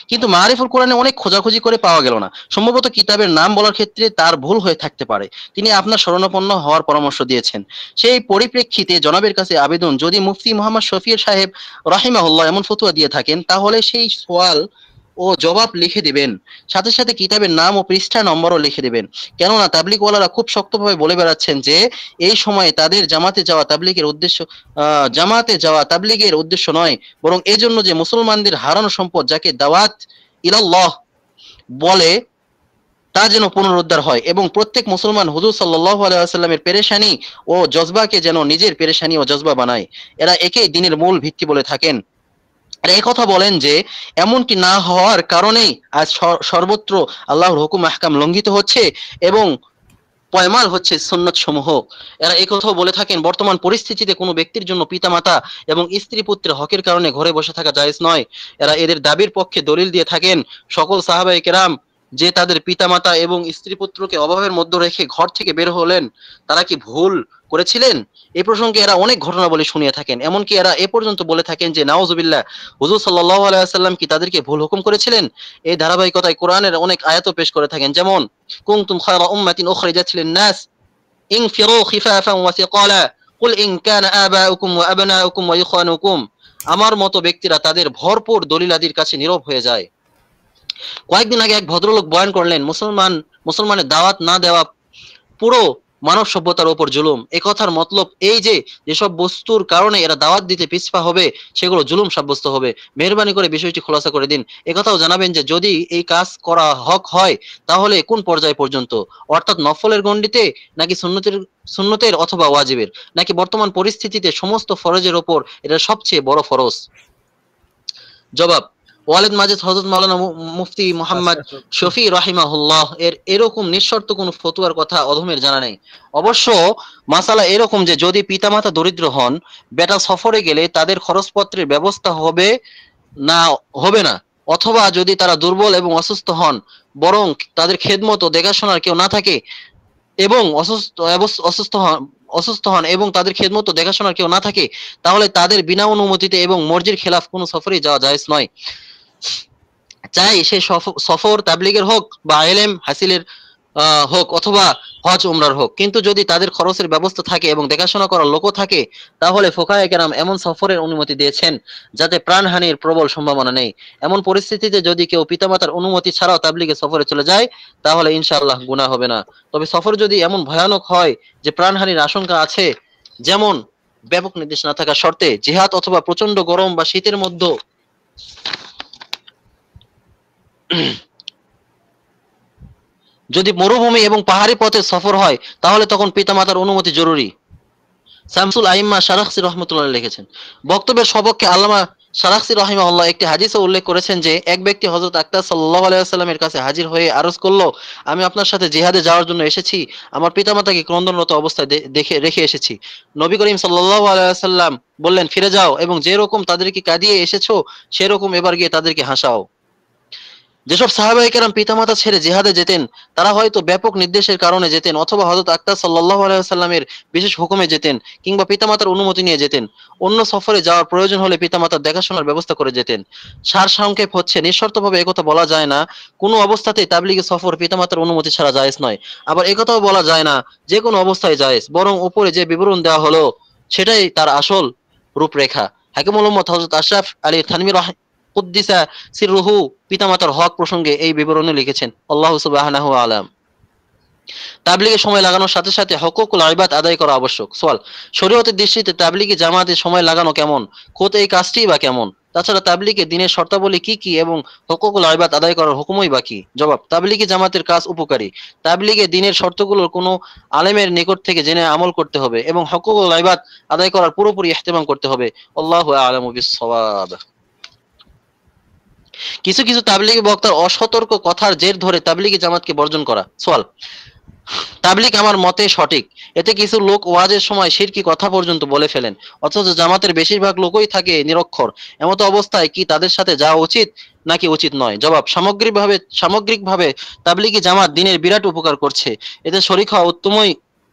কিন্তু মাআরিফুল কোরআনে অনেক খোঁজাখুঁজি করে পাওয়া গেল না। সম্ভবত কিতাবের নাম বলার ক্ষেত্রে তার ভুল হয়ে থাকতে পারে। তিনি আপনার শরণাপন্ন হওয়ার পরামর্শ দিয়েছেন। সেই পরিপ্রেক্ষিতে জনাবের কাছে আবেদন, যদি মুফতি মোহাম্মদ শফি সাহেব রাহিমাহুল্লাহ এমন ফতোয়া দিয়ে থাকেন তাহলে সেই সওয়াল ও জবাব লিখে দিবেন, সাথে সাথে কিতাবের নাম ও পৃষ্ঠা নম্বরও লিখে দিবেন। কেননা তাবলীগওয়ালারা খুব শক্তভাবে বলে বেড়াচ্ছেন যে এই সময়ে তাদের জামাতে যাওয়া তাবলীগের উদ্দেশ্য নয়, বরং এজন্য যে মুসলমানদের হারানো সম্পদ যাকে দাওয়াত ইলাল্লাহ বলে তা যেন পুনরুদ্ধার হয় এবং প্রত্যেক মুসলমান হুজুর সাল্লাল্লাহু আলাইহি ওয়াসাল্লামের পেরেশানি ও জজবাকে যেন নিজের পেরেশানি ও জজবা বানায়। এরা একেই দ্বীনের মূল ভিত্তি বলে থাকেন। আর এই কথা বলেন যে এমনটি না হওয়ার কারণেই আজ সর্বত্র আল্লাহর হুকুম আহকাম লঙ্ঘিত হচ্ছে এবং পয়মাল হচ্ছে সুন্নাত সমূহ। এরা এই কথাও বলে থাকেন বর্তমান পরিস্থিতিতে কোনো ব্যক্তির জন্য পিতামাতা এবং স্ত্রী পুত্রের হকের কারণে ঘরে বসে থাকা জায়েজ নয়। এরা এদের দাবির পক্ষে দলিল দিয়ে থাকেন সকল সাহাবায়ে কেরাম যে তাদের পিতামাতা এবং স্ত্রী পুত্রকে অভাবের মধ্যে রেখে ঘর থেকে বের হলেন, তারা কি ভুল করেছিলেন? এই প্রসঙ্গে এরা অনেক ঘটনাবলী শুনিয়ে থাকেন। এমনকি এরা এ পর্যন্ত বলে থাকেন যে নাউজুবিল্লাহ, হুজুর সাল্লাল্লাহু আলাইহি ওয়াসাল্লাম কি তাদেরকে ভুল হুকুম করেছিলেন? এই ধারাবাহিকতায় কোরআনের অনেক আয়াতও পেশ করে থাকেন, যেমন কুনতুম খায়রা উম্মাতিন উখরিজাত লিন-নাস ইনফিরু খিফাফান ওয়া সিকালা কুল ইন কানা আবাউকুম ওয়া আবনাউকুম ওয়া ইখওয়ানুকুম আমার মতো ব্যক্তিরা তাদের ভরপুর দলিলাদির কাছে নীরব হয়ে যায়। কয়েকদিন আগে এক ভদ্রলোক বয়ান করলেন, মুসলমানের দাওয়াত না দেওয়া পুরো মানব সভ্যতার উপর জুলুম। কথার মতলব এই যে যেসব বস্তুর কারণে এরা দাওয়াত দিতে পিছপা হবে সেগুলো জুলুম সাব্যস্ত হবে। মেহরবানি করে বিষয়টি খোলাসা করে দিন। কথাও জানাবেন যে যদি এই কাজ করা হক হয় তাহলে কোন পর্যায় পর্যন্ত, অর্থাৎ নফলের গণ্ডিতে, নাকি সুন্নতের অথবা ওয়াজিবের, নাকি বর্তমান পরিস্থিতিতে সমস্ত ফরজের ওপর এটা সবচেয়ে বড় ফরজ? জবাব: ওয়ালিদ মাজিদ হযরত মাওলানা মুফতি মুহাম্মদ শফি রাহিমাহুল্লাহ এর এরকম নিঃশর্ত কোনো ফতোয়ার কথা অধমের জানা নেই। অবশ্য মাসালা এরকম যে যদি পিতামাতা দরিদ্র হন, বেটা সফরে গেলে তাদের খরচপত্রের ব্যবস্থা হবে না, অথবা যদি তারা দুর্বল এবং অসুস্থ হন, বরং তাদের খেদমত ও দেখাশোনার কেউ না থাকে এবং অসুস্থ হন এবং তাদের খেদমত ও দেখাশোনার কেউ না থাকে, তাহলে তাদের বিনা অনুমতিতে এবং মর্জির খেলাফ কোনো সফরে যাওয়া জায়েজ নয়। চাই সে সফর তাবলীগের হোক বা ইলম হাসিলের হোক অথবা হজ উমরার হোক, কিন্তু যদি তাদের খরচের ব্যবস্থা থাকে এবং দেখাশোনা করার লোকও থাকে, তাহলে ফুকাহায়ে কেরাম এমন সফরের অনুমতি দিয়েছেন যাতে প্রাণহানির প্রবল সম্ভাবনা নেই। এমন পরিস্থিতিতে যদি কেউ পিতামাতার অনুমতি ছাড়াও তাবলীগে সফরে চলে যায় তাহলে ইনশাআল্লাহ গুনাহ হবে না। তবে সফর যদি এমন ভয়ানক হয় যে প্রাণহানির আশঙ্কা আছে, যেমন ব্যাপক নির্দেশ না থাকা শর্তে জিহাদ অথবা প্রচন্ড গরম বা শীতের মধ্যে যদি মরুভূমি এবং পাহাড়ি পথে সফর হয় তাহলে তখন পিতামাতার অনুমতি জরুরি। শামসুল আইম্মা শারাখসি রহমতুল্লাহ লিখেছেন। বক্তব্যের সপক্ষে আল্লামা শারাখসি রাহিমাহুল্লাহ একটি হাদিসে উল্লেখ করেছেন যে এক ব্যক্তি হযরত আক্তার সাল্লাল্লাহু আলাইহি ওয়াসাল্লামের কাছে হাজির হয়ে আরজ করল, আমি আপনার সাথে জিহাদে যাওয়ার জন্য এসেছি, আমার পিতামাতাকে ক্রন্দনরত অবস্থায় রেখে এসেছি। নবী করিম সাল্লাল্লাহু আলাইহি ওয়াসাল্লাম বললেন, ফিরে যাও এবং যে রকম তাদেরকে কাঁদিয়ে এসেছো সেরকম এবার গিয়ে তাদেরকে হাসাও। যেসব সাহাবায়ে কেরাম পিতামাতা ছেড়ে জিহাদে যেতেন তারা হয়তো ব্যাপক নির্দেশের কারণে যেতেন, অথবা হযরত আক্তার সাল্লাল্লাহু আলাইহি ওয়াসাল্লামের বিশেষ হুকুমে যেতেন, কিংবা পিতামাতার অনুমতি নিয়ে যেতেন। অন্য সফরে যাওয়ার প্রয়োজন হলে পিতামাতার দেখাশোনার ব্যবস্থা করে যেতেন। সারসংক্ষেপ হচ্ছে, নিঃশর্তভাবে একথা বলা যায় না কোনো অবস্থাতেই তাবলীগে সফর পিতামাতার অনুমতি ছাড়া জায়েজ নয়। আবার একথাও বলা যায় না যে কোনো অবস্থায় জায়েজ, বরং উপরে যে বিবরণ দেওয়া হলো সেটাই তার আসল রূপরেখা। হাকিমুল উম্মত হযরত আশরাফ আলী থানভী কুদ্দিসা সিররুহু পিতামাতার হক প্রসঙ্গে এই বিবরণে লিখেছেন, আল্লাহু সুবহানাহু ওয়া আলাম। তাবলীগে সময় লাগানোর সাথে সাথে হুকুকুল ইবাদ আদায় করা আবশ্যক। সওয়াল: শরীয়তের দৃষ্টিতে তাবলীগে জামাতে সময় লাগানো কেমন? খোদ এই কাজটিই বা কেমন? তাছাড়া তাবলীগে দ্বীনের শর্তাবলী কি কি এবং হুকুকুল ইবাদ আদায় করার হুকুমই বা কি? জবাব: তাবলীগে জামাতের কাজ উপকারী। তাবলীগে দ্বীনের শর্তগুলোর কোনো আলেমের নিকট থেকে জেনে আমল করতে হবে এবং হুকুকুল ইবাদ আদায় করার পুরোপুরি ইহতিমাম করতে হবে। আল্লাহু আ'লামু বিস-সাওয়াব। কিছু কিছু তাবলীগী বক্তার অসতর্ক কথার জের ধরে তাবলীগী জামাতকে বর্জন করা। সওয়াল: তাবলীগ আমার মতে সঠিক। এতে কিছু লোক ওয়াজের সময় শিরকি কথা পর্যন্ত বলে ফেলেন, অথচ জামাতের বেশিরভাগ লোকই থাকে নিরক্ষর। এমত অবস্থায় কি তাদের সাথে যাওয়া উচিত নাকি উচিত নয়? জবাব: সামগ্রিকভাবে তাবলীগী জামাত দ্বীনের বিরাট উপকার করছে, এতে শরীক হওয়া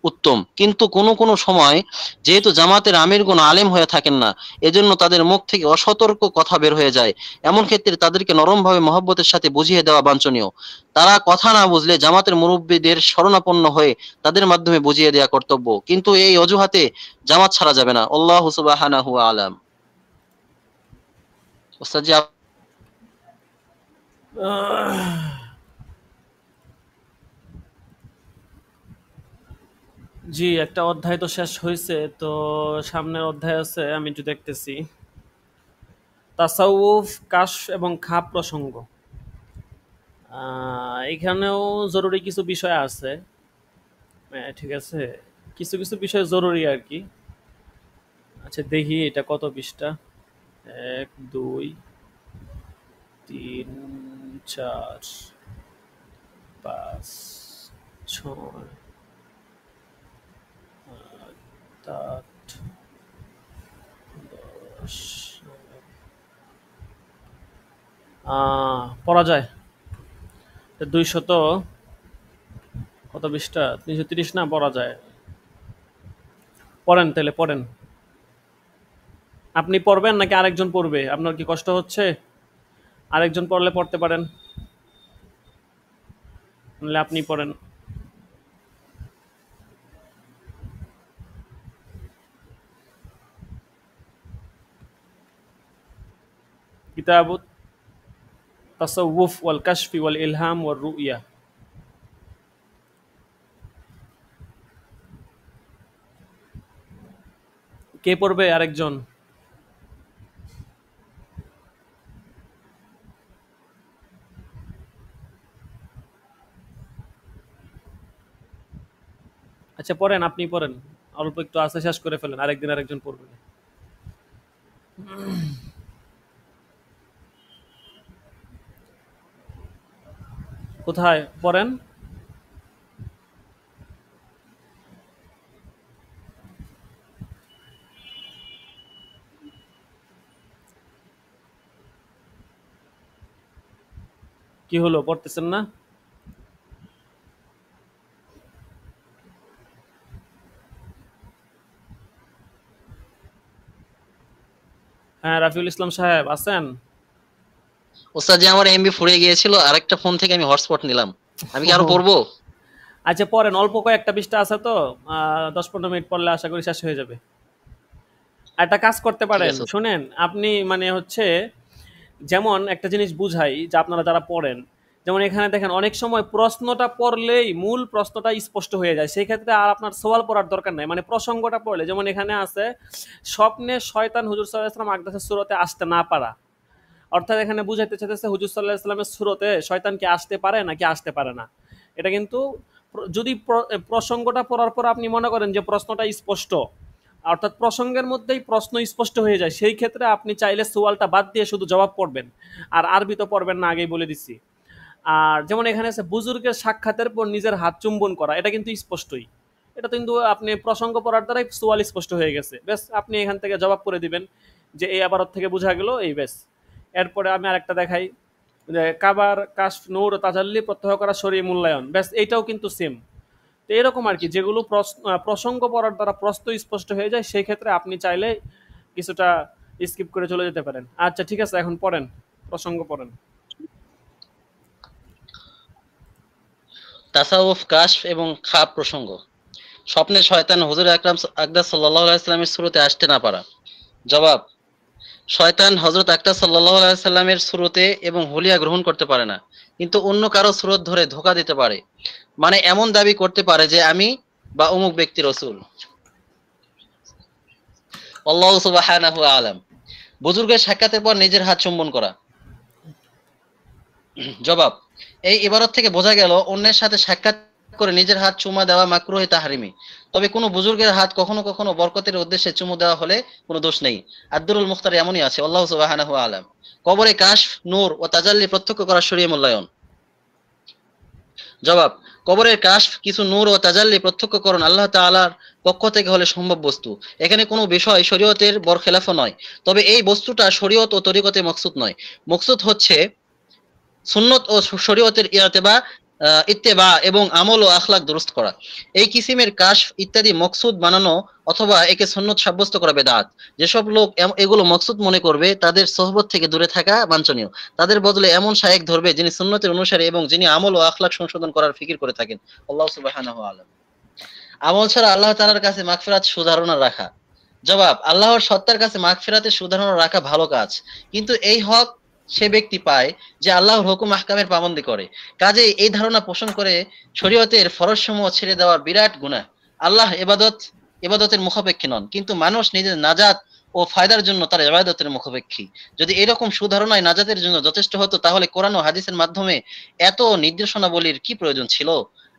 উত্তম। কিন্তু কোনো কোনো সময় যেহেতু জামাতের আমিরগণ আলেম হয়ে থাকেন না, এজন্য তাদের মুখ থেকে অসতর্ক কথা বের হয়ে যায়। এমন ক্ষেত্রে তাদেরকে নরমভাবে মহব্বতের সাথে বুঝিয়ে দেওয়া বাঞ্ছনীয়। তারা কথা না বুঝলে জামাতের মুরব্বীদের শরণাপন্ন হয়ে তাদের মাধ্যমে বুঝিয়ে দেওয়া কর্তব্য, কিন্তু এই অজুহাতে জামাত ছাড়া যাবে না। আল্লাহু সুবহানাহু ওয়া আলাম। ওস্তাদ জি, জি, একটা অধ্যায় তো শেষ হয়েছে, তো সামনের অধ্যায় আছে, আমি একটু দেখতেছি। তাসাউফ, কাশফ এবং খাপ প্রসঙ্গ। এখানেও জরুরি কিছু বিষয় আছে। ঠিক আছে, কিছু কিছু বিষয় জরুরি আর কি। আচ্ছা দেখি এটা কত পৃষ্ঠা। 1 2 3 4 5 6 7 10। পড়া যায়। 200 কত পৃষ্ঠা, 330 না, পড়া যায়। পড়েন তাহলে, পড়েন। আপনি পড়বেন নাকি আরেকজন পড়বে? আপনার কি কষ্ট হচ্ছে? আরেকজন পড়লে পড়তে পারেন, নাহলে আপনি পড়েন। কিতাবুত তাসাউফ ওয়াল কাশফি ওয়াল ইলহাম ওয়ার রুইয়া। কে পড়বে আরেকজন? আচ্ছা পড়েন, আপনি পড়েন, অল্প একটু আছে, শেষ করে ফেলেন, আরেকদিন আরেকজন পড়বে। কোথায় পড়েন? কি হলো, পড়তেছেন না? হ্যাঁ রাফিউল ইসলাম সাহেব আছেন? ওস্তাদ জি, আমার এমবি ফুরিয়ে গিয়েছিল, আরেকটা ফোন থেকে আমি হটস্পট নিলাম। আমি কি আরো পড়বো? আচ্ছা পড়েন, অল্প কয়েকটা পৃষ্ঠা আছে তো, 10-15 মিনিট পড়লে আশা করি শেষ হয়ে যাবে। একটা কাজ করতে ঠিক পারেন, আছে। শুনেন, আপনি মানে হচ্ছে যেমন একটা জিনিস বুঝাই যে আপনারা যারা পড়েন, যেমন এখানে দেখেন অনেক সময় প্রশ্নটা পড়লেই মূল প্রশ্নটা স্পষ্ট হয়ে যায়, সেই ক্ষেত্রে আর আপনার সওয়াল পড়ার দরকার নাই, মানে প্রসঙ্গটা পড়লে, যেমন এখানে আছে স্বপ্নে শয়তান হুজুর সাল্লাল্লাহু আলাইহি ওয়াসাল্লাম আকদাসের সূরাতে আসতে না পারা, অর্থাৎ এখানে বুঝাইতে চাইতেছে হুজুর সাল্লাল্লাহু আলাইহি ওয়াসাল্লামের সূরাতে শয়তান কি আসতে পারে নাকি আসতে পারে না। এটা কিন্তু যদি প্রসঙ্গটা পড়ার পর আপনি মনে করেন যে প্রশ্নটা স্পষ্ট, অর্থাৎ প্রসঙ্গের মধ্যেই প্রশ্ন স্পষ্ট হয়ে যায়, সেই ক্ষেত্রে আপনি চাইলে সওয়ালটা বাদ দিয়ে শুধু জবাব পড়বেন, আর আরবি তো পড়বেন না, আগেই বলে দিচ্ছি। আর যেমন এখানে আছে বুজুর্গের সাক্ষাতের পর নিজের হাত চুম্বন করা, এটা কিন্তু স্পষ্টই, এটা কিন্তু আপনি প্রসঙ্গ পড়ার দ্বারাই সওয়াল স্পষ্ট হয়ে গেছে, বেশ আপনি এখান থেকে জবাব করে দিবেন যে এই আবারত থেকে বোঝা গেল এই, বেশ। এরপরে আমি আরেকটা দেখাই, যে কাবার কাশফ নূর ও তাজাল্লি প্রত্যহ করা শরীর মূল্যায়ন, ব্যাস এইটাও কিন্তু সেম। তো এরকম আর কি, যেগুলো প্রসঙ্গ পড়ার দ্বারা প্রশ্ন স্পষ্ট হয়ে যায়, সেই ক্ষেত্রে আপনি চাইলে কিছুটা স্কিপ করে চলে যেতে পারেন। আচ্ছা ঠিক আছে, এখন পড়েন, প্রসঙ্গ পড়েন। তাসাউফ, কাশফ এবং খাব প্রসঙ্গ। স্বপ্নে শয়তান হুজুর আকরাম আকদাস সাল্লাল্লাহু আলাইহি সাল্লামের সূরতে আসতে না পারা। জবাব: শয়তান হযরত আকরাম সাল্লাল্লাহু আলাইহি সাল্লামের সূরতে এবং হুলিয়া গ্রহণ করতে পারে না, কিন্তু অন্য কারো সূরত ধরে ধোঁকা দিতে পারে, মানে এমন দাবি করতে পারে যে আমি বা অমুক ব্যক্তি রাসূল। আল্লাহু সুবহানাহু ওয়া আলাম। বুজুর্গের সাক্ষাতের পর নিজের হাত চুম্বন করা। জবাব: এই ইবারত থেকে বোঝা গেল অন্যের সাথে সাক্ষাৎ করে নিজের হাত চুমা দেওয়া মাকরুহ তাহরিমি, তবে কোনো বুজুর্গের হাত কখনো কখনো বরকতের উদ্দেশ্যে চুমু দেওয়া হলে কোনো দোষ নেই। আদ-দুরুল মুখতারে এমনই আছে। আল্লাহু সুবহানাহু ওয়া আলাম। কবরে কাশফ, নূর ও তাজাল্লি প্রত্যক্ষ করা শরীয়ত মূল্যায়ন। জবাব: কবরের কাশফ, কিছু নূর ও তাজাল্লি প্রত্যক্ষকরণ আল্লাহ তাআলার পক্ষ থেকে হলে সম্ভব বস্তু। এখানে কোনো বিষয় শরীয়তের বরখেলাফ নয়, তবে এই বস্তুটা শরীয়ত ও তরিকতে মকসুদ নয়। মকসুদ হচ্ছে সুন্নত ও শরীয়তের ইত্তেবা এবং আমল ও আখলাক দুরুস্ত করা। এই কিসিমের কাশফ ইত্যাদি মকসুদ বানানো অথবা একে সুন্নত সাব্যস্ত করা বেদাত। যেসব লোক এগুলো মকসুদ মনে করবে তাদের সোহবত থেকে দূরে থাকা বাঞ্ছনীয়। তাদের বদলে এমন শায়েখ ধরবে যিনি সুন্নতের অনুসারী এবং যিনি আমল ও আখলাক সংশোধন করার ফিকির করে থাকেন। আল্লাহু সুবহানাহু ওয়া আলাম। আমল ছাড়া আল্লাহ তাআলার কাছে মাগফিরাত সুধারণা রাখা। জবাব: আল্লাহর সত্তার কাছে মাগফিরাতের সুধারণা রাখা ভালো কাজ, কিন্তু এই হক সে ব্যক্তি পায় যে আল্লাহর হুকুম আহকামের পাবন্দি করে। কাজেই এই ধারণা পোষণ করে শরীয়তের ফরজসমূহ ছেড়ে দেওয়া বিরাট গুনাহ। আল্লাহ ইবাদতের মুখাপেক্ষী নন, কিন্তু মানুষ নিজের নাজাত ও ফায়দার জন্য তার ইবাদতের মুখাপেক্ষী। যদি এরকম সুধারণায় নাজাতের জন্য যথেষ্ট হতো, তাহলে কোরআন ও হাদিসের মাধ্যমে এত নির্দেশনাবলীর কি প্রয়োজন ছিল?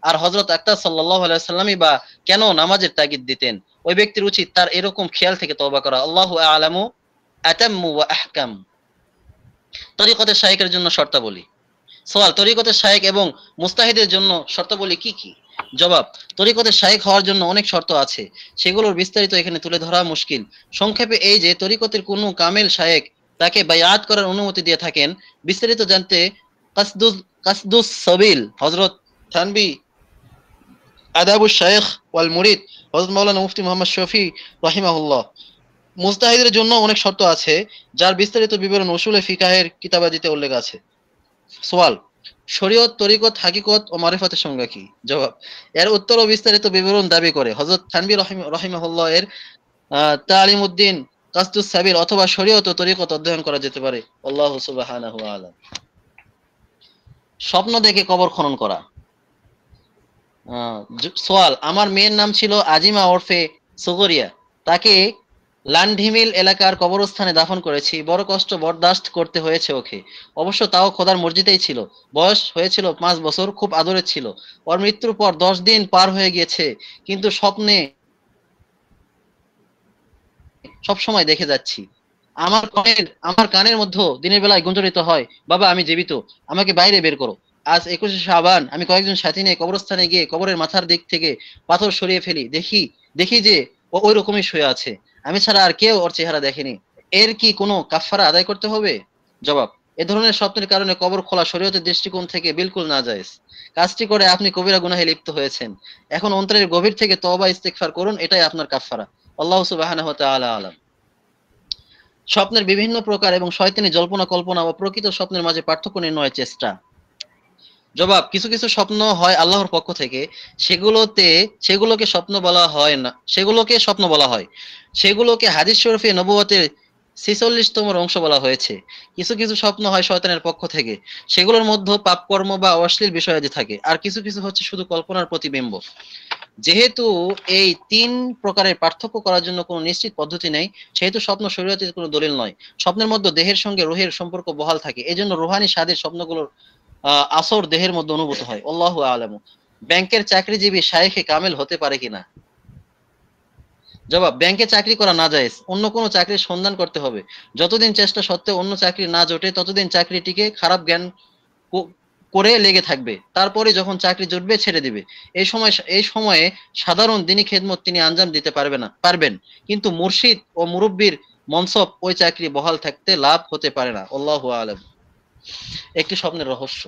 আর হযরত আকরাম সাল্লাল্লাহু আলাইহি ওয়াসাল্লামই বা কেন নামাজের তাগিদ দিতেন? ওই ব্যক্তির উচিত তার এরকম খেয়াল থেকে তওবা করা। আল্লাহু আ'লামু আতাম্মু ওয়া আহকাম। তরিকতের শায়েখের জন্য শর্তাবলী। সওয়াল: তরিকতের শায়েখ এবং মুস্তাহিদের জন্য শর্তাবলী কি কি? জবাব: তরিকতের শায়েখ হওয়ার জন্য অনেক শর্ত আছে, সেগুলোর বিস্তারিত এখানে তুলে ধরা মুশকিল। সংক্ষেপে এই যে তরিকতের কোনো কামেল শায়েখ তাকে বায়াত করার অনুমতি দিয়ে থাকেন। বিস্তারিত জানতে কাসদুস সাবিল, হযরত থানবী আদাবুশ শায়েখ ওয়াল মুরিদ, হযরত মাওলানা মুফতি মুহাম্মদ শফি রাহিমাহুল্লাহ। মুজতাহিদের জন্য অনেক শর্ত আছে, যার বিস্তারিত বিবরণ উসুলে ফিকাহের কিতাবাদিতে উল্লেখ আছে। সওয়াল: শরীয়ত, তরিকত, হাকিকত ও মারিফতের সংজ্ঞা কি? জবাব: এর উত্তর ও বিস্তারিত বিবরণ দাবি করে হযরত থানবী রাহিমাহুল্লাহ এর তালিমউদ্দিন কাসদুস সাবিল অথবা শরীয়ত ও তরিকত অধ্যয়ন করা যেতে পারে। আল্লাহু সুবহানাহু ওয়া আলাম। স্বপ্ন দেখে কবর খনন করা। সোয়াল, আমার মেয়ের নাম ছিল আজিমা ওরফে সুগরিয়া। তাকে লানঢিমিল এলাকার কবরস্থানে দাফন করেছি। বড় কষ্ট বরদাস্ত করতে হয়েছে ওকে। অবশ্য তাও খোদার মর্জিতেই ছিল। বয়স হয়েছিল 5 বছর, খুব আদরের ছিল। ওর মৃত্যুর পর 10 দিন পার হয়ে গিয়েছে, কিন্তু স্বপ্নে সব সময় দেখে যাচ্ছি। আমার কানের মধ্যে দিনের বেলায় গুঞ্জরিত হয়, বাবা আমি জীবিত, আমাকে বাইরে বের করো। আজ 21শে শাবান আমি কয়েকজন সাথী নিয়ে কবরস্থানে গিয়ে কবরের মাথার দিক থেকে পাথর সরিয়ে ফেলি। দেখি যে ও ওই রকমই শুয়ে আছে। আমি ছাড়া আর কেউ ওর চেহারা দেখেনি। এর কি কোনো কাফফারা আদায় করতে হবে? জবাব, এ ধরনের স্বপ্নের কারণে কবর খোলা শরীয়তের দৃষ্টিকোণ থেকে বিলকুল নাজায়েজ। কাজটি করে আপনি কবিরা গুনাহে লিপ্ত হয়েছেন। এখন অন্তরের গভীর থেকে তওবা ইস্তিগফার করুন, এটাই আপনার কাফফারা। আল্লাহ সুবহানাহু ওয়া তাআলা আলাম। স্বপ্নের বিভিন্ন প্রকার এবং শয়তানি জল্পনা কল্পনা ও প্রকৃত স্বপ্নের মাঝে পার্থক্য নির্ণয়ের চেষ্টা। জবাব, কিছু কিছু স্বপ্ন হয় আল্লাহর পক্ষ থেকে, সেগুলোকে স্বপ্ন বলা হয় না, সেগুলোকে স্বপ্ন বলা হয়। সেগুলোকে হাদিস শরীফে নবুয়তের 46তম অংশ বলা হয়েছে। কিছু কিছু স্বপ্ন হয় শয়তানের পক্ষ থেকে, সেগুলোর মধ্যে পাপকর্ম বা অশ্লীল বিষয়াদি থাকে। আর কিছু কিছু হচ্ছে শুধু কল্পনার প্রতিবিম্ব। যেহেতু এই 3 প্রকারের পার্থক্য করার জন্য কোনো নিশ্চিত পদ্ধতি নেই, সেহেতু স্বপ্ন শরীয়তের কোনো দলিল নয়। স্বপ্নের মধ্যে দেহের সঙ্গে রুহের সম্পর্ক বহাল থাকে, এজন্য রুহানি স্বাদের স্বপ্নগুলোর আসর দেহের মধ্যে অনুভূত হয়। আল্লাহু আলামু। ব্যাংকের চাকরিজীবী শায়েখে কামেল হতে পারে কিনা? জবাব, ব্যাংকে চাকরি করা নাজায়েজ। অন্য কোনো চাকরির সন্ধান করতে হবে। যতদিন চেষ্টা সত্ত্বেও অন্য চাকরি না জোটে, ততদিন চাকরিটিকে খারাপ জ্ঞান করে লেগে থাকবে। তারপরে যখন চাকরি জুটবে ছেড়ে দিবে। এই সময়ে সাধারণ দিনী খেদমত তিনি আঞ্জাম দিতে পারবেন, কিন্তু মুর্শিদ ও মুরব্বির মনসব ওই চাকরি বহাল থাকতে লাভ হতে পারে না। আল্লাহু আলাম। একটি স্বপ্নের রহস্য।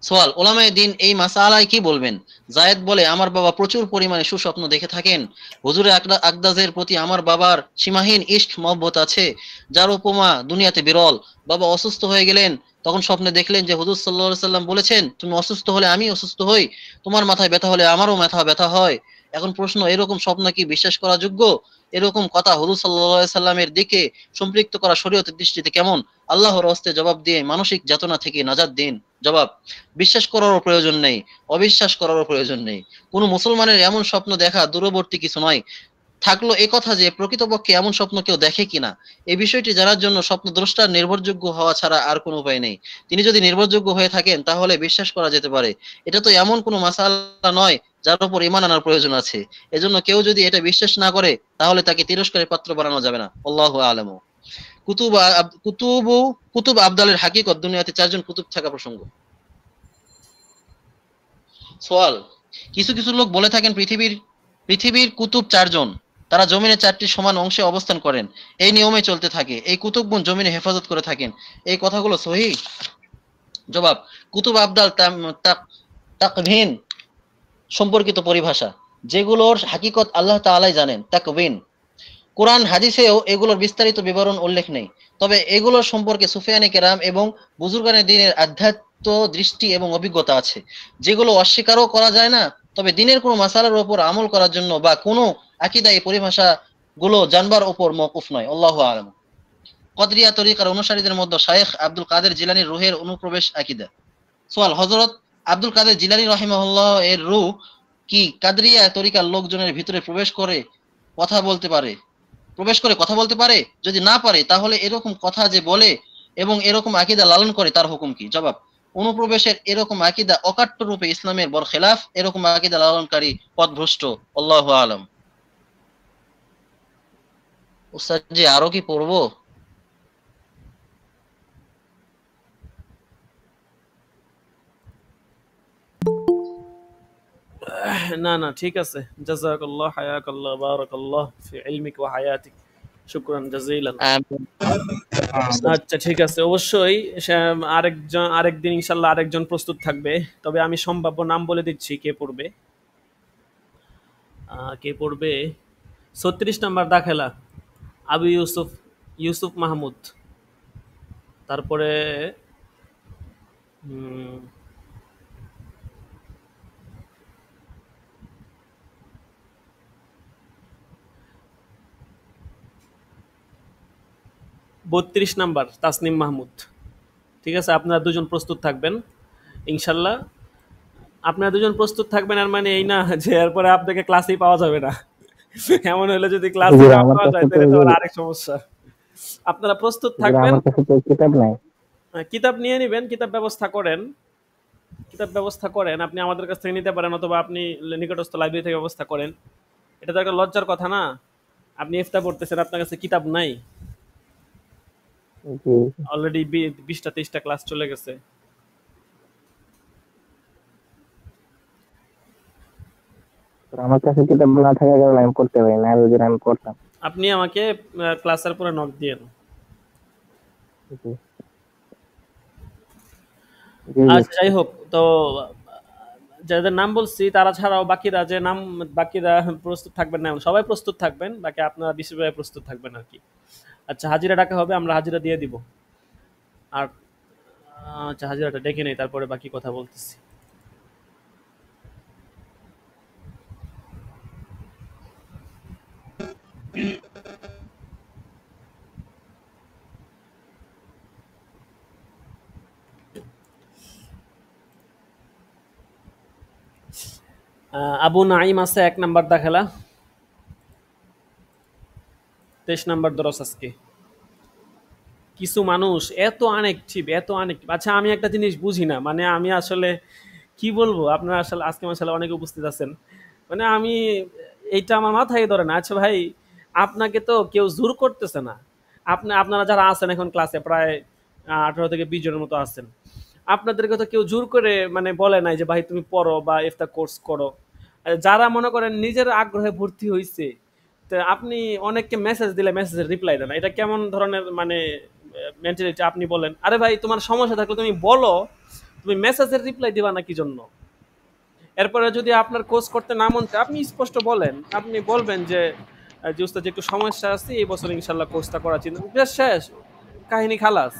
সোয়াল, ওলামায়ে দ্বীন এই মাসআলায় কি বলবেন? জায়েদ বলে, আমার বাবা প্রচুর পরিমাণে সুস্বপ্ন দেখে থাকেন। হুজুরে আকদাজের প্রতি আমার বাবার সীমাহীন ইশক মহব্বত আছে, যার উপমা দুনিয়াতে বিরল। বাবা অসুস্থ হয়ে গেলেন, তখন স্বপ্নে দেখলেন যে হুজুর সাল্লাল্লাহু আলাইহি সাল্লাম বলেছেন, তুমি অসুস্থ হলে আমি অসুস্থ হই, তোমার মাথায় ব্যথা হলে আমারও মাথা ব্যথা হয়। এখন প্রশ্ন, এরকম স্বপ্ন কি বিশ্বাস করা যোগ্য? এরকম কথা হুজুর সাল্লাল্লাহু আলাইহি সাল্লামের দিকে সম্পৃক্ত করা শরীয়তের দৃষ্টিতে কেমন? আল্লাহর হস্তে জবাব দিয়ে মানসিক যাতনা থেকে নাজাত দিন। জবাব, বিশ্বাস করারও প্রয়োজন নেই, অবিশ্বাস করারও প্রয়োজন নেই। কোনো মুসলমানের এমন স্বপ্ন দেখা দূরবর্তী কিছু নয়। থাকলো এ কথা যে প্রকৃতপক্ষে এমন স্বপ্ন কেউ দেখে কিনা, এই বিষয়টি জানার জন্য স্বপ্নদ্রষ্টার নির্ভরযোগ্য হওয়া ছাড়া আর কোনো উপায় নেই। তিনি যদি নির্ভরযোগ্য হয়ে থাকেন তাহলে বিশ্বাস করা যেতে পারে। এটা তো এমন কোনো মাসালা নয় যার উপর ঈমান আনার প্রয়োজন আছে। এজন্য কেউ যদি এটা বিশ্বাস না করে, তাহলে তাকে তিরস্কারের পাত্র বানানো যাবে না। আল্লাহু আলামু। কুতুব কুতুব কুতুব আবদালের হাকিকত। দুনিয়াতে 4জন কুতুব থাকা প্রসঙ্গ। সোয়াল, কিছু কিছু লোক বলে থাকেন পৃথিবীর কুতুব 4জন। তারা জমিনের 4টি সমান অংশে অবস্থান করেন। এই নিয়মে চলতে থাকে। এই কুতুবগণ জমিনে হেফাজত করে থাকেন। এই কথাগুলো সহিহ? জবাব, কুতুব আবদাল তাকভিন সম্পর্কিত পরিভাষা, যেগুলোর হাকিকত আল্লাহ তাআলাই জানেন। তাকভিন, কোরআন হাদিসেও এগুলোর বিস্তারিত বিবরণ উল্লেখ নেই। তবে এগুলোর সম্পর্কে সুফিয়ানে কেরাম এবং বুজুর্গানে দ্বীনের আধ্যাত্ম দৃষ্টি এবং অভিজ্ঞতা আছে, যেগুলো অস্বীকারও করা যায় না। তবে দিনের কোনো মাসালার উপর আমল করার জন্য বা কোনো আকীদা এই পরিভাষা গুলো জানবার উপর মওকুফ নয়। আল্লাহু আ'লাম। কদরিয়া তরিকার অনুসারীদের মধ্যে শায়েখ আব্দুল কাদের জিলানীর রুহের অনুপ্রবেশ আকীদা। সোয়াল, হযরত আব্দুল কাদের জিলানী রাহিমাহুল্লাহ এর রূহ কি কাদরিয়া তরিকার লোকজনের ভিতরে প্রবেশ করে কথা বলতে পারে? যদি না পারে, তাহলে এরকম কথা যে বলে এবং এরকম আকীদা লালন করে তার হুকুম কি? জবাব, অনুপ্রবেশের এরকম আকীদা অকাট্য রূপে ইসলামের বরখেলাফ। এরকম আকীদা লালনকারী পথভ্রষ্ট। আল্লাহু আ'লাম। উস্তাদ জি, আরো কি পড়বো? না না, ঠিক আছে। জাযাকাল্লাহ, হায়াকাল্লাহ, বারাকাল্লাহ ফি ইলমিক ওয়া হায়াতিক। শুকরান জাযীলান। আচ্ছা, ঠিক আছে। অবশ্যই আরেকদিন ইনশাআল্লাহ আরেকজন প্রস্তুত থাকবে। তবে আমি সম্ভাব্য নাম বলে দিচ্ছি কে পড়বে। কে পড়বে? 36 নাম্বার দাখেলা আবু ইউসুফ মাহমুদ। তারপরে উম, 32 নাম্বার তাসনিম মাহমুদ। ঠিক আছে, আপনারা দুজন প্রস্তুত থাকবেন ইনশাল্লাহ। আপনারা দুজন প্রস্তুত থাকবেন আর মানে এই না যে এরপরে আপনাকে ক্লাসেই পাওয়া যাবে না। এমন হলে যদি ক্লাসে হুজুর না আমার পাওয়া কাছে যায় তো তাহলে তো হুজুর, আরেক সমস্যা। আপনারা প্রস্তুত হুজুর থাকবেন। আমার কাছে তো কিতাব নাই। কিতাব নিয়ে নেবেন, কিতাব ব্যবস্থা করেন, কিতাব ব্যবস্থা করেন। আপনি আমাদের কাছ থেকে নিতে পারেন অথবা আপনি নিকটস্থ লাইব্রেরি থেকে ব্যবস্থা করেন। এটা তো একটা লজ্জার কথা না? আপনি ইফতা পড়তেছেন, আপনার কাছে কিতাব নাই। জি, অলরেডি 20টা 23টা ক্লাস চলে গেছে। আমার কাছে কিতাব না থাকার কারণে আমি পড়তে পারি না, আর হুজুর আমি পড়তাম। আপনি আমাকে ক্লাসের পরে নক দিয়েন। জি জি জি। আচ্ছা, যাই হোক, তো যাদের নাম বলছি তারা ছাড়াও বাকিরা যে নাম, বাকিরা প্রস্তুত থাকবেন না এমন, সবাই প্রস্তুত থাকবেন, বাকি আপনারা বিশেষভাবে প্রস্তুত থাকবেন আর কি। আচ্ছা, হাজিরা ডাকা হবে, আমরা হাজিরা দিয়ে দিব। আর আচ্ছা, হাজিরাটা ডেকে নেই, তারপরে বাকি কথা বলতেছি। আবু নাইম আছে 1 নাম্বার দাখেলা, 23 নাম্বার দরস আজকে। কিছু মানুষ এত আনেকটিভ, এত আনেকটিভ। আচ্ছা, আমি একটা জিনিস বুঝি না, মানে আমি আসলে কি বলবো, আপনারা আসলে আজকে মাশাআল্লাহ অনেকে উপস্থিত আছেন, মানে আমি এইটা আমার মাথায় ধরে না। আচ্ছা ভাই, আপনাকে তো কেউ জোর করতেছে না। আপনারা যারা আছেন এখন ক্লাসে প্রায় 18 থেকে 20 জনের মতো আছেন, আপনাদেরকে তো কেউ জোর করে মানে বলে নাই যে ভাই তুমি পড়ো বা ইফতা কোর্স করো। যারা মনে করেন নিজের আগ্রহে ভর্তি হয়েছে, তো আপনি অনেককে মেসেজ দিলে মেসেজের রিপ্লাই দেন না। এটা কেমন ধরনের মানে মেন্টালিটি আপনি বলেন? আরে ভাই, তোমার সমস্যা থাকলে তুমি বলো, তুমি মেসেজের রিপ্লাই দিবা না কি জন্য? এরপরে যদি আপনার কোর্স করতে না মন চায়, আপনি স্পষ্ট বলেন, আপনি বলবেন যে যে উস্তাদ একটু সমস্যা আছে, এই বছর ইনশাল্লাহ কোর্সটা করা চিন্তা, বেশ শেষ, কাহিনী খালাস।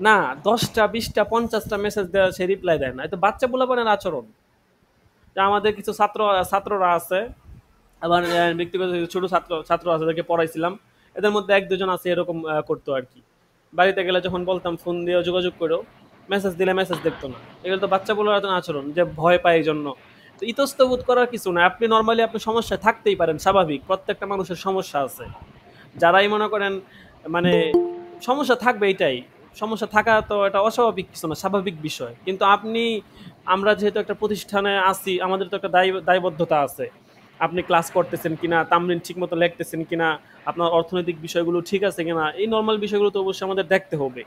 না, 10টা 20টা 50টা মেসেজ দেওয়া সে রিপ্লাই দেয় না। এটা বাচ্চা পোলাপানের আচরণ। যে আমাদের কিছু ছাত্ররা আছে, আবার ব্যক্তিগত কিছু ছোট ছাত্র আছে, যাদেরকে পড়াইছিলাম, এদের মধ্যে 1-2 জন আছে এরকম করতো আর কি। বাড়িতে গেলে যখন বলতাম ফোন দিয়ে যোগাযোগ করো, মেসেজ দিলে মেসেজ দেখতো না। এগুলো তো বাচ্চা বলার আচরণ, যে ভয় পায় এই জন্য। তো ইতস্তবোধ করার কিছু না। আপনি নর্মালি আপনি সমস্যায় থাকতেই পারেন, স্বাভাবিক, প্রত্যেকটা মানুষের সমস্যা আছে। যারাই মনে করেন মানে সমস্যা থাকবে, এটাই সমস্যা থাকা, তো এটা অস্বাভাবিক কিছু না, স্বাভাবিক বিষয়। কিন্তু আমরা যেহেতু একটা প্রতিষ্ঠানে আছি, আমাদের তো একটা দায়বদ্ধতা আছে। আপনি ক্লাস করতেছেন কিনা, তামরিন ঠিক মতো লিখতেছেন কিনা, আপনার অর্থনৈতিক বিষয়গুলো ঠিক আছে কিনা, এই নর্মাল বিষয়গুলো তো অবশ্যই আমাদের দেখতে হবে।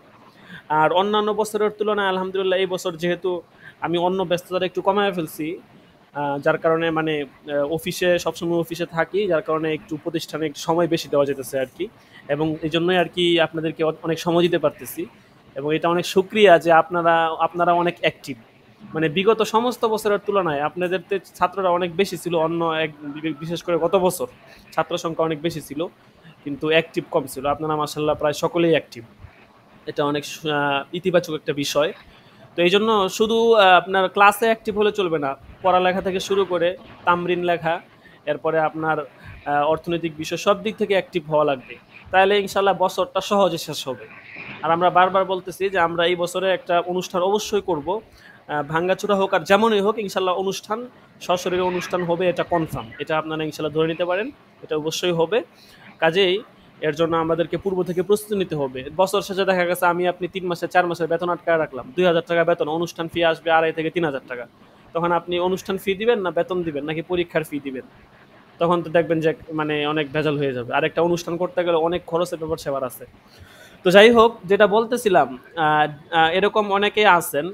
আর অন্যান্য বছরের তুলনায় আলহামদুলিল্লাহ এই বছর যেহেতু আমি অন্য ব্যস্ততাটা একটু কমায় ফেলছি, যার কারণে মানে অফিসে সবসময় অফিসে থাকি, যার কারণে একটু প্রতিষ্ঠানে একটু সময় বেশি দেওয়া যেতেছে আর কি। এবং এই জন্যই আর কি আপনাদেরকে অনেক সময় দিতে পারতেছি। এবং এটা অনেক শুক্রিয়া যে আপনারা অনেক অ্যাক্টিভ। মানে বিগত সমস্ত বছরের তুলনায় আপনাদের ছাত্ররা অনেক বেশি ছিল, বিশেষ করে গত বছর ছাত্র সংখ্যা অনেক বেশি ছিল, কিন্তু অ্যাক্টিভ কম ছিল। আপনারা মাশাআল্লাহ প্রায় সকলেই অ্যাক্টিভ। এটা অনেক ইতিবাচক একটা বিষয়। তো এই জন্য শুধু আপনার ক্লাসে অ্যাক্টিভ হলে চলবে না, পড়ালেখা থেকে শুরু করে তামরিন লেখা, এরপরে আপনার অর্থনৈতিক বিষয়, সব দিক থেকে অ্যাক্টিভ হওয়া লাগবে। তাহলে ইনশাল্লাহ বছরটা সহজে শেষ হবে। আর আমরা বারবার বলতেছি যে আমরা এই বছরে একটা অনুষ্ঠান অবশ্যই করব, ভাঙ্গাচুরা হোক আর যেমনই হোক, ইনশাল্লাহ অনুষ্ঠান, সশরীরে অনুষ্ঠান হবে, এটা কনফার্ম। এটা আপনারা ইনশাল্লাহ ধরে নিতে পারেন, এটা অবশ্যই হবে। কাজেই এর জন্য আমাদেরকে পূর্ব থেকে প্রস্তুতি নিতে হবে। বছর শেষে দেখা গেছে আপনি 3 মাসে 4 মাসের বেতন আটকায় রাখলাম, 2,000 টাকা বেতন, অনুষ্ঠান ফি আসবে 2,500 থেকে 3,000 টাকা। তখন আপনি অনুষ্ঠান ফি দিবেন না বেতন দিবেন, নাকি পরীক্ষার ফি দিবেন? তখন তো দেখবেন যে মানে অনেক ভেজাল হয়ে যাবে। আর একটা অনুষ্ঠান করতে গেলে অনেক খরচের ব্যাপার সেবার আছে। তো যাই হোক, যেটা বলতেছিলাম, এরকম অনেকেই আছেন,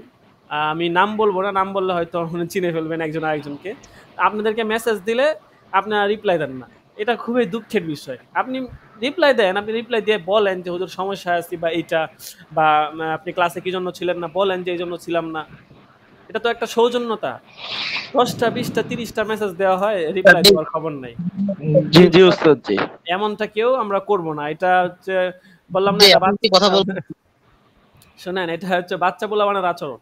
আমি নাম বলবো না, নাম বললে হয়তো চিনে ফেলবেন একজন আরেকজনকে। আপনাদেরকে মেসেজ দিলে আপনারা রিপ্লাই দেন না, এটা খুবই দুঃখের বিষয়। আপনি রিপ্লাই দেন, আপনি রিপ্লাই দিয়ে বলেন যে হুজুর সমস্যা আছে বা এইটা, বা আপনি ক্লাসে কি জন্য ছিলেন না, বলেন যে এই জন্য ছিলাম না। এটা তো একটা সৌজন্যতা। 10টা 20টা 30টা মেসেজ দেওয়া হয়, রিপ্লাই দেওয়ার খবর নাই। জি জি উস্তাদ জি। এমনটা কেউ আমরা করব না। এটা হচ্ছে, বললাম না, জি, এটা আপনি কি কথা বলবেন? শোনেন, এটা হচ্ছে বাচ্চা পোলাপানের আচরণ।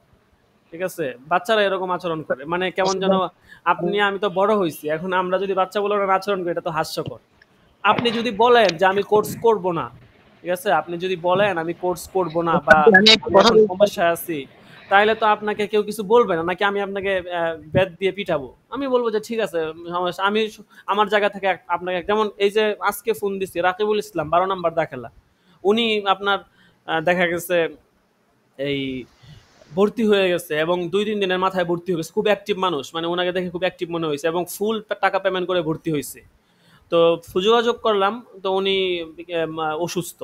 ঠিক আছে, বাচ্চারা এরকম আচরণ করে, মানে কেমন যেন, আমি তো বড় হয়েছি এখন, আমরা যদি বাচ্চা পোলাপানের আচরণ করি, এটা তো হাস্যকর। আপনি যদি বলেন যে আমি কোর্স করব না, ঠিক আছে? আপনি যদি বলেন আমি কোর্স করব না বা আমি একটা আমি কথা এখন বলতে পারি? সমস্যায় আছি, তাইলে তো আপনাকে কেউ কিছু বলবে না, নাকি আমি আপনাকে বেত দিয়ে পিটাবো? আমি বলবো যে ঠিক আছে, সমস্যা, আমি আমার জায়গা থেকে আপনাকে, যেমন এই যে আজকে ফোন দিছি রাকিবুল ইসলাম 12 নাম্বার দাখেলা, উনি আপনার দেখা গেছে এই ভর্তি হয়ে গেছে এবং 2-3 দিনের মাথায় ভর্তি হয়ে গেছে, খুব অ্যাক্টিভ মানুষ, মানে ওনাকে দেখে খুব অ্যাক্টিভ মনে হয়েছে এবং ফুল টাকা পেমেন্ট করে ভর্তি হয়েছে। তো যোগাযোগ করলাম, তো উনি অসুস্থ,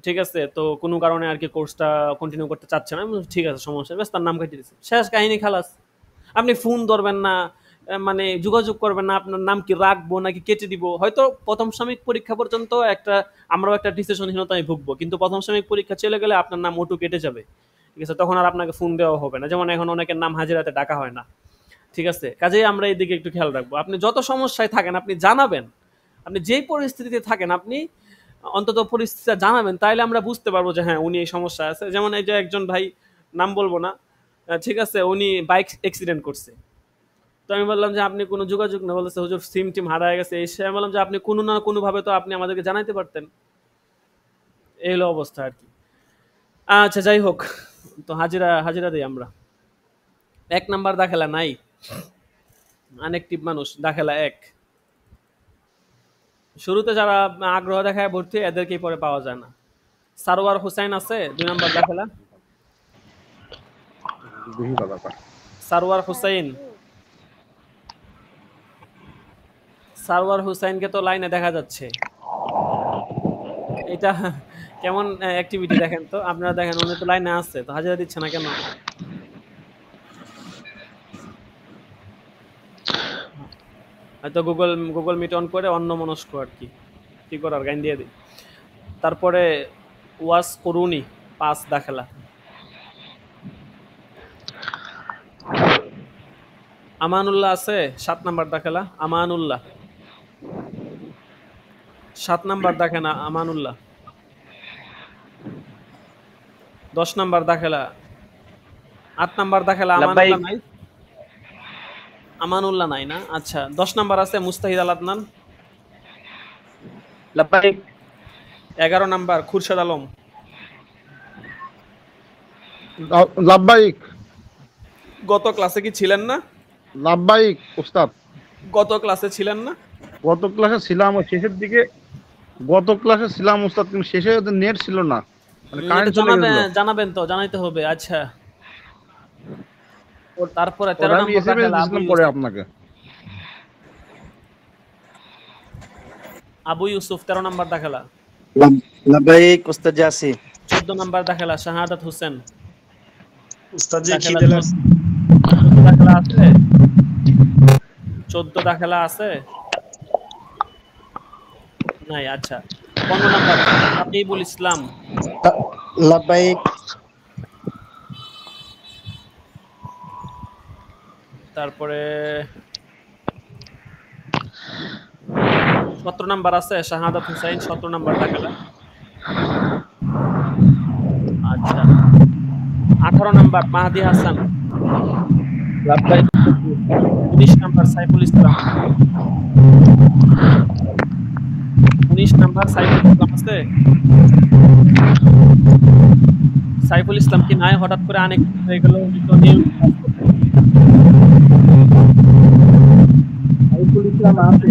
ঠিক আছে, তো কোনো কারণে আর কি কোর্সটা কন্টিনিউ করতে চাচ্ছে না। আমি বললাম, ঠিক আছে সমস্যা নেই, ব্যাস তার নাম কেটে দিচ্ছি, শেষ কাহিনী খালাস। আপনি ফোন ধরবেন না, মানে যোগাযোগ করবেন না, আপনার নাম কি রাখবো নাকি কেটে দিব, হয়তো প্রথম সাময়িক পরীক্ষা পর্যন্ত আমরাও একটা ডিসিশনহীনতায় ভুগবো, কিন্তু প্রথম সাময়িক পরীক্ষা চলে গেলে আপনার নাম ওটু কেটে যাবে, ঠিক আছে, তখন আর আপনাকে ফোন দেওয়া হবে না, যেমন এখন অনেকের নাম হাজিরাতে ডাকা হয় না, ঠিক আছে। কাজেই আমরা এই দিকে একটু খেয়াল রাখবো। আপনি যত সমস্যায় থাকেন আপনি জানাবেন, আপনি যেই পরিস্থিতিতে থাকেন আপনি অন্তত পরিস্থিতিটা জানাবেন, তাইলে আমরা বুঝতে পারবো যে হ্যাঁ উনি এই সমস্যা আছে। যেমন এই যে একজন ভাই, নাম বলবো না, ঠিক আছে, উনি বাইক অ্যাক্সিডেন্ট করছে। তো আমি বললাম যে আপনি কোনো যোগাযোগ না, বলেছে হুজুর সিম টিম হারায় গেছে এসে। আমি বললাম যে আপনি কোনো না কোনো ভাবে তো আপনি আমাদেরকে জানাইতে পারতেন। এই হলো অবস্থা আর কি। আচ্ছা যাই হোক, তো হাজিরা দিই আমরা। 1 নাম্বার দাখেলা নাই, আনএক্টিভ মানুষ, দাখেলা 1। শুরুতে যারা আগ্রহ দেখায় ভর্তি এদেরকেই পরে পাওয়া যায় না। সারোয়ার হুসাইন আছে 2 নাম্বার দাখেলা। সারোয়ার হুসাইন, সারোয়ার হুসাইনকে তো লাইনে দেখা যাচ্ছে। এটা কেমন অ্যাক্টিভিটি দেখেন তো আপনারা, দেখেন উনি তো লাইনে আছে, তো হাজিরা দিচ্ছে না কেন? হয়তো গুগল মিট অন করে অন্য মনস্ক আর কি, কি করার গাইন দিয়ে দিই। তারপরে ওয়াস করুনি 5 দাখেলা। আমানুল্লাহ আছে 7 নাম্বার দাখেলা। আমানুল্লাহ 7 নাম্বার দেখেন, আমানুল্লাহ। 10 নাম্বার দাখেলা, 8 নাম্বার দাখেলা আমানুল্লাহ নাই, আমানুল্লাহ নাই না। আচ্ছা 10 নাম্বার আছে মুস্তাহিদ আল আদনান। 11 নাম্বার খুরশেদ আলম। লাব্বাইক। গত ক্লাসে কি ছিলেন না? লাব্বাইক ওস্তাদ। গত ক্লাসে ছিলেন না? গত ক্লাসে ছিলাম, শেষের দিকে গত ক্লাসে ছিলাম ওস্তাদ, কিন্তু শেষে নেট ছিল না, মানে কারেন্ট চলে গেছিল। জানাবেন তো, জানাইতে হবে। আচ্ছা ওর তারপরে 13 নাম্বার দাখেলা পরে আপনাকে আবু ইউসুফ 13 নাম্বার দাখেলা। লাব্বাইক ওস্তাদ জাসি। 14 নাম্বার দাখেলা শাহাদাত হোসেন। উস্তাদ জি কি দিলেন? 14 দাখেলা আছে, 14 দাখেলা আছে নাই। আচ্ছা 15 নাম্বার সাকিবুল ইসলাম। লাব্বাইক। তারপরে 17 নাম্বার আছে শাহাদাত হুসাইন, 17 নাম্বার দাখেলা। আচ্ছা 18 number Mahdi Hasan. 19 number Saiful Islam. 19 number Saiful Islam আছে। সাইফুল ইসলাম কি নাই? হঠাৎ করে অনেক হয়ে গেল। সাইফুল ইসলাম আছে,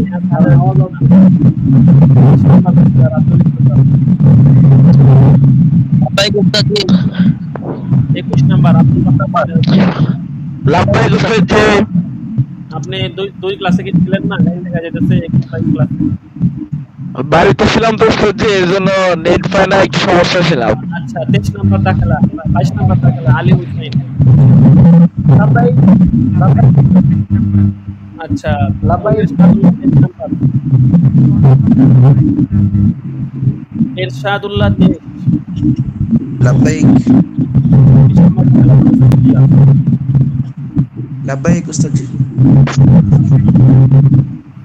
21 নাম্বার আপনি দুই ক্লাসে কি ছিলেন না? দেখা যেতেছে বাড়িতে ছিলাম তো এর জন্য নেট পায় না, একটু সমস্যা ছিলাম। আচ্ছা 23 নাম্বার দাখেলা। 22 নাম্বার দাখেলা আলী হুসাইন। আচ্ছা এরশাদুল্লাহ দেশ। লাব্বাইক। লাব্বাইক ওস্তাদ জি।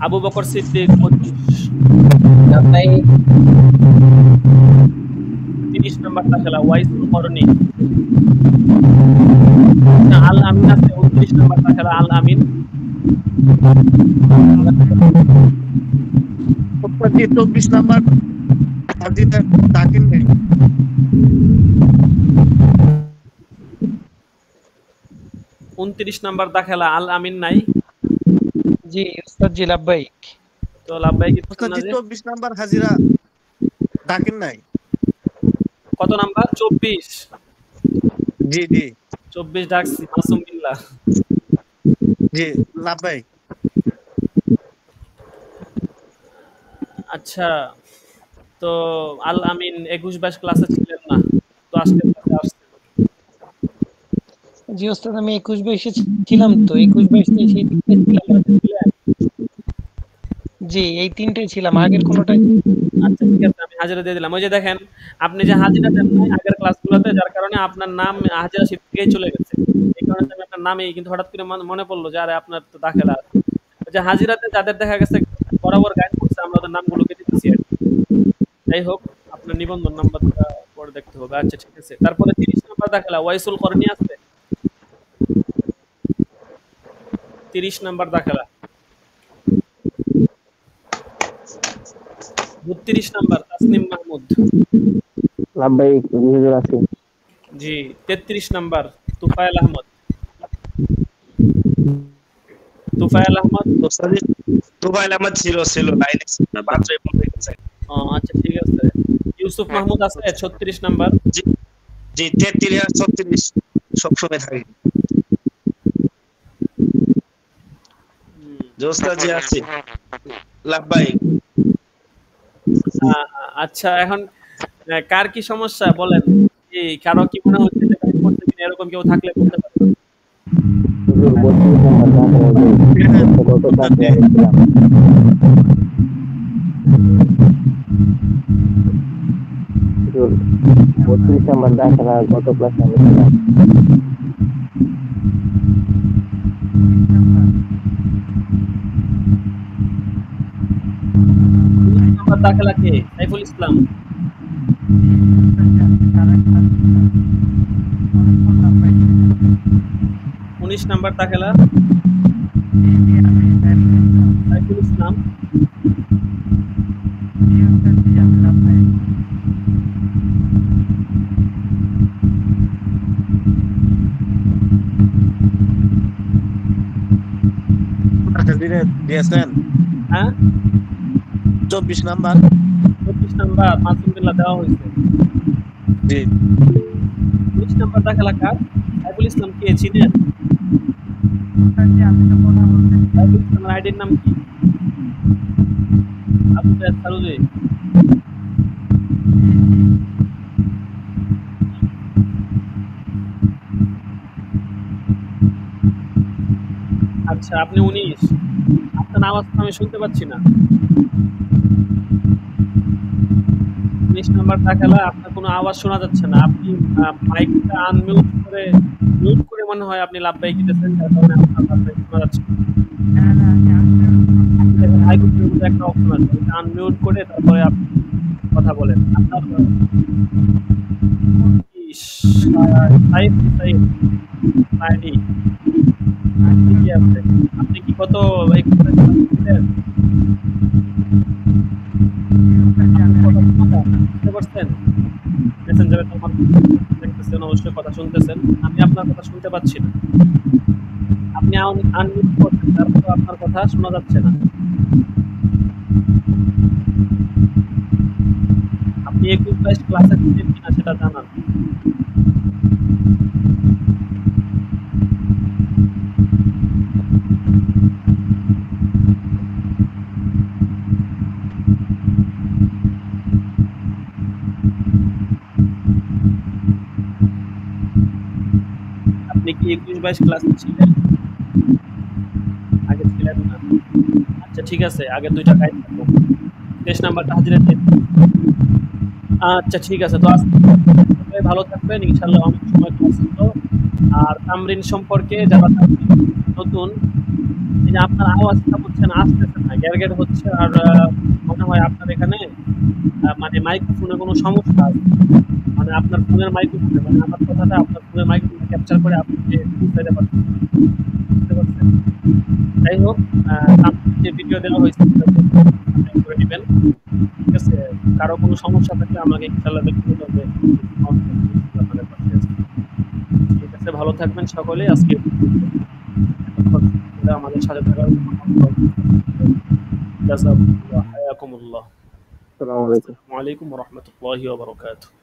আবু বকর সিদ্দিক। 30 নাম্বার দাখেলা ওয়াইসুল করনি। আল আমিন আছে 29 নাম্বার দাখেলা আল আমিন। উস্তাদজি 24 নাম্বার হাজিরা দাখিল নেই। 29 নাম্বার দাখিলা আল আমিন নাই। জি উস্তাদজি লাব্বাইক। তো লাব্বাইক উস্তাদজি 24 নাম্বার হাজিরা দাখিল নাই। কত নাম্বার? 24। জি জি 24 ডাকছি মাসুম বিল্লাহ। জি লাব্বাইক। আচ্ছা, তো আল আমিন 21-22 ক্লাসে ছিলেন না, তো আজকে ক্লাসে আসছেন। জি উস্তাদ আমি 21-22 ছিলাম, তো 21-22 সেই তিনটে ছিলাম। জি এই তিনটে ছিলাম, আগের কোনোটাই। আচ্ছা ঠিক আছে, আমি হাজিরা দিয়ে দিলাম। ওই যে দেখেন আপনি যে হাজিরা দেন নাই আগের ক্লাসগুলোতে, যার কারণে আপনার নাম হাজিরা শিট থেকেই চলে গেছে। এই কারণে আমি আপনার নামই কিন্তু হঠাৎ করে মনে পড়লো যে আরে আপনার তো দাখিলা আছে। যে হাজিরাতে যাদের দেখা গেছে বরাবর গাইড করছে আমরা ওদের নামগুলোকে দিতেছি আর কি। যাই হোক, আপনার নিবন্ধন নাম্বারটা পরে দেখতে হবে। আচ্ছা ঠিক আছে, তারপরে 30 নাম্বার দাখিলা ওয়াইসুল করনি আছে। 30 নাম্বার দাখিলা। 32 নাম্বার তাসনিম মাহমুদ। লাব্বাইক হুজুর আছি। জি 33 নাম্বার তুফাইল আহমদ। তুফাইল আহমদ। উস্তাদজি তুফাইল আহমদ ছিল লাইনে ছিল না, বাচ্চাই বন্ধ হয়ে গেছে। আচ্ছা ঠিক আছে। ইউসুফ মাহমুদ আছে 36 নাম্বার। জি জি 33 আর 36 সবসময় থাকে। উস্তাদজি আছে লাব্বাইক। আচ্ছা এখন কার কি সমস্যা বলেন, কি কারো কি মনে হচ্ছে যে গাইড করতে কিনা, এরকম কেউ থাকলে বলতে পারেন। হুজুর 32 নাম্বার দাখিলা গত ক্লাসে ছিলাম। হুজুর 32 নাম্বার দাখিলা গত ক্লাসে ছিলাম। 19 নাম্বার দাখিলা কে? সাইফুল ইসলাম। 19 নাম্বার দাখিলা সাইফুল ইসলাম। হাজিরা দিয়েছেন? হ্যাঁ 24 নাম্বার। 24 নাম্বার মাসুম বিল্লাহ দেওয়া হয়েছে। জি 19 নাম্বার দাখিলা কার? সাইফুল ইসলাম কে চিনেন? সাইফুল ইসলামের আইডির নাম কি? আবু সাইদ সারুজি। আচ্ছা আপনি 19, আপনার আওয়াজ তো আমি শুনতে পাচ্ছি না। 19 নাম্বার দাখিলা আপনার কোনো আওয়াজ শোনা যাচ্ছে না। আপনি মাইকটা আনমিউট করে মিউট করে মনে হয় আপনি লাব্বাইক দিতেছেন, যার কারণে আপনার লাব্বাইক শোনা যাচ্ছে না। মাইকের মধ্যে একটা অপশন আছে, ওটা আনমিউট করে তারপরে আপনি কথা বলেন। আপনার আইডি কি আছে? আপনি কি কত ছিলেন? বুঝতে পারছেন? মেসেঞ্জারে তো আমার দেখতেছেন, অবশ্যই কথা শুনতেছেন। আমি আপনার কথা শুনতে পাচ্ছি না। আপনি আনমিউট করছেন, তারপর আপনার কথা শোনা যাচ্ছে না। আপনি 21-22 ক্লাসে ছিলেন কিনা সেটা জানান। আপনি কি 21-22 ক্লাসে ছিলেন? আগে ছিলেন না? আচ্ছা ঠিক আছে, আগে দুইটা গাইড থাকবো। 23 নাম্বারটা হাজিরা দিয়ে দিন। আচ্ছা ঠিক আছে, তো আজকে ভালো থাকবেন ইনশাআল্লাহ। অনেক সময় ক্লাস হলো। আর তামরিন সম্পর্কে যারা নতুন, এই যে আপনার আওয়াজটা বুঝছেন আসতেছে না, গ্যারগ্যার হচ্ছে। আর মনে হয় আপনার এখানে মানে মাইক্রোফোনে কোনো সমস্যা আছে। মানে আপনার ফোনের মাইক্রোফোনে, মানে আমার কথাটা আপনার ফোনের মাইক্রোফোনে ক্যাপচার করে আপনি বুঝতে পারছেন। বুঝতে বুঝতে পারছেন? যাই হোক, যে ভিডিও দেওয়া হয়েছে করে নেবেন, ঠিক আছে? কারো কোনো সমস্যা থাকলে আমাকে ইনশাআল্লাহ ব্যক্তিগতভাবে আপনাদের পাশে আছি। ঠিক আছে, ভালো থাকবেন সকলে। আজকে এতক্ষণ ধরে আমাদের সাথে থাকার জন্য জাযাকুমুল্লাহ, হায়াকুমুল্লাহ। আসসালামু আলাইকুম। আসসালামু আলাইকুম ওয়া রাহমাতুল্লাহি ওয়া বারাকাতুহু।